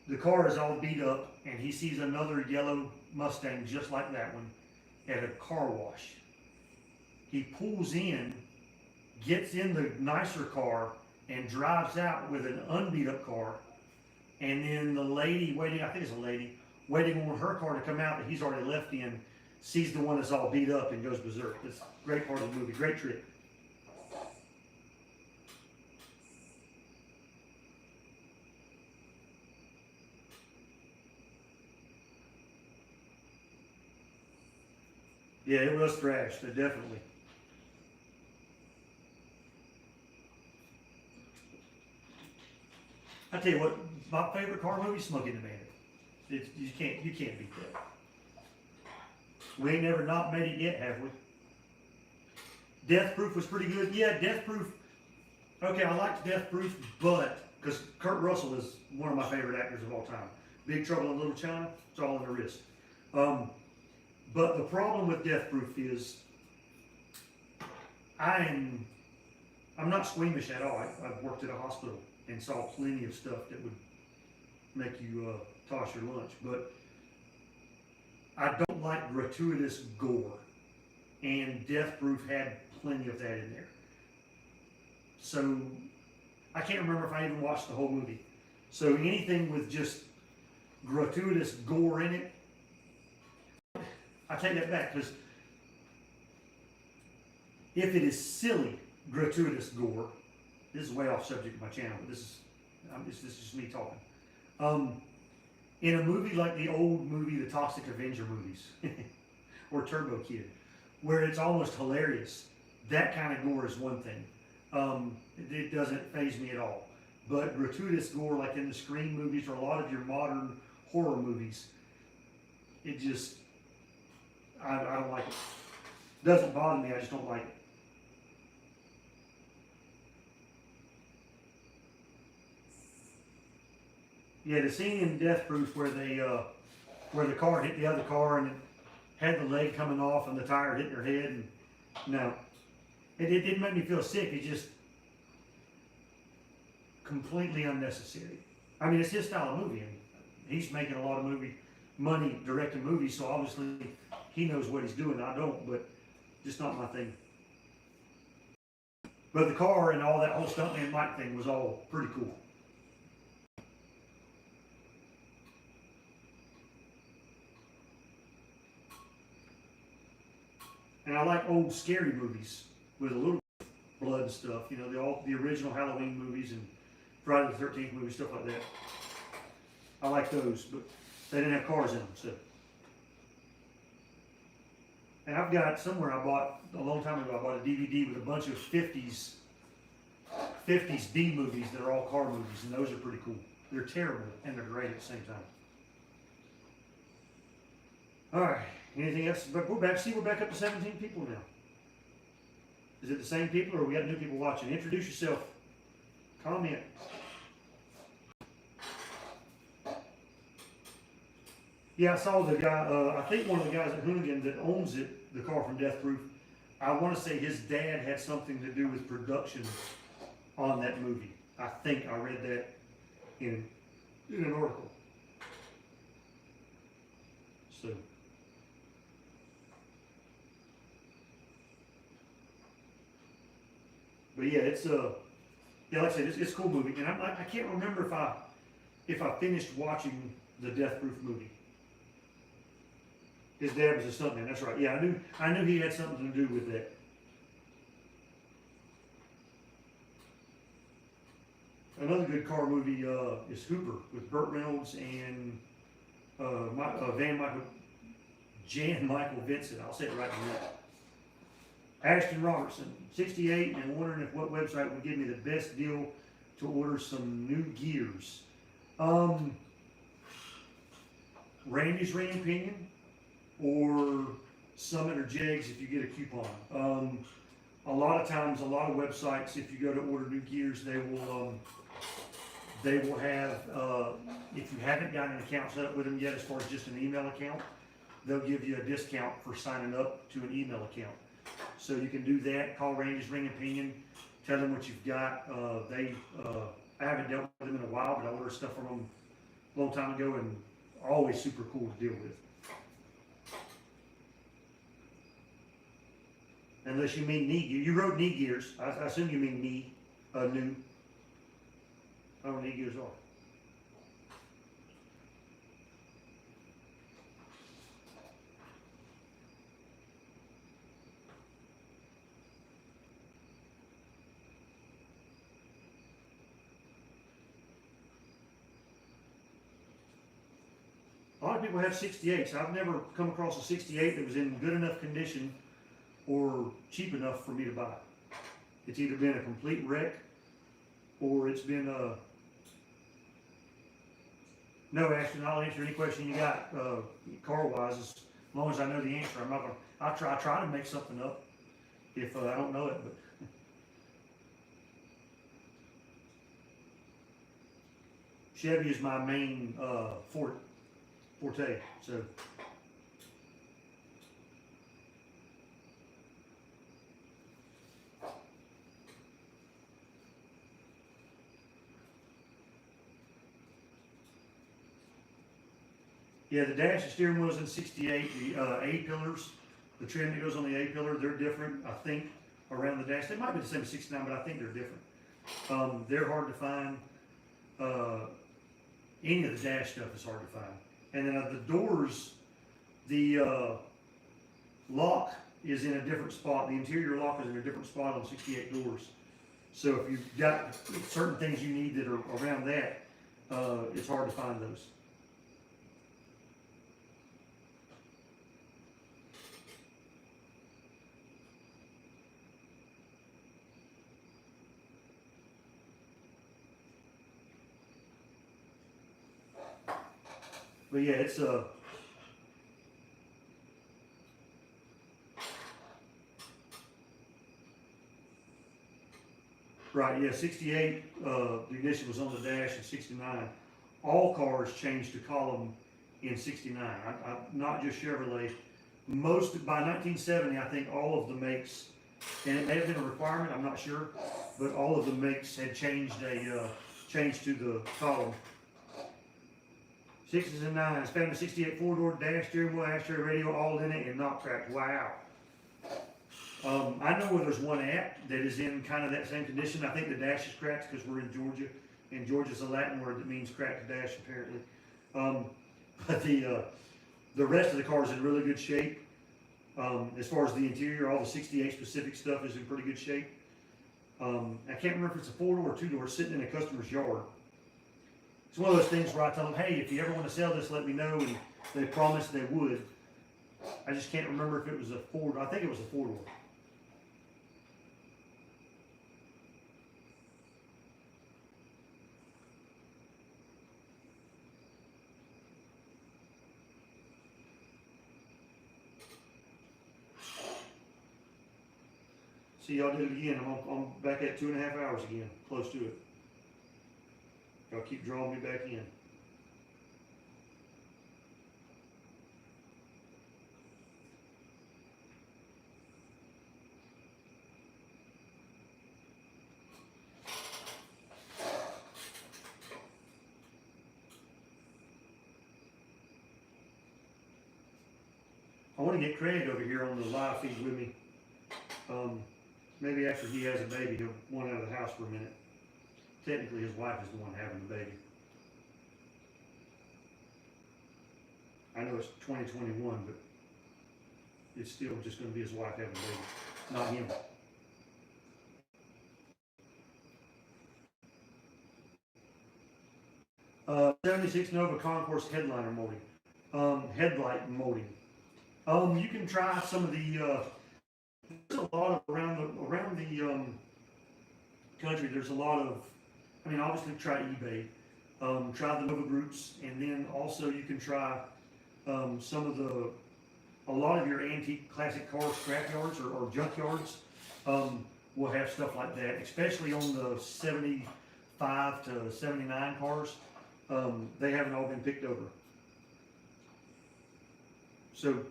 the car is all beat up and he sees another yellow Mustang just like that one at a car wash. He pulls in, gets in the nicer car, and drives out with an unbeat up car. And then the lady waiting, I think it's a lady, waiting on her car to come out that he's already left in, sees the one that's all beat up and goes berserk. It's a great part of the movie, great trick. Yeah, it was thrashed, definitely. I tell you what, my favorite car movie, Smokey and the Bandit. You can't beat that. We ain't never not made it yet, have we? Death Proof was pretty good. Yeah, Death Proof. Okay, I liked Death Proof, but because Kurt Russell is one of my favorite actors of all time. Big Trouble in Little China, it's all in the wrist. But the problem with Death Proof is I'm not squeamish at all. I've worked at a hospital and saw plenty of stuff that would make you toss your lunch. But I don't like gratuitous gore. And Death Proof had plenty of that in there. So I can't remember if I even watched the whole movie. So anything with just gratuitous gore in it, I take that back, because if it is silly, gratuitous gore, this is way off subject of my channel, but this is just me talking. In a movie like the old movie, the Toxic Avenger movies, or Turbo Kid, where it's almost hilarious, that kind of gore is one thing. It doesn't faze me at all. But gratuitous gore, like in the Scream movies or a lot of your modern horror movies, it just, I don't like it. It doesn't bother me, I just don't like it. Yeah, the scene in Death Proof where where the car hit the other car and it had the leg coming off and the tire hit their head, and no, it didn't make me feel sick. It just completely unnecessary. I mean, it's his style of movie, and he's making a lot of money directing movies, so obviously he knows what he's doing. I don't, but just not my thing. But the car and all that whole stuntman Mike thing was all pretty cool. And I like old scary movies with a little blood and stuff. You know, the original Halloween movies and Friday the 13th movies, stuff like that. I like those, but they didn't have cars in them, so. And I've got somewhere I bought a long time ago. I bought a DVD with a bunch of 50s B movies that are all car movies, and those are pretty cool. They're terrible and they're great at the same time. All right. Anything else? But we're back up to 17 people now. Is it the same people, or we got new people watching? Introduce yourself. Comment. Yeah, I saw the guy, I think one of the guys at Hoonigan that owns it, the car from Death Proof, I want to say his dad had something to do with production on that movie. I think I read that in an article. So. But yeah, it's yeah, like I said, it's a cool movie, and I can't remember if I finished watching the Death Proof movie. His dad was a stuntman. That's right. Yeah, I knew he had something to do with that. Another good car movie is Hooper with Burt Reynolds and Jan Michael Vincent. I'll say it right now. Ashton Robertson, 68, and wondering if what website would give me the best deal to order some new gears. Randy's Ring Pinion or Summit or Jegs if you get a coupon. A lot of times, a lot of websites, if you go to order new gears, they will They will have, if you haven't got an account set up with them yet, as far as just an email account, they'll give you a discount for signing up to an email account. So you can do that, call Randy's Ring Opinion, tell them what you've got. I haven't dealt with them in a while, but I ordered stuff from them a long time ago, and always super cool to deal with. Unless you mean knee gear. You wrote knee gears. I assume you mean new. I don't know what knee gears are. A lot of people have 68s. I've never come across a 68 that was in good enough condition or cheap enough for me to buy. It's either been a complete wreck or it's been no, Ashton, I'll answer any question you got car-wise as long as I know the answer. I'm not gonna, I try to make something up if I don't know it, but Chevy is my main forte, so. Yeah, the dash and steering wheel's in 68. The A-pillars, the trim that goes on the A-pillar, they're different, I think, around the dash. They might be the same as 69, but I think they're different. They're hard to find. Any of the dash stuff is hard to find. And then the doors, the lock is in a different spot. The interior lock is in a different spot on 68 doors. So if you've got certain things you need that are around that, it's hard to find those. But yeah, it's right, yeah, 68, the ignition was on the dash, and 69. All cars changed to column in 69. Not just Chevrolet. By 1970, I think all of the makes, and it may have been a requirement, I'm not sure, but all of the makes had changed to the column. 6s and 9s, found a 68 four-door dash, steering wheel, ashtray, radio, all in it, and not cracked. Wow. I know where there's one at that is in kind of that same condition. I think the dash is cracked because we're in Georgia, and Georgia's a Latin word that means cracked dash, apparently. But the rest of the car is in really good shape. As far as the interior, all the 68 specific stuff is in pretty good shape. I can't remember if it's a four-door or two-door sitting in a customer's yard. It's one of those things where I tell them, hey, if you ever want to sell this, let me know, and they promised they would. I just can't remember if it was a four-door. I think it was a four-door. See, y'all did it again. I'm back at 2.5 hours again, close to it. Y'all keep drawing me back in. I want to get Craig over here on the live feed with me. Maybe after he has a baby, he'll want out of the house for a minute. Technically, his wife is the one having the baby. I know it's 2021, but it's still just going to be his wife having the baby, not him. 76 Nova Concourse headliner molding, headlight molding. You can try some of the. There's a lot of around the country. There's a lot of. I mean, obviously try eBay. Try the Nova groups, and then also you can try some of a lot of your antique classic car scrap yards or junk yards will have stuff like that, especially on the 75 5 to 79 cars, they haven't all been picked over. So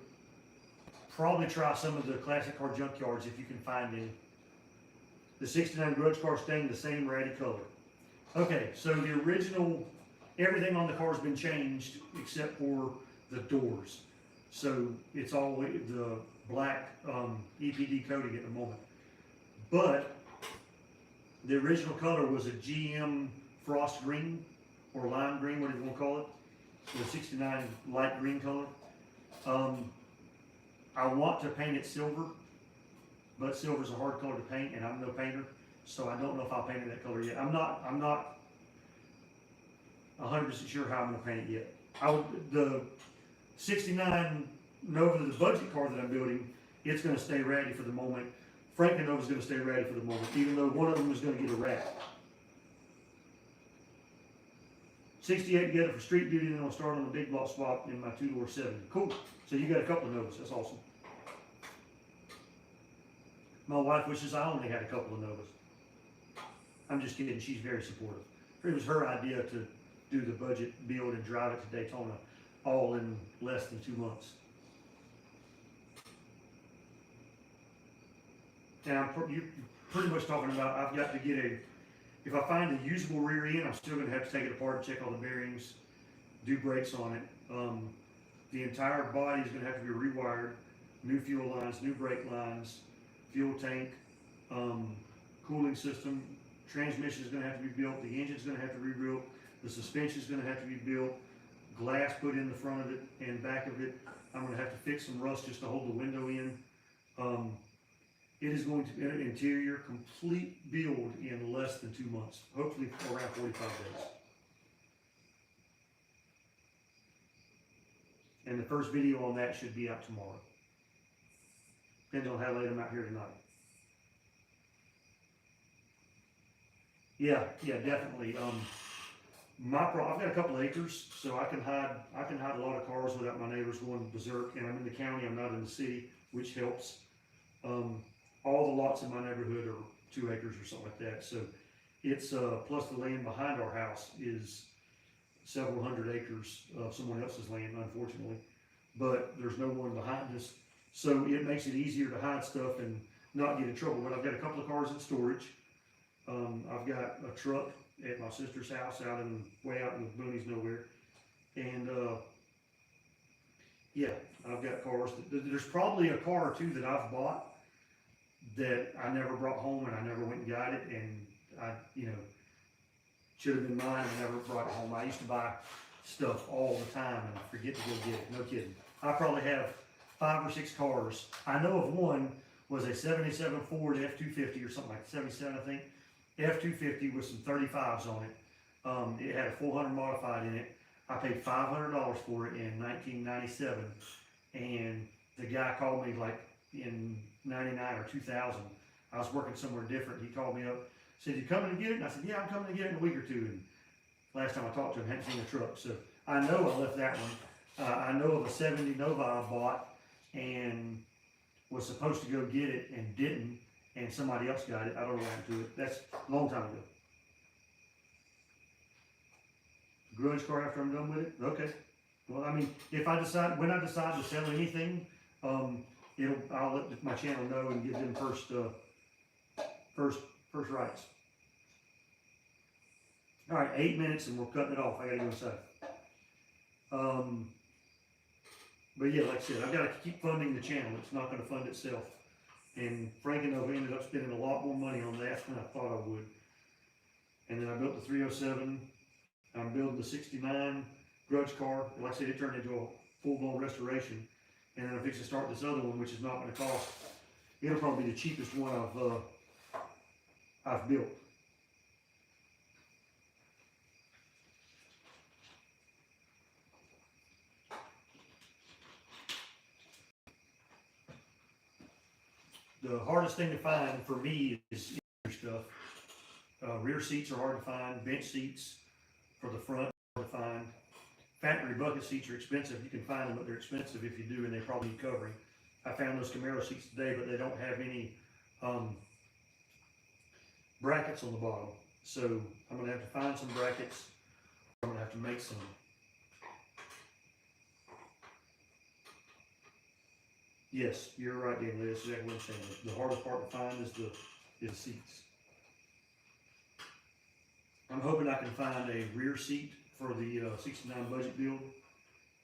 probably try some of the classic car junkyards if you can find any. The 69 grudge car staying the same ratty color. Okay, so the original, everything on the car's been changed except for the doors. So it's all the black EPD coating at the moment. But the original color was a GM frost green or lime green, whatever you want to call it. So the 69 light green color. I want to paint it silver, but silver's a hard color to paint, and I'm no painter, so I don't know if I'll paint it that color yet. I'm not 100% sure how I'm going to paint it yet. The 69 Nova, the budget car that I'm building, it's going to stay ratty for the moment. Franklin Nova's going to stay ratty for the moment, even though one of them is going to get a rat. 68 together for street duty, and then I'll start on the big block swap in my 2-door 70. Cool. So you got a couple of Novas. That's awesome. My wife wishes I only had a couple of Novas. I'm just kidding. She's very supportive. It was her idea to do the budget build and drive it to Daytona all in less than 2 months. And you're pretty much talking about, I've got to get if I find a usable rear end, I'm still going to have to take it apart and check all the bearings, do brakes on it. The entire body is going to have to be rewired, new fuel lines, new brake lines, fuel tank, cooling system, transmission is going to have to be built, the engine is going to have to be rebuilt, the suspension is going to have to be built, glass put in the front of it and back of it. I'm going to have to fix some rust just to hold the window in. It is going to be an interior complete build in less than 2 months, hopefully around 45 days. And the first video on that should be out tomorrow. Depends on how late I'm out here tonight. Yeah, definitely. I've got a couple acres, so I can hide a lot of cars without my neighbors going berserk. And I'm in the county, I'm not in the city, which helps. All the lots in my neighborhood are 2 acres or something like that. So it's plus the land behind our house is several hundred acres of someone else's land, unfortunately. But there's no one behind us, so it makes it easier to hide stuff and not get in trouble. But I've got a couple of cars in storage. I've got a truck at my sister's house way out in the boonies nowhere. And yeah, I've got cars. There's probably a car or two that I've bought that I never brought home and I never went and got it, and I, should have been mine and never brought it home. I used to buy stuff all the time and forget to go get it. No kidding. I probably have 5 or 6 cars. I know of one was a 77 Ford F-250 or something like 77, I think. F-250 with some 35s on it. It had a 400 modified in it. I paid $500 for it in 1997, and the guy called me like in 99 or 2000. I was working somewhere different. He called me up, said, "You coming to get it?" And I said, "Yeah, I'm coming to get it in a week or 2. And last time I talked to him, I hadn't seen the truck. So I know I left that one. I know of a 70 Nova I bought and was supposed to go get it and didn't, and somebody else got it. I don't know what happened to it. That's a long time ago. Grudge car after I'm done with it? Okay. Well, I mean, when I decide to sell anything, I'll let my channel know and give them first rights. All right, 8 minutes and we're cutting it off. I gotta go inside. But yeah, like I said, I've got to keep funding the channel. It's not going to fund itself. And Frank and Nova ended up spending a lot more money on that than I thought I would. And then I built the 307. I'm building the 69 grudge car. Like I said, it turned into a full-blown restoration. And then I'm fixing to start this other one, which is not going to cost. It'll probably be the cheapest one I've built. The hardest thing to find for me is stuff. Rear seats are hard to find. Bench seats for the front are hard to find. Factory bucket seats are expensive. You can find them, but they're expensive if you do, and they probably need covering. I found those Camaro seats today, but they don't have any brackets on the bottom. So I'm gonna have to find some brackets. I'm gonna have to make some. Yes, you're right, Dan. That's exactly what I'm saying. The hardest part to find is the seats. I'm hoping I can find a rear seat for the 69 budget build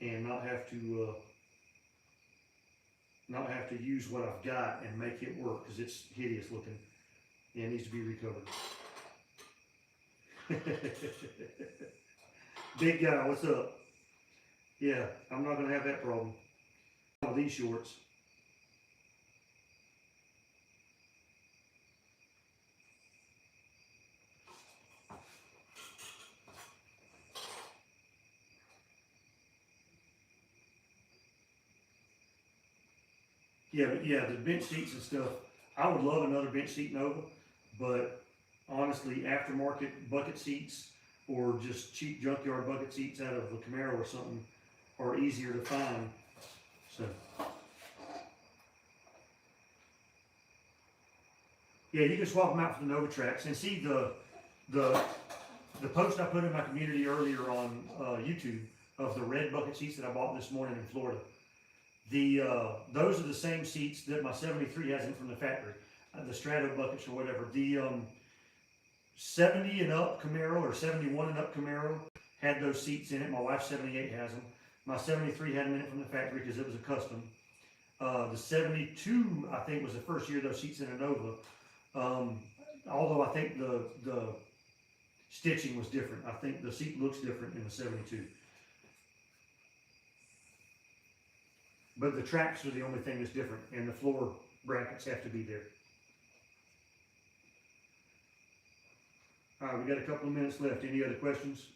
and not have to use what I've got and make it work, because it's hideous looking and it needs to be recovered. Big guy, what's up? Yeah, I'm not gonna have that problem. All these shorts. Yeah, the bench seats and stuff. I would love another bench seat Nova, but honestly, aftermarket bucket seats or just cheap junkyard bucket seats out of a Camaro or something are easier to find. So, yeah, you can swap them out for the Nova tracks and see the post I put in my community earlier on YouTube of the red bucket seats that I bought this morning in Florida. Those are the same seats that my 73 has in from the factory, the Strato buckets or whatever. The 70 and up Camaro or 71 and up Camaro had those seats in it. My wife's 78 has them. My 73 had them in it from the factory because it was a custom. The 72, I think, was the first year those seats in a Nova. Although I think the stitching was different. I think the seat looks different in the 72. But the tracks are the only thing that's different, and the floor brackets have to be there. All right, we got a couple of minutes left. Any other questions?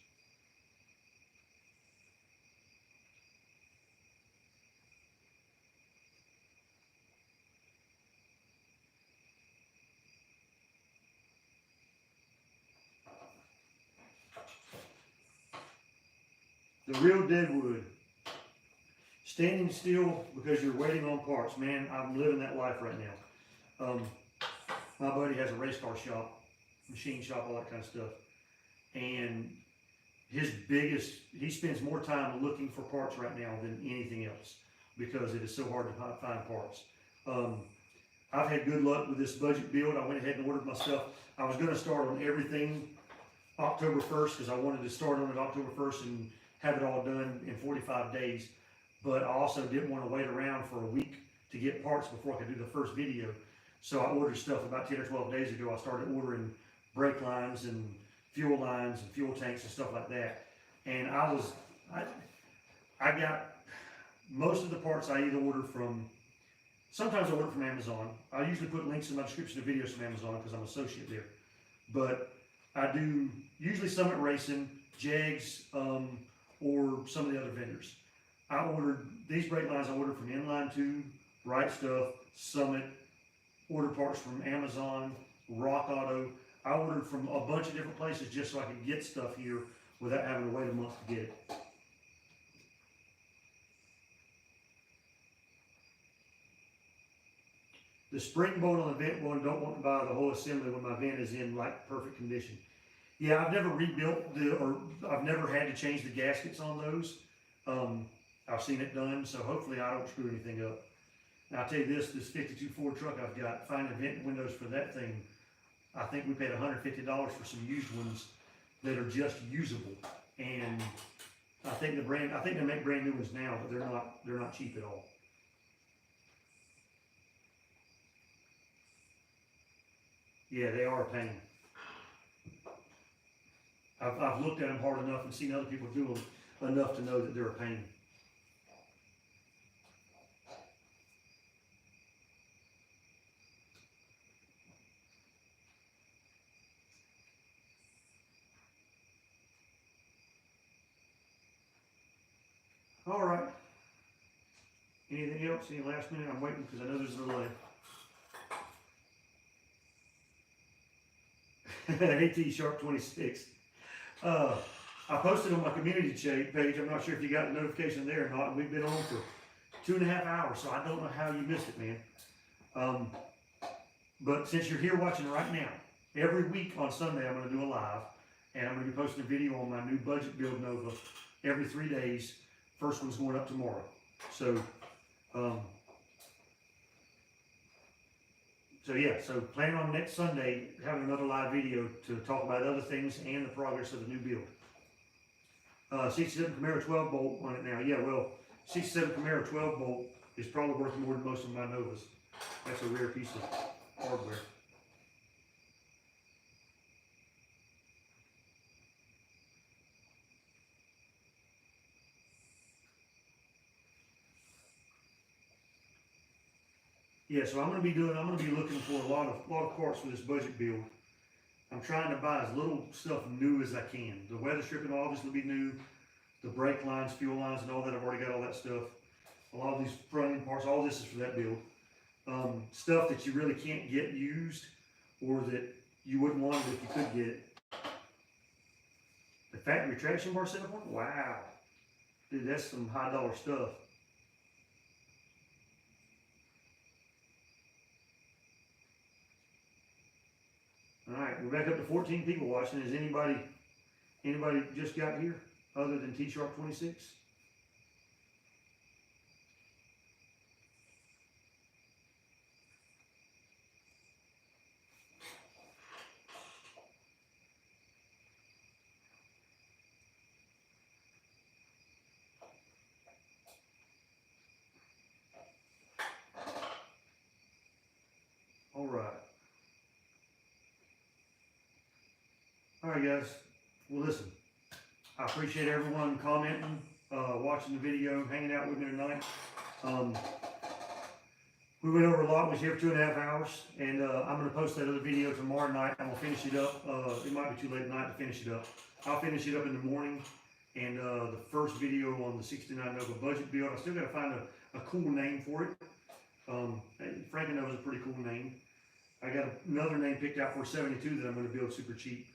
The real deadwood. Standing still because you're waiting on parts. Man, I'm living that life right now. My buddy has a race car shop, machine shop, all that kind of stuff. And he spends more time looking for parts right now than anything else because it is so hard to find parts. I've had good luck with this budget build. I went ahead and ordered my stuff. I was going to start on everything October 1st because I wanted to start on it October 1st and have it all done in 45 days. But I also didn't want to wait around for a week to get parts before I could do the first video. So I ordered stuff about 10 or 12 days ago. I started ordering brake lines and fuel tanks and stuff like that. And I got most of the parts I either order from, sometimes I order from Amazon. I usually put links in my description of videos from Amazon because I'm an associate there. But I do usually Summit Racing, Jegs, or some of the other vendors. I ordered these brake lines. I ordered from Inline 2, Right Stuff, Summit. Ordered parts from Amazon, Rock Auto. I ordered from a bunch of different places just so I could get stuff here without having to wait a month to get it. The spring bolt on the vent one, don't want to buy the whole assembly when my vent is in like perfect condition. Yeah, I've never rebuilt I've never had to change the gaskets on those. I've seen it done, so hopefully I don't screw anything up. Now I'll tell you this 52 Ford truck I've got, finding vent windows for that thing, I think we paid $150 for some used ones that are just usable. And I think they make brand new ones now, but they're not cheap at all. Yeah, they are a pain. I've looked at them hard enough and seen other people do them enough to know that they're a pain. All right. Anything else? Any last minute? I'm waiting because I know there's a delay. AT Sharp 26. I posted on my community page. I'm not sure if you got the notification there or not. We've been on for 2.5 hours, so I don't know how you missed it, man. But since you're here watching right now, every week on Sunday I'm gonna do a live, and I'm gonna be posting a video on my new budget build Nova every 3 days. First one's going up tomorrow. So, so plan on next Sunday having another live video to talk about other things and the progress of the new build. 67 Camaro 12 bolt on it now. Yeah, well, 67 Camaro 12 bolt is probably worth more than most of my Novas. That's a rare piece of hardware. Yeah, so I'm gonna be looking for a lot of parts for this budget build. I'm trying to buy as little stuff new as I can. The weather stripping will obviously be new. The brake lines, fuel lines, and all that, I've already got all that stuff. A lot of these front end parts, all this is for that build. Stuff that you really can't get used, or that you wouldn't want it if you could get it. The factory traction bar setup one, wow. Dude, that's some high dollar stuff. Alright, we're back up to 14 people watching. Is anybody just got here other than T-Sharp26? Alright. Alright guys, well listen, I appreciate everyone commenting, watching the video, hanging out with me tonight. We went over a lot, we was here for 2.5 hours, and I'm going to post that other video tomorrow night. I'm going to finish it up. It might be too late at night to finish it up. I'll finish it up in the morning, and the first video on the 69 Nova budget build, I still got to find a cool name for it. Franken-Nova is a pretty cool name. I got another name picked out for 72 that I'm going to build super cheap.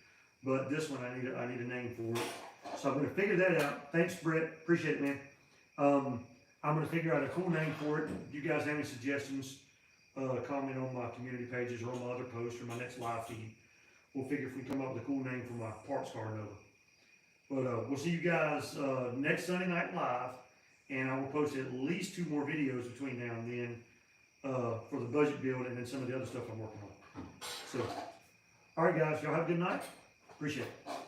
But this one, I need a name for it. So I'm going to figure that out. Thanks, Brett. Appreciate it, man. I'm going to figure out a cool name for it. If you guys have any suggestions, comment on my community pages or on my other posts or my next live feed. We'll figure if we come up with a cool name for my parts car Nova. But we'll see you guys next Sunday night live. And I will post at least 2 more videos between now and then for the budget build and then some of the other stuff I'm working on. So, all right, guys. Y'all have a good night. Appreciate it.